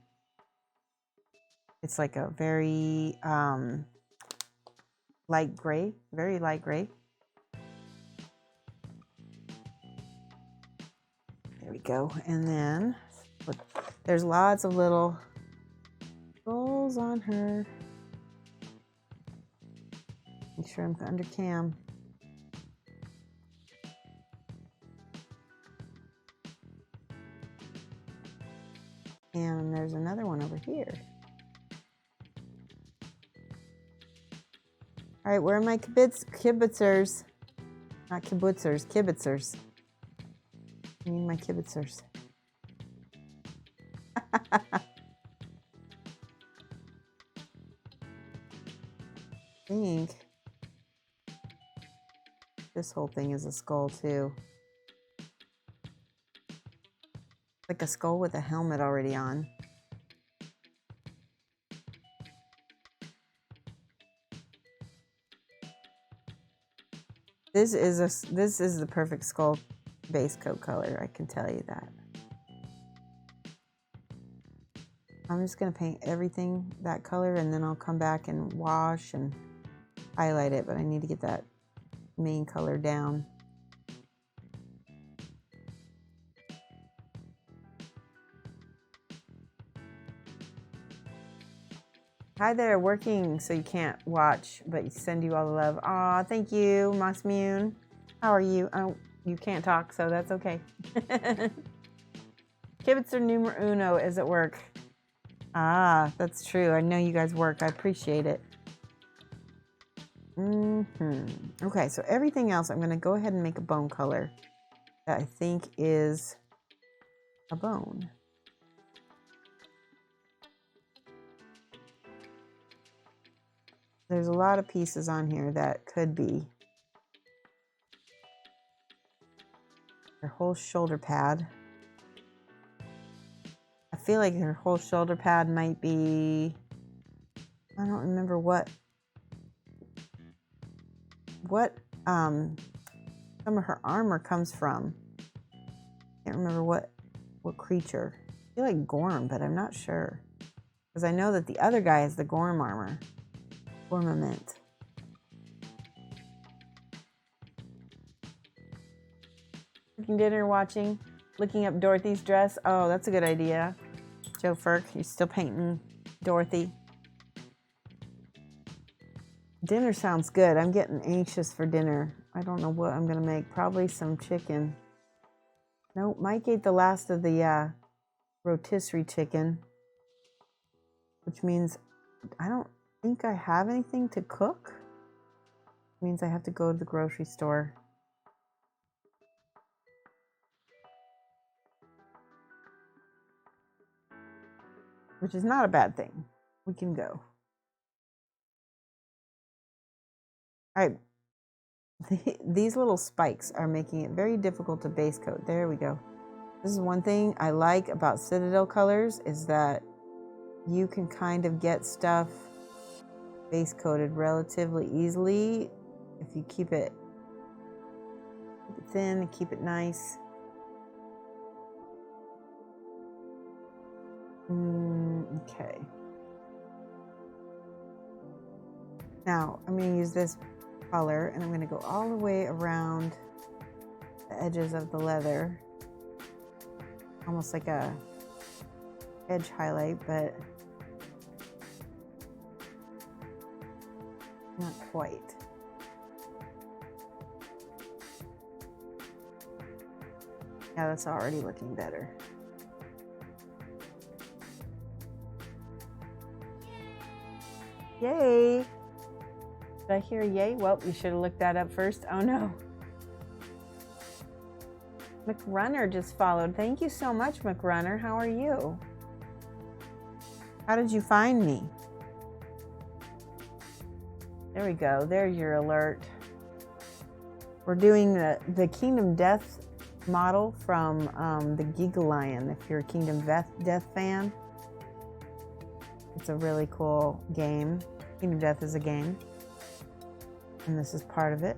It's like a very light gray, very light gray. There we go. And then look, there's lots of little skulls on her. Make sure I'm under cam. And there's another one over here. All right, where are my kibitzers? Not kibitzers, kibitzers. I need my kibitzers. I think this whole thing is a skull too. Like a skull with a helmet already on. This is the perfect skull base coat color, I can tell you that. I'm just gonna paint everything that color and then I'll come back and wash and highlight it, but I need to get that main color down. Hi there, working so you can't watch, but send you all the love. Aw, thank you, Masmune. How are you? Oh, you can't talk, so that's okay. Kibitzer numero uno is at work. Ah, that's true. I know you guys work. I appreciate it. Okay, so everything else, I'm going to go ahead and make a bone color that I think is a bone. There's a lot of pieces on here that could be. Her whole shoulder pad. I feel like her whole shoulder pad might be, I don't remember what some of her armor comes from. Can't remember what creature. I feel like Gorm, but I'm not sure. Because I know that the other guy has the Gorm armor. Gormament. Cooking dinner, watching, looking up Dorothy's dress. Oh, that's a good idea. Joe Ferk, you're still painting Dorothy. Dinner sounds good. I'm getting anxious for dinner. I don't know what I'm gonna make. Probably some chicken. No, Mike ate the last of the rotisserie chicken, which means I don't think I have anything to cook. It means I have to go to the grocery store. Which is not a bad thing. We can go. All right. These little spikes are making it very difficult to base coat. There we go. This is one thing I like about Citadel colors is that you can kind of get stuff base coated relatively easily if you keep it thin and keep it nice. Okay. Now I'm going to use this color and I'm going to go all the way around the edges of the leather, almost like a edge highlight, but not quite. Yeah, that's already looking better. Yay! Did I hear yay? Well, you should have looked that up first. Oh no. McRunner just followed. Thank you so much, McRunner. How are you? How did you find me? There we go. There's your alert. We're doing the Kingdom Death model from the Gigalion, if you're a Kingdom Death fan. It's a really cool game. Kingdom Death is a game. And this is part of it.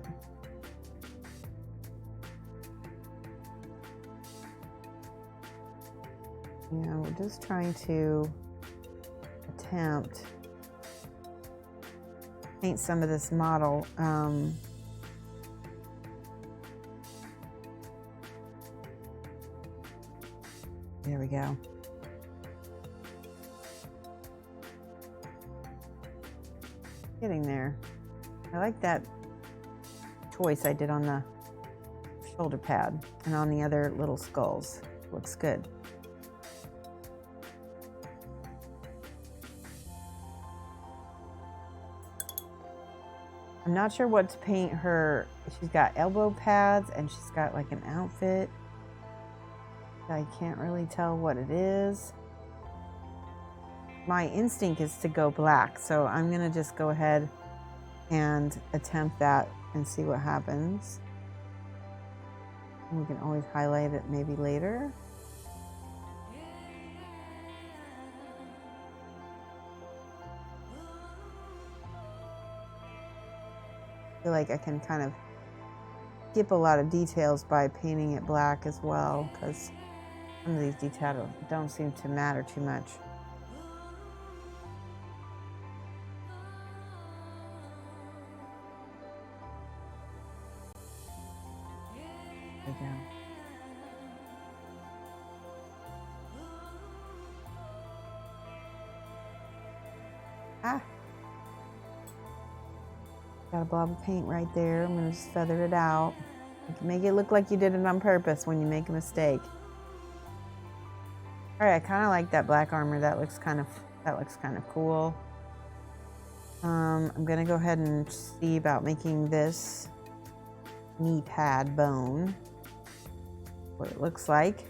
Yeah, we're just trying to attempt paint some of this model. There we go. Getting there. I like that choice I did on the shoulder pad and on the other little skulls. Looks good. I'm not sure what to paint her. She's got elbow pads and she's got like an outfit. I can't really tell what it is. My instinct is to go black, so I'm gonna just go ahead and attempt that and see what happens. And we can always highlight it maybe later. I feel like I can kind of skip a lot of details by painting it black as well, because some of these details don't seem to matter too much. There we go. Ah! Got a blob of paint right there. I'm gonna just feather it out. You can make it look like you did it on purpose when you make a mistake. All right, I kind of like that black armor. That looks kind of cool. I'm gonna go ahead and see about making this knee pad bone. What it looks like.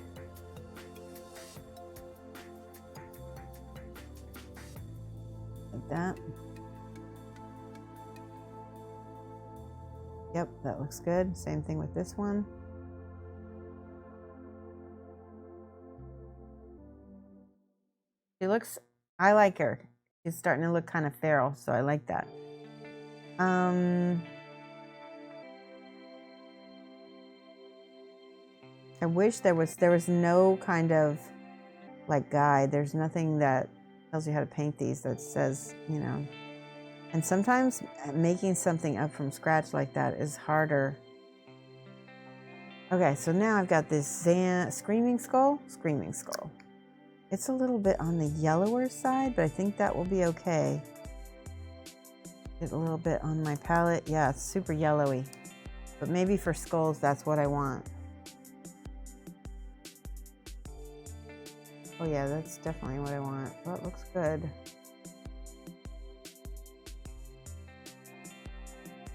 Like that. Yep, that looks good. Same thing with this one. She looks, I like her. She's starting to look kind of feral, so I like that. I wish there was no kind of like guide. There's nothing that tells you how to paint these that says, you know. And sometimes making something up from scratch like that is harder. Okay, so now I've got this Screaming Skull. It's a little bit on the yellower side, but I think that will be okay. Get a little bit on my palette. Yeah, it's super yellowy. But maybe for skulls, that's what I want. Oh yeah, that's definitely what I want. That looks good.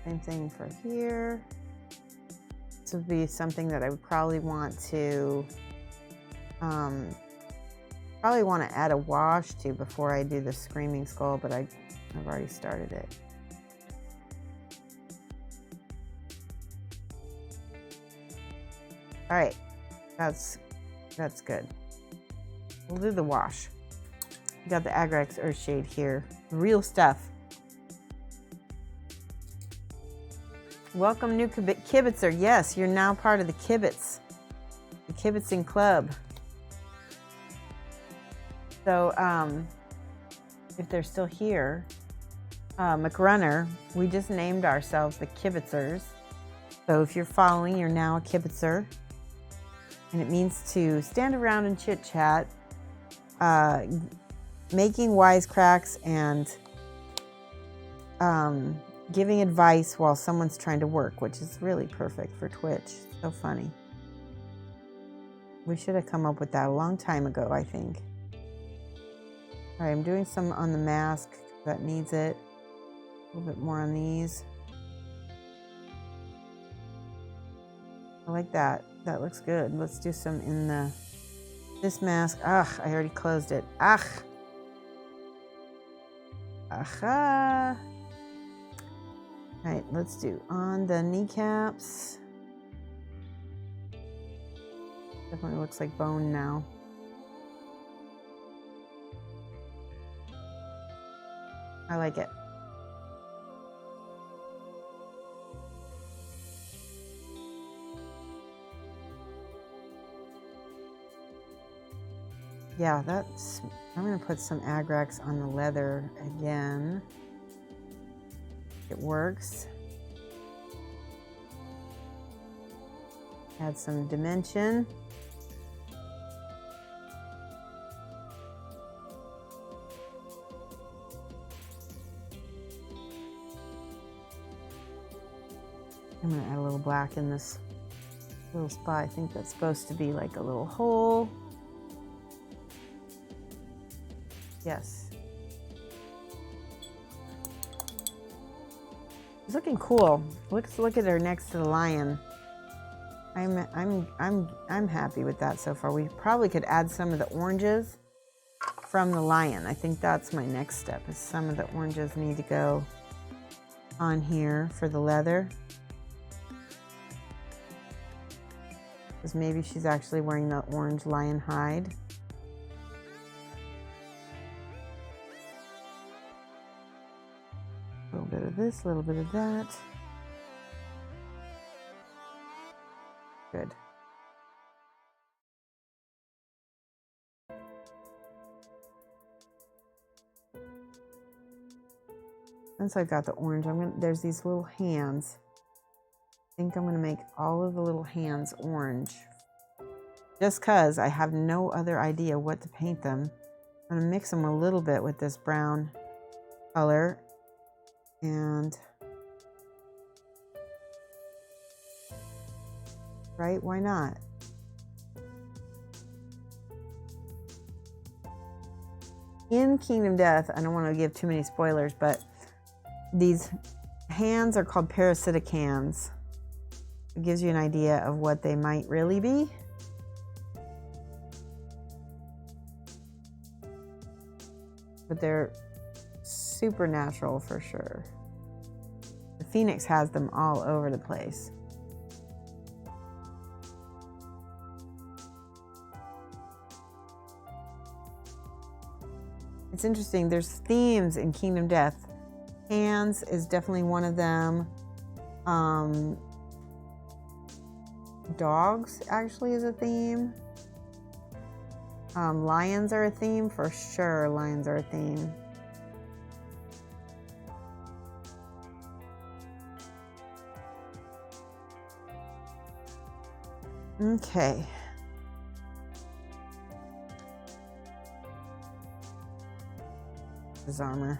Same thing for here. This would be something that I would probably want to add a wash to before I do the Screaming Skull, but I've already started it. All right, that's good. We'll do the wash. We got the Agrax Earthshade here, real stuff. Welcome, new kibitzer. Yes, you're now part of the kibitz, the kibitzing club. So, if they're still here, McRunner, we just named ourselves the Kibitzers. So if you're following, you're now a Kibitzer. And it means to stand around and chit chat, making wisecracks and giving advice while someone's trying to work, which is really perfect for Twitch. So funny. We should have come up with that a long time ago, I think. All right, I'm doing some on the mask that needs it. A little bit more on these. I like that. That looks good. Let's do some in this mask. Ugh, I already closed it. Ugh. Aha. All right, let's do on the kneecaps. Definitely looks like bone now. I like it. Yeah, I'm gonna put some Agrax on the leather again. It works. Add some dimension. I'm gonna add a little black in this little spot. I think that's supposed to be like a little hole. Yes. It's looking cool. Let's look at her next to the lion. I'm happy with that so far. We probably could add some of the oranges from the lion. I think that's my next step, is some of the oranges need to go on here for the leather. Because maybe she's actually wearing the orange lion hide. A little bit of this, a little bit of that. Good. Once I've got the orange, there's these little hands. I think I'm gonna make all of the little hands orange. Just cause I have no other idea what to paint them. I'm gonna mix them a little bit with this brown color. And, right, why not? In Kingdom Death, I don't want to give too many spoilers, but these hands are called parasitic hands. It gives you an idea of what they might really be. But they're supernatural for sure. The Phoenix has them all over the place. It's interesting, there's themes in Kingdom Death. Hands is definitely one of them. Dogs actually is a theme. Lions are a theme for sure. Lions are a theme. Okay. This armor.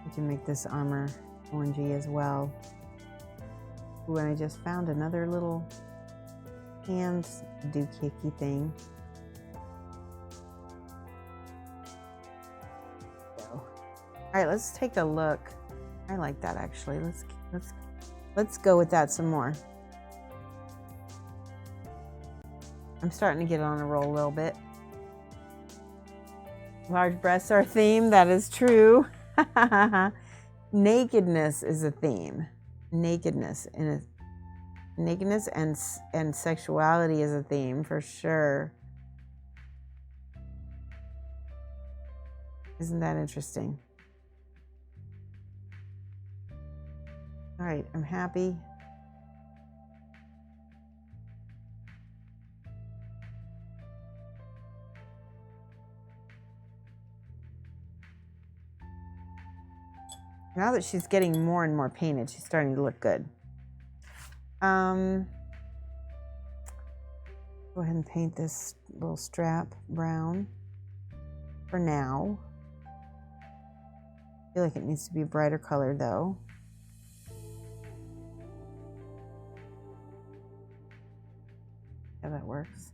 We can make this armor orangey as well. Ooh, and I just found another little hand doohickey thing. All right, let's take a look. I like that actually. Let's go with that some more. I'm starting to get on a roll a little bit. Large breasts are a theme. That is true. Nakedness is a theme. Nakedness and sexuality is a theme for sure. Isn't that interesting? All right, I'm happy. Now that she's getting more and more painted, she's starting to look good. Go ahead and paint this little strap brown for now. I feel like it needs to be a brighter color though. Yeah, that works.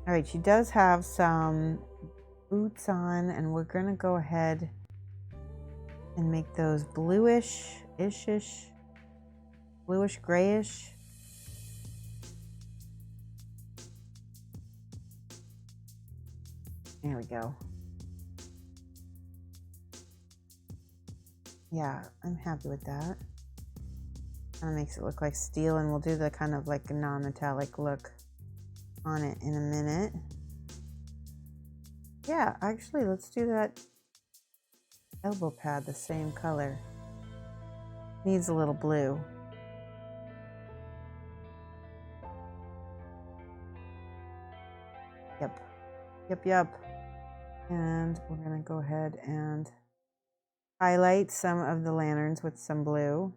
All right, she does have some boots on, and we're gonna go ahead and make those bluish-ish, bluish-grayish. There we go. Yeah, I'm happy with that. Kind of makes it look like steel, and we'll do the kind of like non-metallic look on it in a minute. Yeah, actually, let's do that elbow pad the same color. Needs a little blue. Yep. And we're gonna go ahead and highlight some of the lanterns with some blue.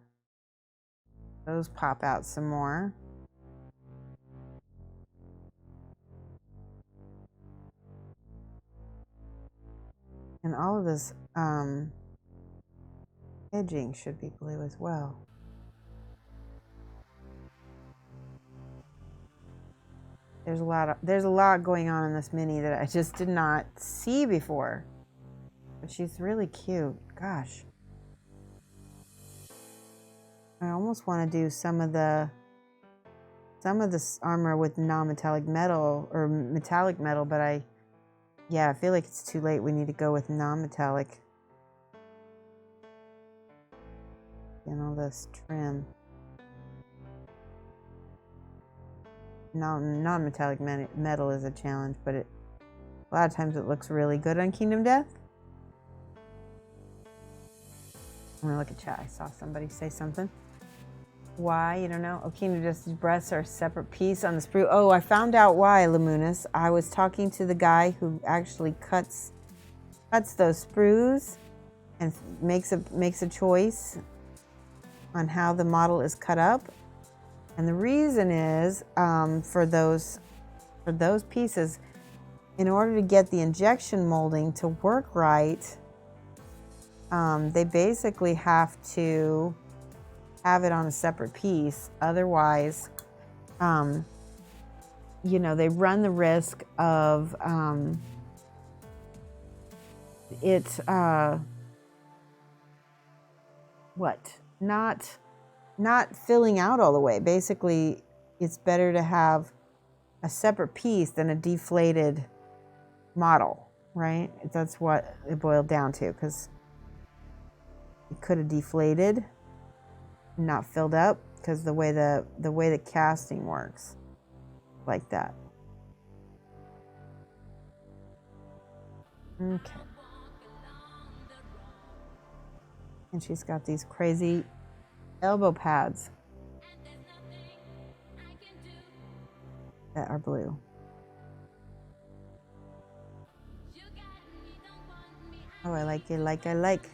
Those pop out some more. And all of this edging should be blue as well. There's a lot going on in this mini that I just did not see before. But she's really cute. Gosh. I almost want to do some of this armor with non-metallic metal or metallic metal, but I feel like it's too late. We need to go with non-metallic. And all this trim. Non-metallic metal is a challenge, but a lot of times it looks really good on Kingdom Death. I'm gonna look at chat. I saw somebody say something. Why? You don't know? Oh, Kingdom Death's breasts are a separate piece on the sprue. Oh, I found out why, Luminous. I was talking to the guy who actually cuts those sprues and makes a choice on how the model is cut up. And the reason is for those pieces, in order to get the injection molding to work right, they basically have to have it on a separate piece. Otherwise, they run the risk of not filling out all the way. Basically, it's better to have a separate piece than a deflated model, right? That's what it boiled down to, because it could have deflated, not filled up, because the way the casting works, like that. Okay. And she's got these crazy elbow pads that are blue. Oh, I like it. I like.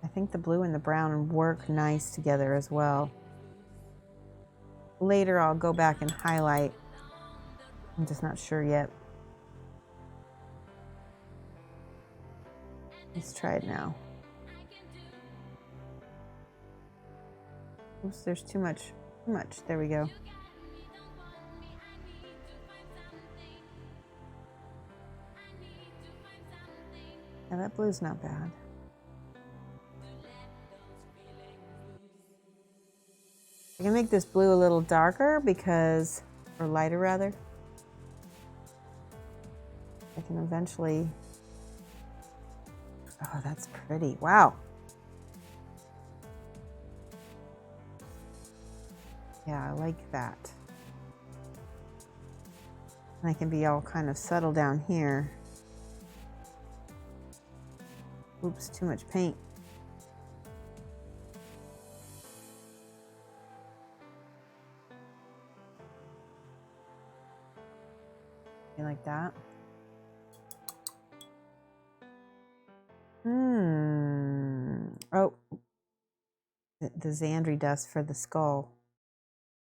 I think the blue and the brown work nice together as well. Later, I'll go back and highlight. I'm just not sure yet. Let's try it now. Oops, there's too much. There we go. Yeah, that blue's not bad. I can make this blue a little darker or lighter rather. I can eventually. Oh, that's pretty. Wow. Yeah, I like that. And I can be all kind of subtle down here. Oops, too much paint. You like that? Oh, the Xandri dust for the skull.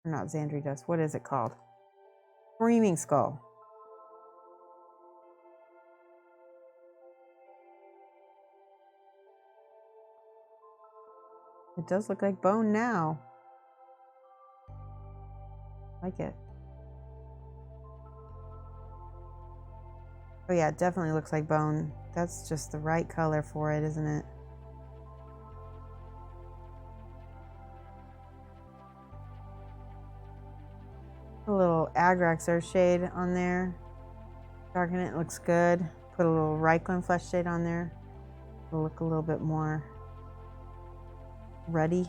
Or not Xandri dust. What is it called? Screaming skull. It does look like bone now. Like it. Oh yeah, it definitely looks like bone. That's just the right color for it, isn't it? A little Agrax Earth shade on there. Darken it, looks good. Put a little Reichland flesh shade on there. It'll look a little bit more ruddy.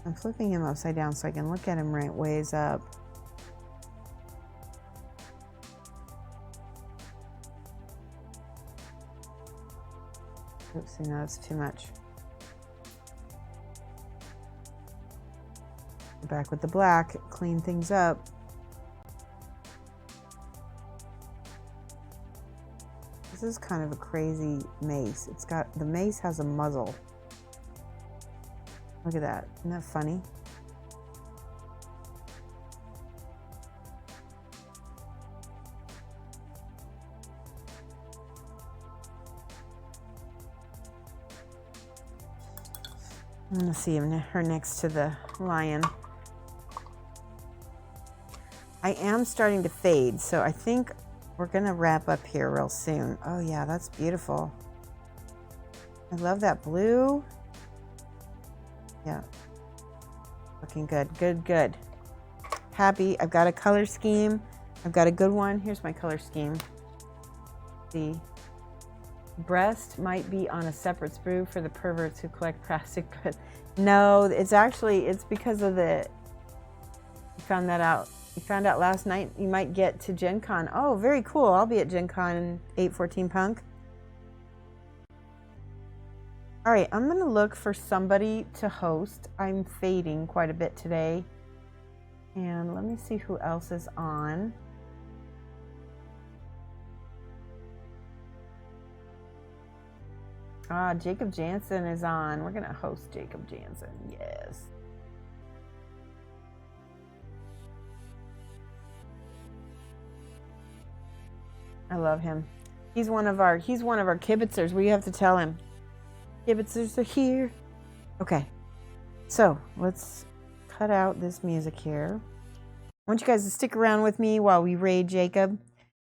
I'm flipping him upside down so I can look at him right ways up. Oops, no, that's too much. Back with the black, clean things up. This is kind of a crazy mace. It's got, the mace has a muzzle. Look at that. Isn't that funny? I'm gonna see her next to the lion. I am starting to fade, so I think we're gonna wrap up here real soon. Oh yeah, that's beautiful. I love that blue. Yeah, looking good, good, good. Happy, I've got a color scheme. I've got a good one. Here's my color scheme. The breast might be on a separate sprue for the perverts who collect plastic, but no, it's actually, it's because of the, you found that out. You found out last night you might get to Gen Con. Oh, very cool. I'll be at Gen Con 814 Punk. All right, I'm going to look for somebody to host. I'm fading quite a bit today. And let me see who else is on. Ah, Jacob Jansen is on. We're going to host Jacob Jansen. Yes. I love him. He's one of our kibitzers. We have to tell him. Kibitzers are here. Okay. So, let's cut out this music here. I want you guys to stick around with me while we raid Jacob.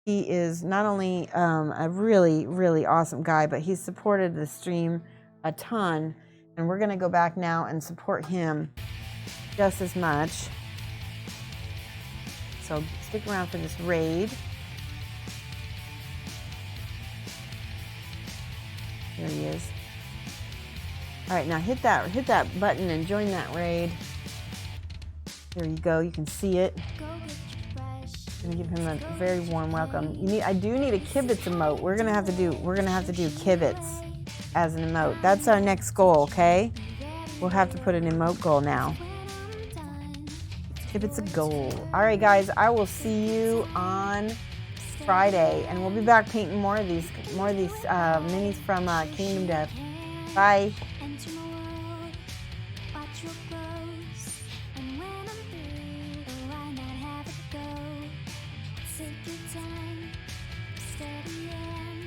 He is not only a really, really awesome guy, but he's supported the stream a ton. And we're going to go back now and support him just as much. So stick around for this raid. There he is. All right, now hit that button and join that raid. There you go. You can see it. I'm gonna give him a very warm welcome. I do need a kibitz emote. We're gonna have to do kibitz as an emote. That's our next goal, okay? We'll have to put an emote goal now. Kibitz a goal. All right, guys. I will see you on Friday, and we'll be back painting more of these minis from Kingdom Death. Bye. Take your time, steady and